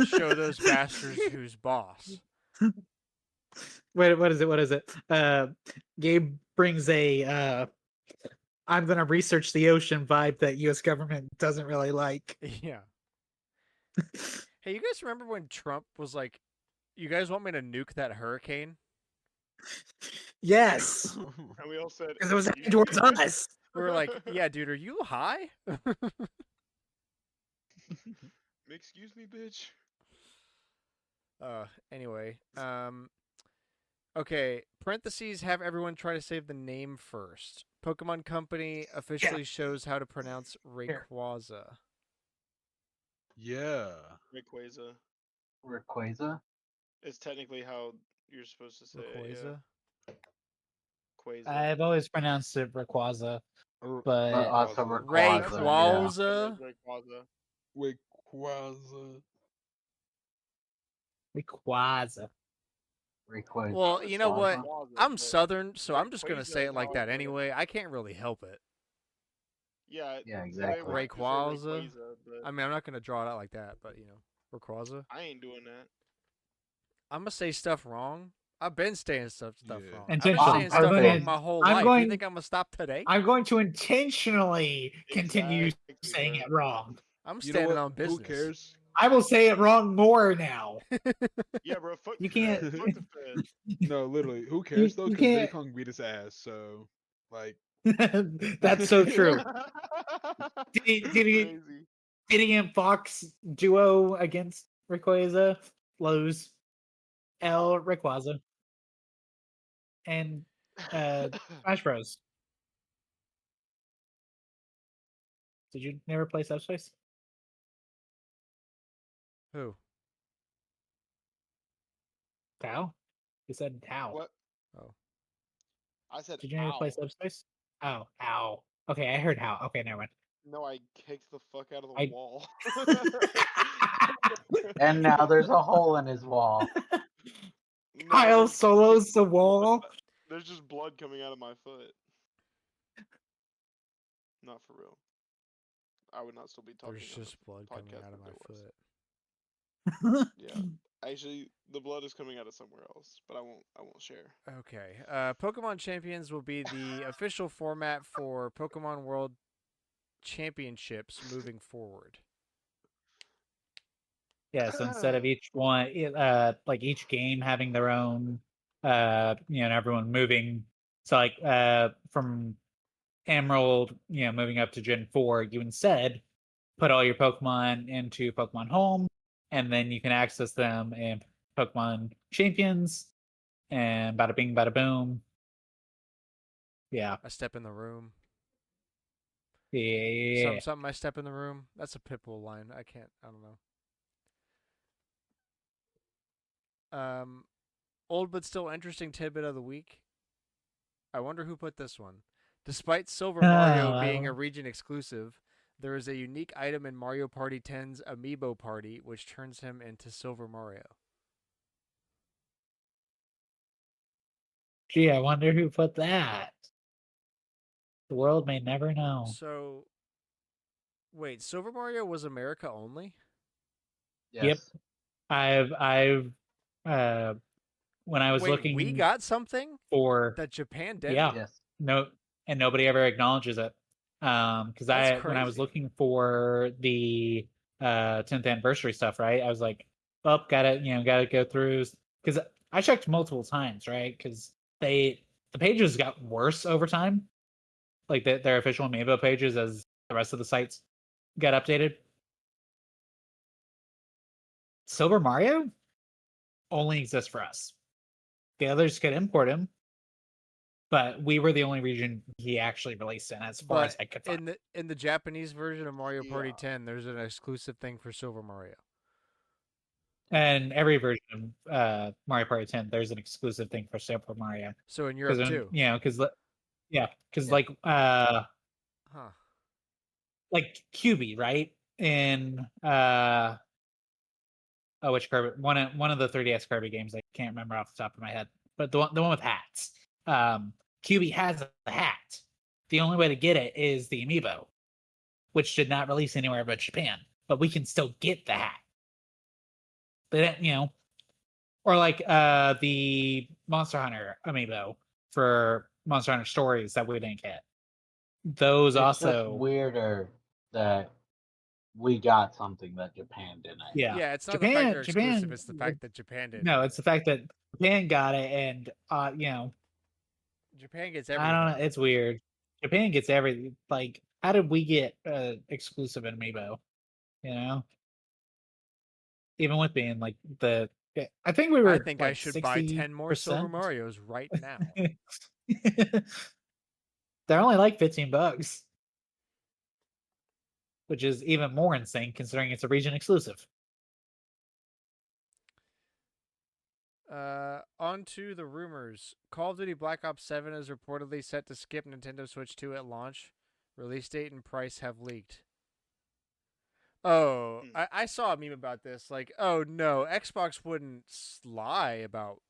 Show those bastards who's boss. what is it? What is it? Gabe brings a I'm gonna research the ocean vibe that U.S. government doesn't really like. Yeah. Hey, you guys remember when Trump was like, you guys want me to nuke that hurricane? Yes, And we all said, because it was heading "Excuse me, towards bitch?" us. We were like, yeah, dude, are you high? Excuse me, bitch. Anyway, okay, parentheses, have everyone try to save the name first. Pokemon Company officially shows how to pronounce Rayquaza. Yeah. Rayquaza Rayquaza? is technically how you're supposed to say it. Yeah. Rayquaza? Rayquaza. I've always pronounced it Rayquaza, Or but also Rayquaza. Rayquaza, yeah. Rayquaza. Rayquaza. Rayquaza. Rayquaza. Well, you know what? Rayquaza, I'm but Southern, so I'm just gonna Rayquaza say is it like how that I say it. anyway. I can't really help it. Yeah, Yeah, They exactly. want you to say Rayquaza. Rayquaza, but I mean, I'm not gonna draw it out like that, but Rayquaza. I ain't doing that. I'm gonna say stuff wrong. I've been saying stuff Yeah. wrong. I've been Intentionally. saying On stuff wrong purpose. my whole I'm life. going- You think I'm gonna stop today? I'm going to intentionally continue Exactly, saying bro. it wrong. I'm You know standing what? on business. Who cares? I will say it wrong more now. Yeah, bro. Fuck You the can't- Fed. Fuck the Fed. No, literally. Who cares though? you Because Diddy can't- Kong beat his ass. So, like, That's so true. Diddy, Crazy. Diddy and Fox duo against Rayquaza lose. El Rayquaza. And Smash Bros. Did you never play Subspace? Who? Tao? You said Tao. What? Oh, I said Did you never play ow. Subspace? Oh, ow. Okay, I heard how. Okay, never mind. No, I kicked the fuck out of the I- wall. And now there's a hole in his wall. No, Kyle there's- solos the wall. There's just blood coming out of my foot. Not for real. I would not still be talking. there's on just the blood coming podcast out of if my there was. foot. Yeah, actually, the blood is coming out of somewhere else, but I won't share. Okay. Pokemon Champions will be the official format for Pokemon World Championships moving forward. Yeah, so instead of each one, like each game having their own, and everyone moving. So like, from Emerald, moving up to Gen 4, you instead put all your Pokemon into Pokemon Home, and then you can access them in Pokemon Champions, and bada bing, bada boom. Yeah. I step in the room. Yeah. Something I step in the room. That's a Pitbull line. I don't know. Old but still interesting tidbit of the week. I wonder who put this one. Despite Silver Mario being a region exclusive, there is a unique item in Mario Party 10's Amiibo Party which turns him into Silver Mario. Gee, I wonder who put that. The world may never know. So, wait, Silver Mario was America only? Yes. Yep. I've when I was Wait, looking we got something for that Japan did? yeah. Yes. No, and nobody ever acknowledges it. Because That's when I was crazy. looking for the 10th anniversary stuff, right? I was like, oh, gotta go through, because I checked multiple times, right? Because the pages got worse over time, like their official Amiibo pages as the rest of the sites got updated. Silver Mario only exists for us. The others could import him, but we were the only region he actually released in, as far as I could find. In the Japanese version of Mario Party Yeah. 10, there's an exclusive thing for Silver Mario. And every version of Mario Party 10, there's an exclusive thing for Super Mario. So in Europe too. Because Yeah. Huh. like QB, right? In which Kirby? One of the 3DS Kirby games, I can't remember off the top of my head, but the one with hats. QB has a hat. The only way to get it is the Amiibo, which did not release anywhere but Japan, but we can still get the hat. But or like the Monster Hunter Amiibo for Monster Hunter Stories that we didn't get. Those It's also just weirder that we got something that Japan didn't. yeah. Yeah, it's not the fact they're exclusive, Japan, it's the fact that Japan did. No, it's the fact that Japan got it, and Japan gets I everything. don't know. It's weird. Japan gets everything. Like, how did we get exclusive in Amiibo? Even with being like I think we were. I think I like, should buy 10 more Silver 60%. Marios right now. They're only like $15, which is even more insane considering it's a region exclusive. On to the rumors. Call of Duty Black Ops 7 is reportedly set to skip Nintendo Switch 2 at launch. Release date and price have leaked. Oh, I saw a meme about this. Like, oh no, Xbox wouldn't lie about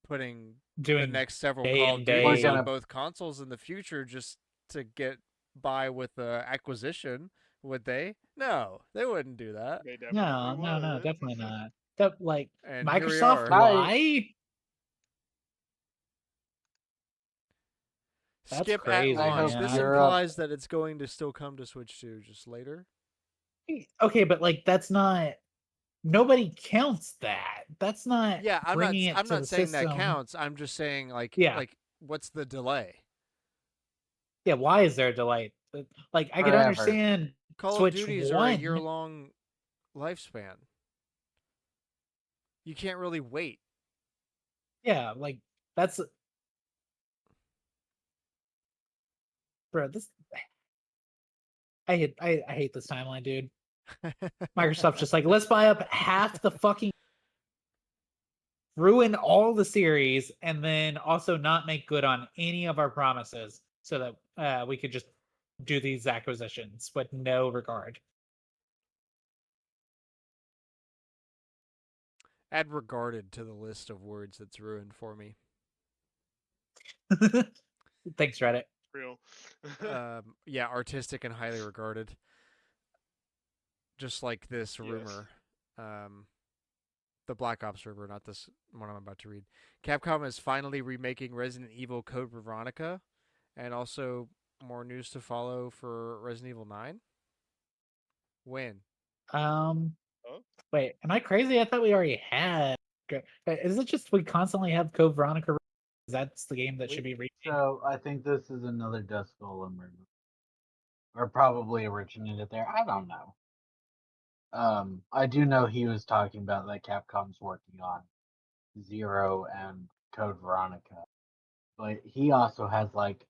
putting the Doing next several day Call and of day. Duties on gonna- both consoles in the future just to get by with the acquisition, would they? No, they wouldn't do that. They definitely No, would. definitely not. That like And here we Microsoft are. lie. That's Skip crazy, at launch. man. This Europe- implies that it's going to still come to Switch 2 just later. Okay, but like that's not. Nobody counts that. That's not. Yeah, I'm bringing it not to the saying system. that counts. I'm just saying Yeah. like what's the delay? Yeah, why is there a delay? Like I could Forever. understand Call Switch of Duties are a 1. year-long lifespan. You can't really wait. Yeah, like that's bro, this I hate this timeline, dude. Microsoft's just like, let's buy up half the fucking ruin all the series and then also not make good on any of our promises so that we could just do these acquisitions with no regard. Add regarded to the list of words that's ruined for me. Thanks, Reddit. Real. Yeah, artistic and highly regarded. Just like this Yes. rumor. The Black Ops rumor, not this one I'm about to read. Capcom is finally remaking Resident Evil Code Veronica, and also more news to follow for Resident Evil 9. When? Um Oh? Wait, am I crazy? I thought we already had. Is it just we constantly have Code Veronica? That's the game that should be remade. So I think this is another Dust Golem rumor, or probably originated there. I don't know. I do know he was talking about that Capcom's working on Zero and Code Veronica, but he also has like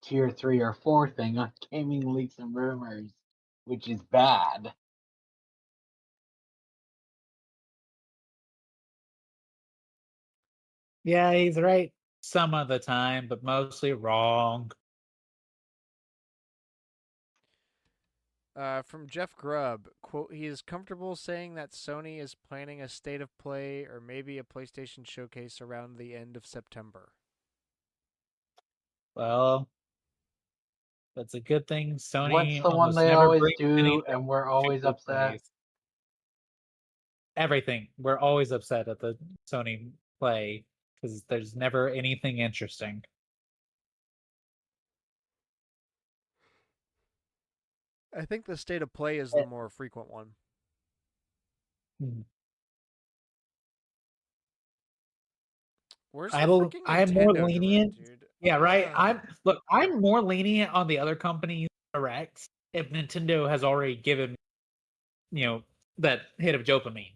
tier 3 or 4 thing on gaming leaks and rumors, which is bad. Yeah, he's right some of the time, but mostly wrong. From Jeff Grubb, quote, he is comfortable saying that Sony is planning a state of play or maybe a PlayStation showcase around the end of September. Well, that's a good thing. Sony What's the one almost they never always brings do, anything and we're to always the upset? plays. Everything. We're always upset at the Sony play because there's never anything interesting. I think the state of play is the more frequent one. Hmm. Where's the I'm freaking more Nintendo Direct, lenient. dude? Yeah, right. Ah. I'm more lenient on the other companies directs if Nintendo has already given that hit of dopamine.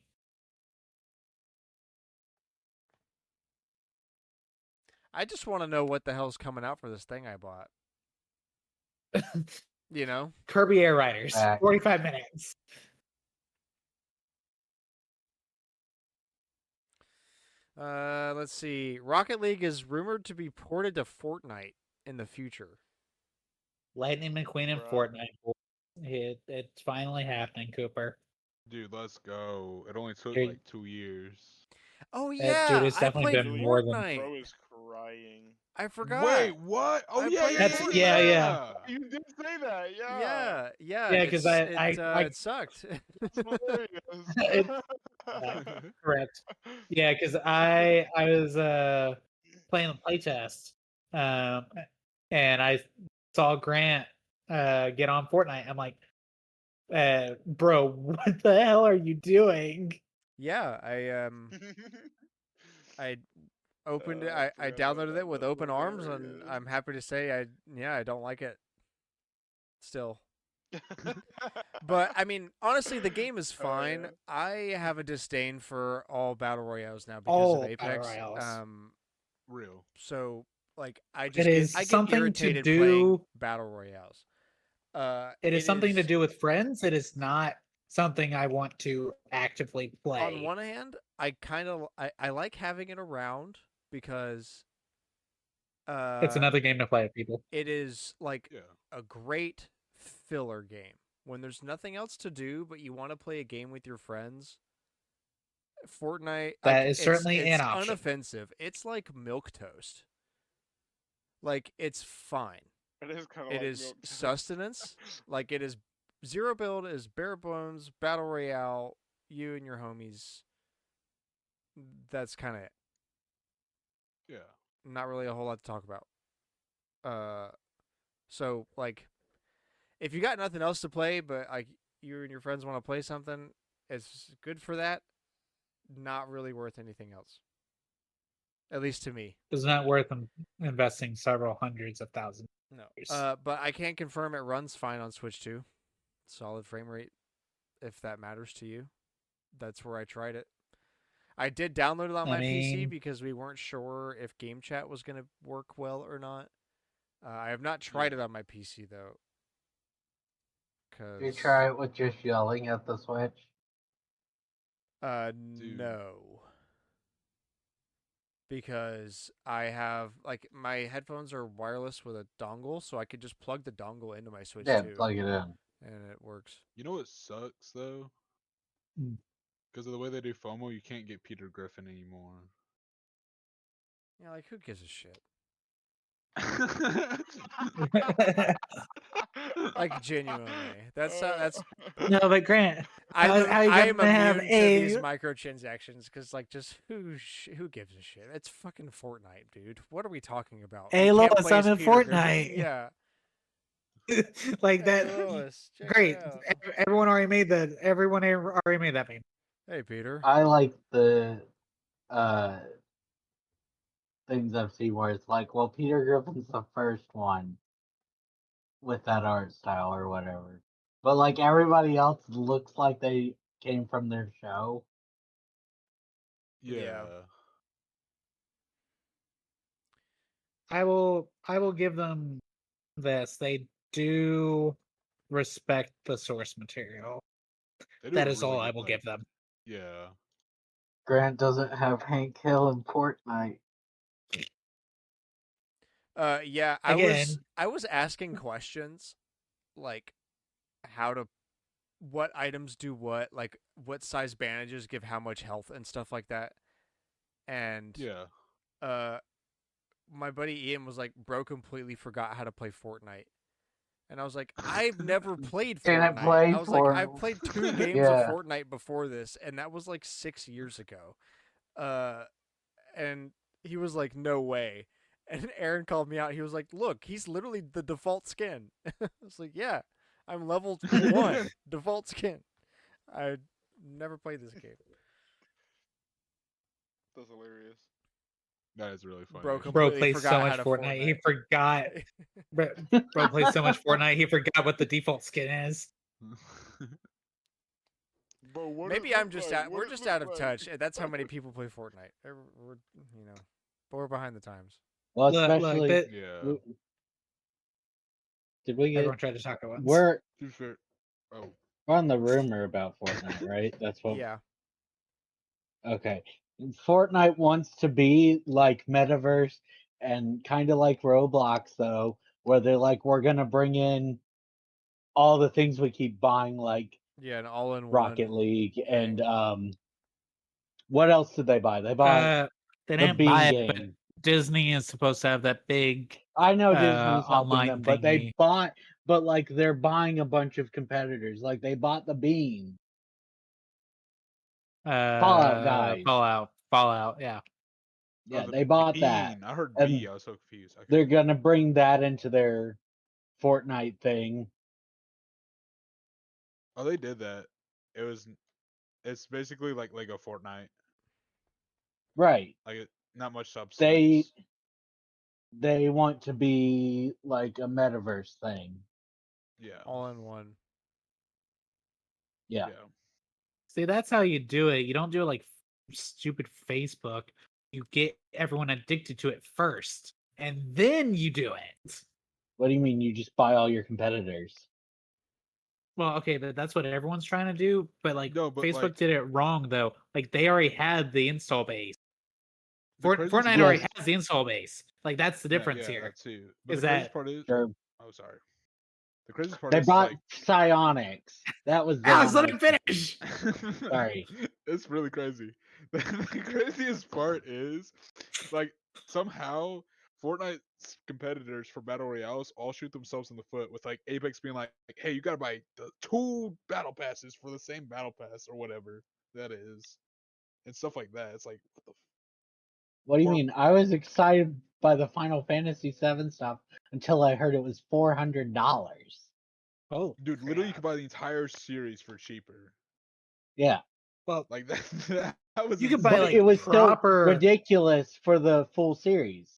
I just want to know what the hell's coming out for this thing I bought. You know? Kirby Air Riders, Back. 45 minutes. Let's see. Rocket League is rumored to be ported to Fortnite in the future. Lightning McQueen and Bruh. Fortnite. It's finally happening, Cooper. Dude, let's go. It only took Dude. like 2 years. Oh Dude, yeah, it's I definitely played been more than- Fortnite. Bro is crying. I forgot. Wait, what? Oh I yeah, played yeah, That's- yeah, yeah. You did say that, yeah. Yeah. Yeah, 'cause it sucked. It's hilarious. correct. Yeah, because I was playing the playtest, and I saw Grant get on Fortnite. I'm like, bro, what the hell are you doing? Yeah, I opened it. I forgot about downloaded that. it with That's open arms, and hilarious. I'm happy to say I don't like it. Still. But I mean, honestly, the game is fine. yeah. I have a disdain for all battle royales now because All of battle Apex. royales. Real. So like I It just is I get something to irritated do- playing battle royales. It is something to do with friends. It is not something I want to actively play. On one hand, I like having it around because It's another game to play with people. it is like Yeah. a great filler game. When there's nothing else to do but you want to play a game with your friends, Fortnite That is it's certainly it's an option. unoffensive. It's like milk toast. Like it's fine. It is kind of It like is milk. sustenance. Like it is zero build is bare bones battle royale. You and your homies. That's kind of it. Yeah. Not really a whole lot to talk about. So like, if you got nothing else to play, but like you and your friends want to play something, it's good for that. Not really worth anything else. At least to me. It's not worth investing several hundreds of thousands. No. But I can confirm it runs fine on Switch too. Solid frame rate, if that matters to you. That's where I tried it. I did download it on my PC because we weren't sure if game chat was going to work well or not. I have not tried it on my PC though. Did you try it with just yelling at the Switch? No. Because I have like my headphones are wireless with a dongle, so I could just plug the dongle into my Switch Yeah, too, plug it in. and it works. You know what sucks though? Hmm. Because of the way they do FOMO, you can't get Peter Griffin anymore. Yeah, like who gives a shit? Like genuinely, that's No, but Grant, I am gonna have immune to these microtransactions because like just who gives a shit? It's fucking Fortnite, dude. What are we talking about? Hey, You can't Lois, play I'm as in Peter Griffin? Fortnite. Yeah. like Hey, that. Lois, check it Great. out. Everyone already made that. Everyone already made that meme. Hey, Peter. I like the things I've seen where it's like, well, Peter Griffin's the first one with that art style or whatever. But like everybody else looks like they came from their show. Yeah. I will give them this. They do respect the source material. They do That a is all really I good, will like, give them. Yeah. Grant doesn't have Hank Hill in Fortnite. Yeah, Again. I was asking questions like what items do what, like what size bandages give how much health and stuff like that. And Yeah. my buddy Ian was like, "Bro, completely forgot how to play Fortnite." And I was like, "I've never played Can I Fortnite." play I was like, "I've played 2 games of Yeah. Fortnite before this, and that was like 6 years ago." And he was like, "No way." And Aaron called me out. He was like, "Look, he's literally the default skin." I was like, "Yeah, I'm level 1 default skin." I never played this game. That's hilarious. That is really funny. Bro actually. Bro completely plays so forgot much how to Fortnite. He Fortnite. forgot. Bro plays so much Fortnite. He forgot what the default skin is. But what Maybe it I'm look just like? out. What We're it just look out of like? touch. That's how many people play Fortnite. We're you know, but we're behind the times. Well, Look, especially Yeah. did we get everyone tried to talk at once. we're Too fair. Oh. we're on the rumor about Fortnite, right? That's what. Yeah. Okay. Fortnite wants to be like Metaverse and kind of like Roblox, though, where they're like, we're gonna bring in all the things we keep buying, like Yeah, an all-in-one Rocket League thing. and what else did they buy? They bought They the didn't Bean buy it, but game. Disney is supposed to have that big I know Disney's helping online them, but thingy. but like they're buying a bunch of competitors. Like they bought the Bean. Fallout guys. Fallout, yeah. Yeah, Oh, the they bought that. bean. I heard And B. I was so confused. Okay. they're gonna bring that into their Fortnite thing. Oh, they did that. It's basically like Lego Fortnite. Right. Like not much substance. They want to be like a metaverse thing. Yeah. All-in-one. Yeah. See, that's how you do it. You don't do it like stupid Facebook. You get everyone addicted to it first, and then you do it. What do you mean you just buy all your competitors? Well, okay, but that's what everyone's trying to do. But like No, but Facebook like did it wrong though. Like they already had the install base. the craziest Fortnite part already Yes. has the install base. Like that's the difference yeah, here. that too. But Is the craziest that part is Sure. oh sorry. The craziest part They is brought like psionics. That was the Alex, one I let him was thinking. finish. Sorry. It's really crazy. The craziest part is like somehow Fortnite's competitors for battle royales all shoot themselves in the foot with like Apex being like, "Hey, you gotta buy the 2 battle passes for the same battle pass or whatever that is," and stuff like that. It's like, what the What do you Or- mean? I was excited by the Final Fantasy VII stuff until I heard it was $400. Oh, dude? Literally, you crap. could buy the entire series for cheaper. Yeah, Well, Like that was you could buy but like it insane. was still proper. ridiculous for the full series.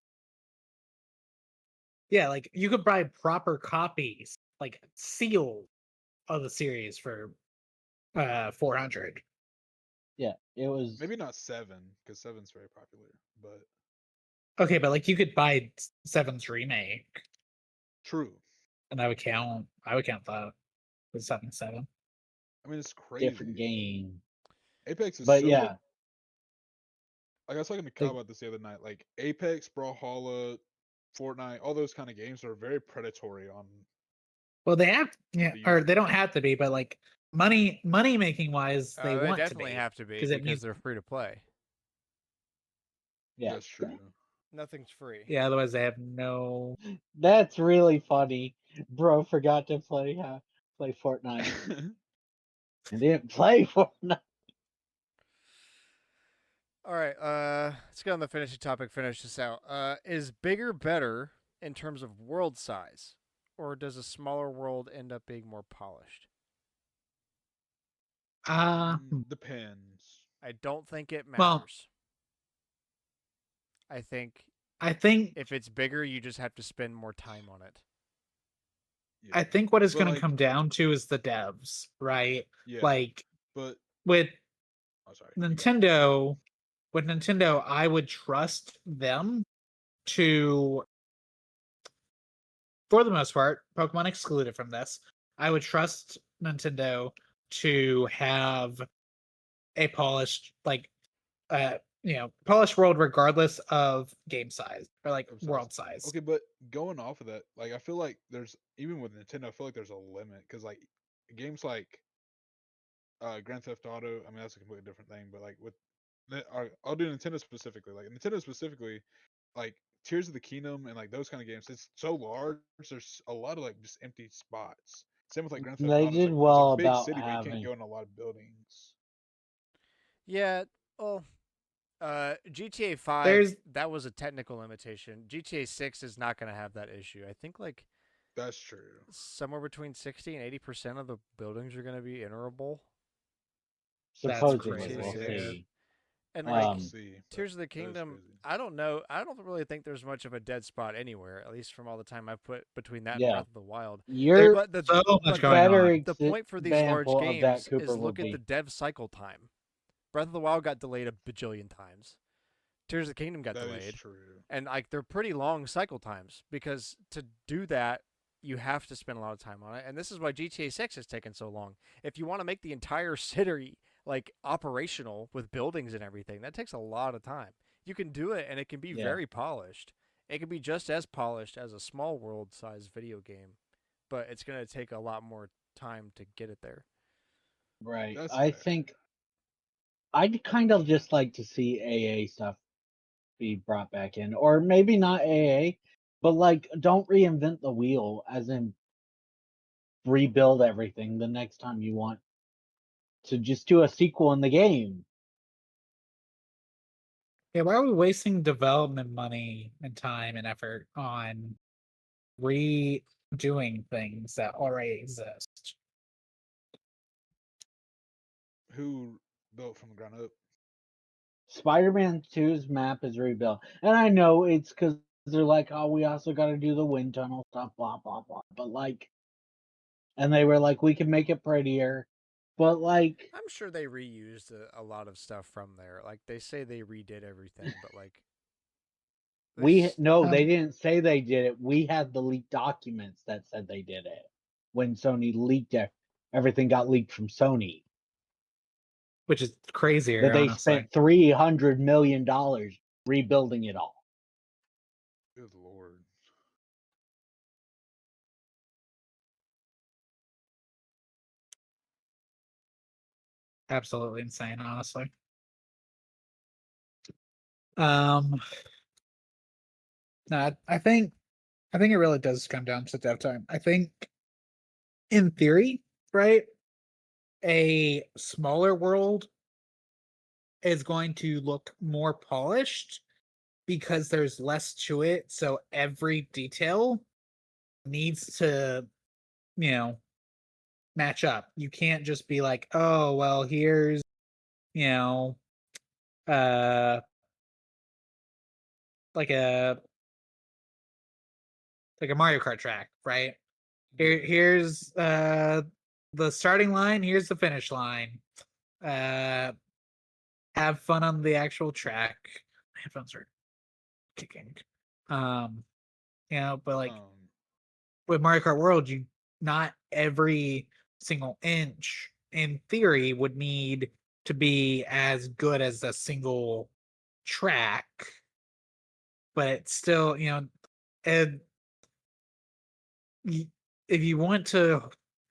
Yeah, like you could buy proper copies, like sealed of the series for 400. Yeah, it was. Maybe not 7 because 7's very popular, but Okay, but like you could buy Seven's remake, true. and I would count that as 7. I mean, it's crazy. Different game. Apex is But so yeah, like I was talking to Kyle about this the other night. Like Apex, Brawlhalla, Fortnite, all those kind of games are very predatory on Well, they have, yeah, the or user. they don't have to be, but like money making wise, they They want to definitely be have to be because it because means they're free to play. yeah. That's true. Nothing's free. yeah. Otherwise, they have no. That's really funny. Bro forgot to play Fortnite. I didn't play Fortnite. All right, let's get on the finishing topic. Finish this out. Is bigger better in terms of world size, or does a smaller world end up being more polished? Depends. I don't think it Well, matters. I think I think if it's bigger, you just have to spend more time on it. Yeah. I think what it's But going to like, come down to is the devs, right? yeah. Like But with oh, sorry. You go. Nintendo, I would trust them to, for the most part, Pokemon excluded from this. I would trust Nintendo to have a polished, like, polished world regardless of game size or like I'm sorry. world size. Okay, but going off of that, like I feel like there's even with Nintendo, I feel like there's a limit because like games like Grand Theft Auto. I mean, that's a completely different thing. But like with, I'll do Nintendo specifically. Like Nintendo specifically, like Tears of the Kingdom and like those kind of games. It's so large. There's a lot of like just empty spots. Same with like Grand Theft They Auto. It's did like it's a well big about city, but you can't having. go in a lot of buildings. Yeah. Well, GTA 5, There's that was a technical limitation. GTA 6 is not going to have that issue. I think like That's true. somewhere between 60 and 80% of the buildings are going to be enterable. That's Supposedly, crazy. we'll GTA 6. Yeah. see. And We'll like see. Tears of the That is Kingdom, crazy. I don't know. I don't really think there's much of a dead spot anywhere, at least from all the time I've put between that and Yeah, Breath of the Wild. you're But the So much but going better on. the point for these large example of that. games Cooper is will look at the be. dev cycle time. Breath of the Wild got delayed a bajillion times. Tears of the Kingdom got That is delayed. true. And like they're pretty long cycle times because to do that you have to spend a lot of time on it. And this is why GTA 6 has taken so long. If you want to make the entire city like operational with buildings and everything, that takes a lot of time. You can do it and it can be Yeah. very polished. It can be just as polished as a small world size video game, but it's going to take a lot more time to get it there. Right. That's I fair. think I'd kind of just like to see AA stuff be brought back in, or maybe not AA, but like don't reinvent the wheel, as in rebuild everything the next time you want to just do a sequel in the game. Yeah, why are we wasting development money and time and effort on redoing things that already exist? Who built from the ground up? Spider-Man 2's map is rebuilt, and I know it's because they're like, oh, we also got to do the wind tunnel stuff, blah blah blah. But like, and they were like, we can make it prettier, but like, I'm sure they reused a lot of stuff from there. Like they say they redid everything, but like we no, they Um, didn't say they did it. We had the leaked documents that said they did it when Sony leaked it. everything got leaked from Sony. which is crazier. That they honestly. spent $300 million rebuilding it all. Good lord. Absolutely insane, honestly. No, I think it really does come down to dev time. I think, in theory, right, a smaller world is going to look more polished because there's less to it. So every detail needs to, match up. You can't just be like, oh, well, here's, uh, like a Mario Kart track, right? Here's the starting line, here's the finish line. Have fun on the actual track. My headphones are kicking. But like with Mario Kart World, not every single inch in theory would need to be as good as a single track, but it's still, and if you want to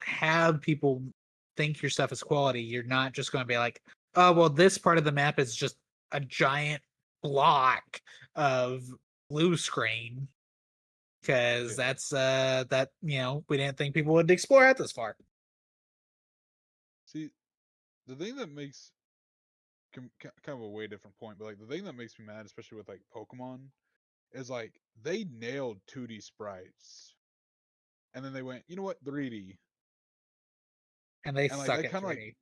have people think your stuff is quality, you're not just going to be like, oh, well, this part of the map is just a giant block of blue screen, because that's that we didn't think people would explore out this far. See, the thing that makes kind of a way different point, but like the thing that makes me mad, especially with like Pokemon, is like they nailed 2D sprites, and then they went, you know what, 3D, And they and like suck they at kind of 3D. like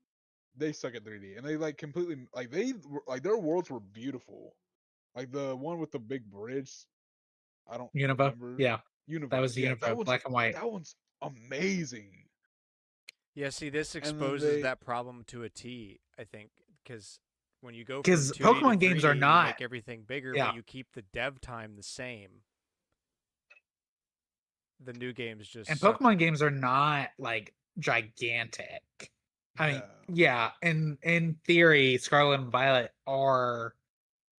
they suck at 3D, and they like completely like their worlds were beautiful, like the one with the big bridge. I don't Unova, remember. yeah, that was Universe, the yeah, Unova, black and white. that one's amazing. Yeah, see, this And then exposes that problem to a T, I think, because when you go from Because 2D to Pokemon games are 3D, you not, make everything bigger, yeah. but you keep the dev time the same. The new games just And suck. Pokemon games are not like gigantic. I mean, No. yeah, in theory, Scarlet and Violet are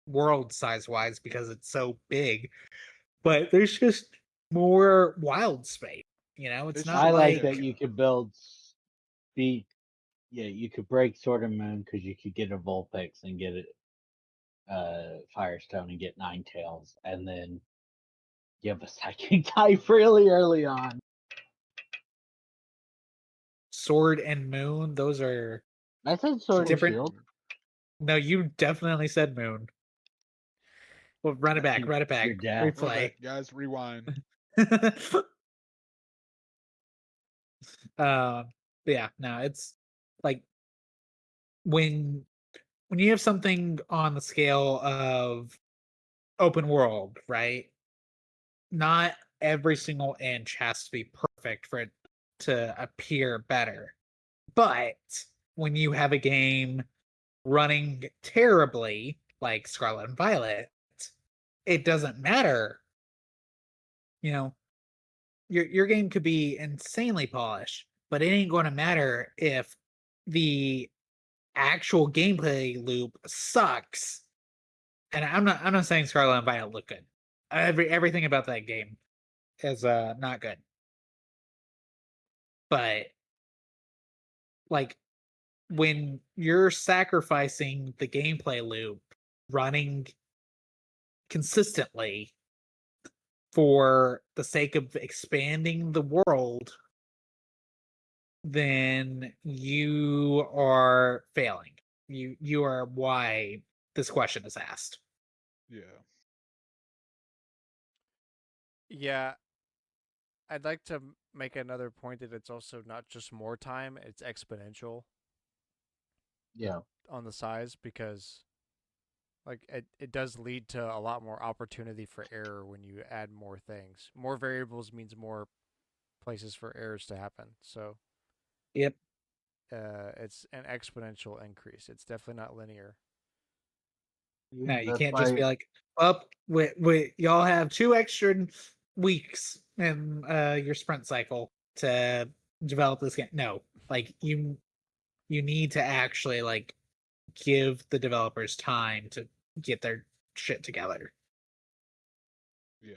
world size wise because it's so big, but there's just more wild space. It's It's not I like like that you could build speed. Yeah, you could break Sword and Moon because you could get a Vulpix and get it Firestone and get Ninetales, and then give a psychic type really early on. Sword and Moon. Those are I said Sword and different. Shield. No, you definitely said Moon. Well, run it back. Run it back. You're deaf. Run it Replay. back, guys, rewind. Yeah, no, it's like when you have something on the scale of open world, right? Not every single inch has to be perfect for it to appear better. But when you have a game running terribly, like Scarlet and Violet, it doesn't matter. Your game could be insanely polished, but it ain't going to matter if the actual gameplay loop sucks. And I'm not saying Scarlet and Violet look good. Everything about that game is not good. But like when you're sacrificing the gameplay loop running consistently for the sake of expanding the world, then you are failing. You are why this question is asked. Yeah. Yeah, I'd like to make another point that it's also not just more time, it's exponential Yeah. on the size, because like it does lead to a lot more opportunity for error when you add more things. More variables means more places for errors to happen. So Yep. it's an exponential increase. It's definitely not linear. No, you That's can't just why be like, up, y'all have 2 extra weeks in your sprint cycle to develop this game. No, Like you need to actually like give the developers time to get their shit together. Yeah.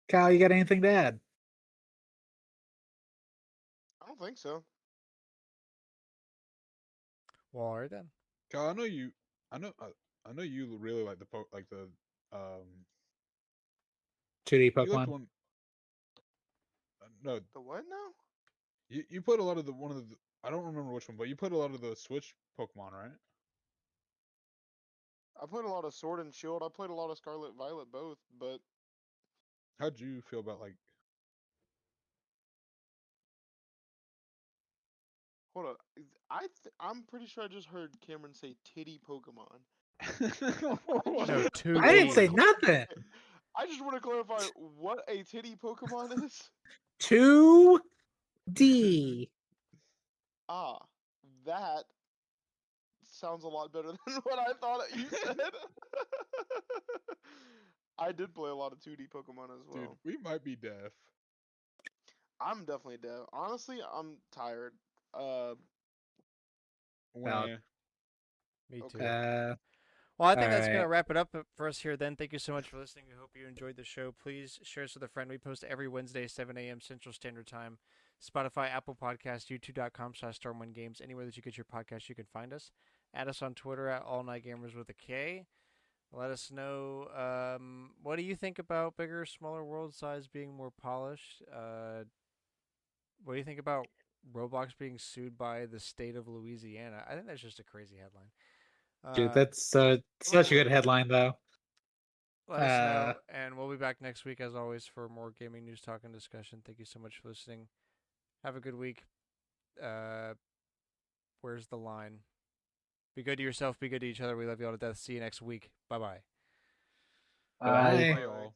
Kyle, you got anything to add? I don't think so. Well, all right then. Kyle, I know you. I know you really like the 2D you liked Pokemon. one. No, The what now? you put a lot of the one of the. I don't remember which one, but you put a lot of the Switch Pokemon, right? I played a lot of Sword and Shield. I played a lot of Scarlet Violet both, but How'd you feel about like? hold on. I'm pretty sure I just heard Cameron say titty Pokemon. No, I 2D. I didn't say nothing. I just want to clarify what a titty Pokemon is. 2D. Ah, that sounds a lot better than what I thought you said. I did play a lot of 2D Pokemon as Dude, well. we might be deaf. I'm definitely deaf. Honestly, I'm tired. Well, When Me too. Okay. Well, I think that's going alright. to wrap it up for us here then. Thank you so much for listening. We hope you enjoyed the show. Please share us with a friend. We post every Wednesday, 7 a.m. Central Standard Time. Spotify, Apple Podcast, youtube.com/StormwindGames. Anywhere that you get your podcast, you can find us. Add us on Twitter at AllNightGamers with a K. Let us know what do you think about bigger, smaller world size being more polished? What do you think about Roblox being sued by the state of Louisiana? I think that's just a crazy headline. Dude, that's such a good headline though. Let us know, and we'll be back next week as always for more gaming news, talk, and discussion. Thank you so much for listening. Have a good week. Where's the line? Be good to yourself. Be good to each other. We love you all to death. See you next week. Bye bye. Bye. Bye. y'all.